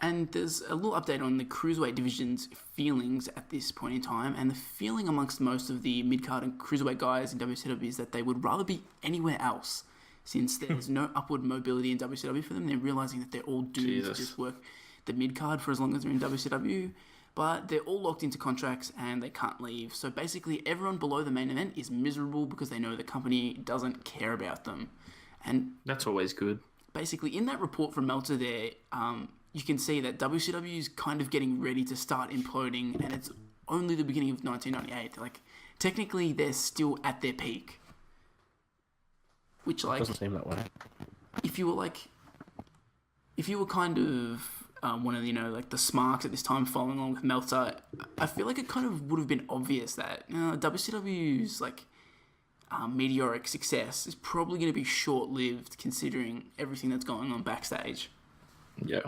And there's a little update on the Cruiserweight division's feelings at this point in time, and the feeling amongst most of the mid-card and Cruiserweight guys in WCW is that they would rather be anywhere else, since there's no upward mobility in WCW for them. They're realising that they're all doomed to just work the mid-card for as long as they're in WCW, but they're all locked into contracts and they can't leave. So basically everyone below the main event is miserable because they know the company doesn't care about them. And that's always good. Basically, in that report from Meltzer there, you can see that WCW is kind of getting ready to start imploding, and it's only the beginning of 1998. Like, technically, they're still at their peak. Which, like, doesn't seem that way. If you were kind of one of the smarks at this time, following along with Meltzer, I feel like it kind of would have been obvious that WCW's meteoric success is probably going to be short-lived, considering everything that's going on backstage. Yeah.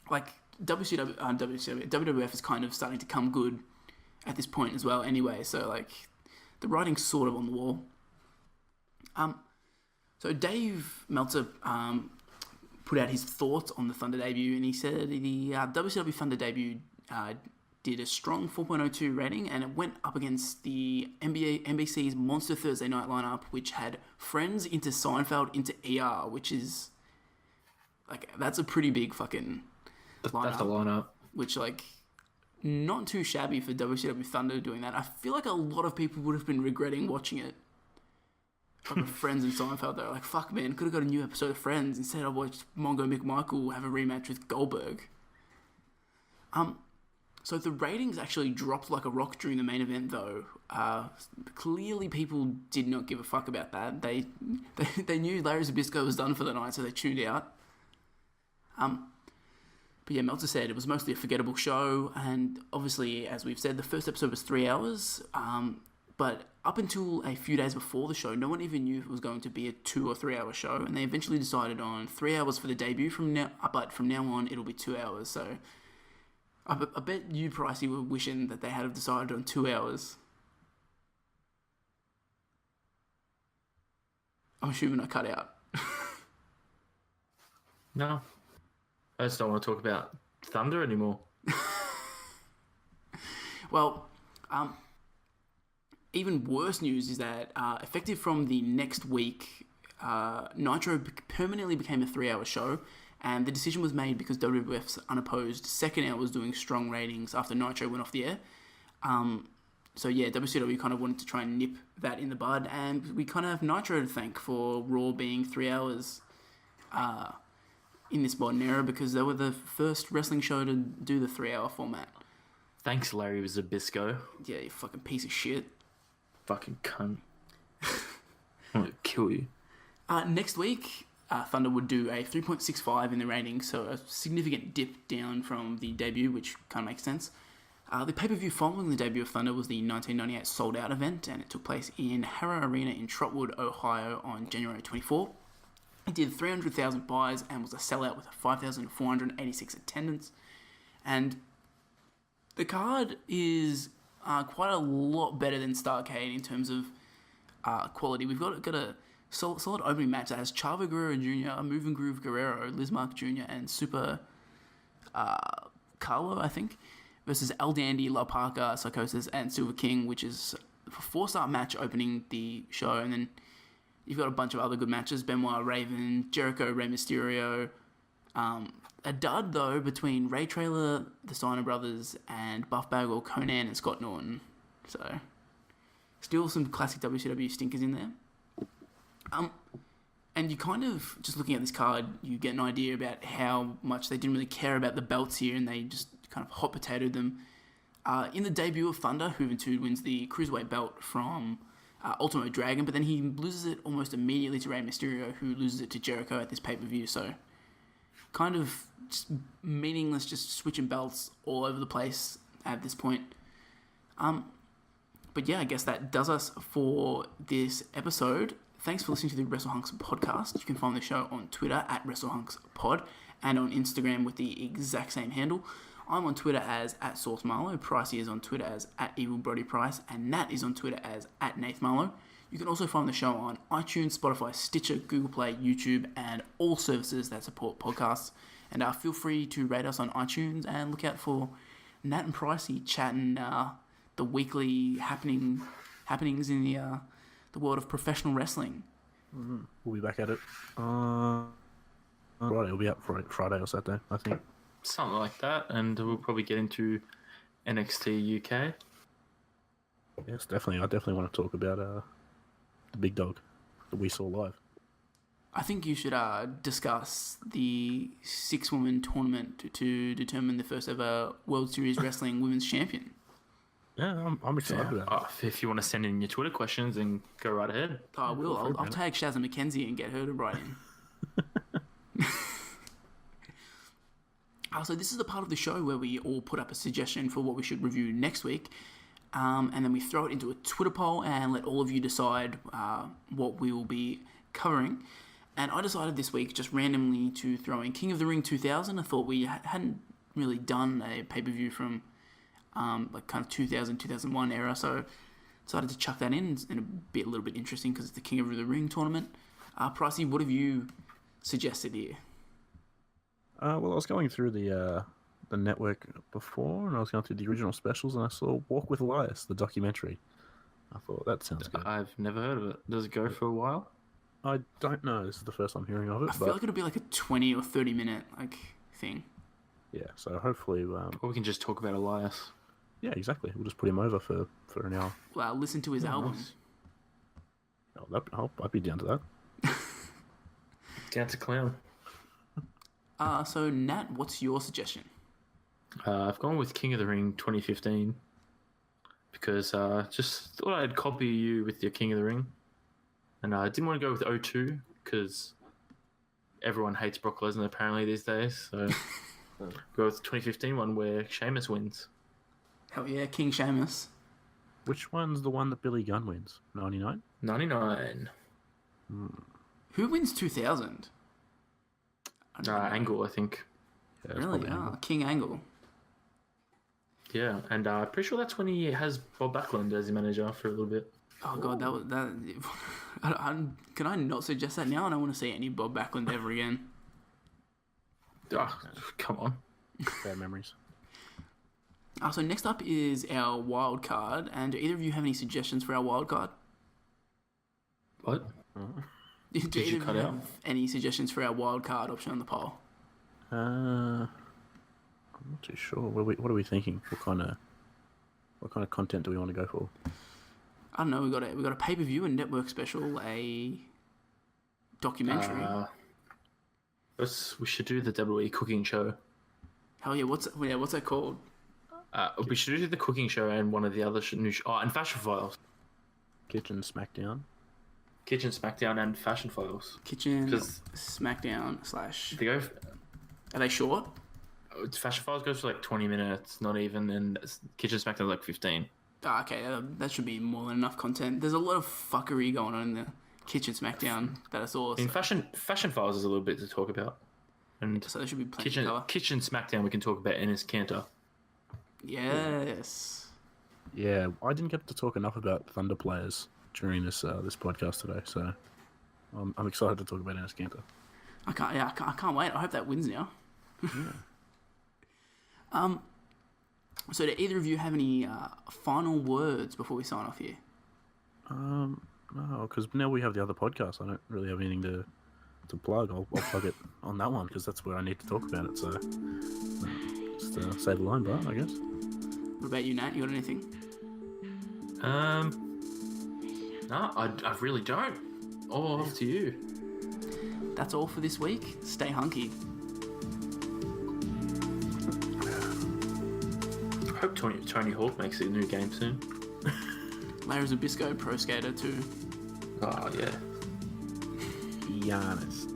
Like, WWF is kind of starting to come good at this point as well anyway, so, like, the writing's sort of on the wall. So Dave Meltzer put out his thoughts on the Thunder debut, and he said the WCW Thunder debut did a strong 4.02 rating, and it went up against the NBC's Monster Thursday Night lineup, which had Friends into Seinfeld into ER, which is... like, that's a pretty big fucking lineup. That's a lineup. Which, like, not too shabby for WCW Thunder doing that. I feel like a lot of people would have been regretting watching it. Like, with Friends and Seinfeld, they're like, fuck, man, could have got a new episode of Friends. Instead, I watched Mongo McMichael have a rematch with Goldberg. So the ratings actually dropped like a rock during the main event, though. Clearly, people did not give a fuck about that. They knew Larry Zybyzko was done for the night, so they tuned out. But yeah, Meltzer said it was mostly a forgettable show, and obviously, as we've said, the first episode was 3 hours, but up until a few days before the show, no one even knew if it was going to be a 2 or 3 hour show, and they eventually decided on 3 hours for the debut but from now on, it'll be 2 hours, so I bet you, Pricey, were wishing that they had decided on 2 hours. I'm assuming I cut out. No. I just don't want to talk about Thunder anymore. Well, even worse news is that effective from the next week, Nitro permanently became a 3 hour show, and the decision was made because WWF's unopposed second hour was doing strong ratings after Nitro went off the air. So yeah, WCW kind of wanted to try and nip that in the bud, and we kind of have Nitro to thank for Raw being 3 hours in this modern era, because they were the first wrestling show to do the 3 hour format. Thanks, Larry Zybyzko. Yeah, you fucking piece of shit. Fucking cunt. I'm gonna kill you. Next week, Thunder would do a 3.65 in the ratings, so a significant dip down from the debut, which kind of makes sense. The pay-per-view following the debut of Thunder was the 1998 Sold Out event, and it took place in Harrow Arena in Trotwood, Ohio on January 24. It did 300,000 buys and was a sellout with a 5,486 attendance. And the card is quite a lot better than Starrcade in terms of quality. We've got a solid opening match that has Chavo Guerrero Jr., Move and Groove Guerrero, Liz Mark Jr., and Super Carlo, I think, versus El Dandy, La Parka, Psychosis, and Silver King, which is a 4-star match opening the show. And then you've got a bunch of other good matches: Benoit, Raven, Jericho, Rey Mysterio. A dud, though, between Ray Traylor, the Steiner Brothers, and Buff Bagwell, Conan, and Scott Norton. So, still some classic WCW stinkers in there. And you kind of, just looking at this card, you get an idea about how much they didn't really care about the belts here, and they just kind of hot potatoed them. In the debut of Thunder, Juventud wins the Cruiserweight belt from Ultimo Dragon, but then he loses it almost immediately to Rey Mysterio, who loses it to Jericho at this pay-per-view, so kind of just meaningless, just switching belts all over the place at this point. But yeah, I guess that does us for this episode. Thanks for listening to the Wrestle Hunks Podcast. You can find the show on Twitter at WrestleHunksPod and on Instagram with the exact same handle. I'm on Twitter as @SourceMarlow. Pricey is on Twitter as @EvilBrodyPrice, and Nat is on Twitter as @NathMarlow. You can also find the show on iTunes, Spotify, Stitcher, Google Play, YouTube, and all services that support podcasts. And feel free to rate us on iTunes and look out for Nat and Pricey chatting the weekly happenings in the world of professional wrestling. We'll be back at it. Friday. It'll be up Friday or Saturday, I think. Something like that, and we'll probably get into NXT UK. Yes, definitely. I definitely want to talk about the big dog that we saw live. I think you should discuss the 6-woman tournament to determine the first ever World Series Wrestling Women's Champion. Yeah, I'm excited about it. If you want to send in your Twitter questions, then go right ahead. I will. I'll tag Shazza McKenzie and get her to write in. So this is the part of the show where we all put up a suggestion for what we should review next week, and then we throw it into a Twitter poll and let all of you decide what we will be covering. And I decided this week just randomly to throw in King of the Ring 2000. I thought we hadn't really done a pay-per-view from like kind of 2000, 2001 era, so decided to chuck that in and be a little bit interesting because it's the King of the Ring tournament. Pricey, what have you suggested here? Well, I was going through the network before, and I was going through the original specials, and I saw Walk with Elias, the documentary. I thought, that sounds good. I've never heard of it. Does it go for a while? I don't know. This is the first I'm hearing of it. I feel like it'll be like a 20 or 30 minute thing. Yeah, so hopefully... or we can just talk about Elias. Yeah, exactly. We'll just put him over for an hour. Well, listen to his albums. I'd be down to that. Down to clown. So, Nat, what's your suggestion? I've gone with King of the Ring 2015 because just thought I'd copy you with your King of the Ring. And I didn't want to go with 02 because everyone hates Brock Lesnar apparently these days. So go with the 2015 one where Sheamus wins. Hell yeah, King Sheamus. Which one's the one that Billy Gunn wins? 99? 99. Who wins 2000? Angle, I think. Yeah, really? King Angle. Yeah, and I'm pretty sure that's when he has Bob Backlund as his manager for a little bit. Oh god, can I not suggest that now? I don't want to see any Bob Backlund ever again. Oh, come on. Bad memories. So next up is our wild card, and do either of you have any suggestions for our wild card? What? Do Did you either cut of you out? have any suggestions for our wild card option on the poll? I'm not too sure. What are we thinking? What kind of content do we want to go for? I don't know. We got a pay-per-view, a network special, a documentary. We should do the WWE cooking show. Hell yeah! What's that called? We should do the cooking show and one of the other and Fashion Files. Kitchen Smackdown. Kitchen Smackdown and Fashion Files. Kitchen Smackdown / They go. Are they short? Fashion Files goes for like 20 minutes, not even, and Kitchen Smackdown like 15. Okay, that should be more than enough content. There's a lot of fuckery going on in the Kitchen Smackdown that I saw. In Fashion Files is a little bit to talk about, and so there should be plenty to cover. Kitchen Smackdown we can talk about Ennis Cantor. Yes. Yeah, I didn't get to talk enough about Thunder players during this podcast today, so I'm excited to talk about Ennis Cantor. I can't wait. I hope that wins now. Yeah. So do either of you have any final words before we sign off here? No, because now we have the other podcast. I don't really have anything to plug. I'll plug it on that one because that's where I need to talk about it. So just say the line, but I guess. What about you, Nat? You got anything? No, I really don't. All off to you. That's all for this week. Stay hunky. I hope Tony Hawk makes a new game soon. Larry Zybyzko, Pro Skater 2. Oh, yeah. Giannis.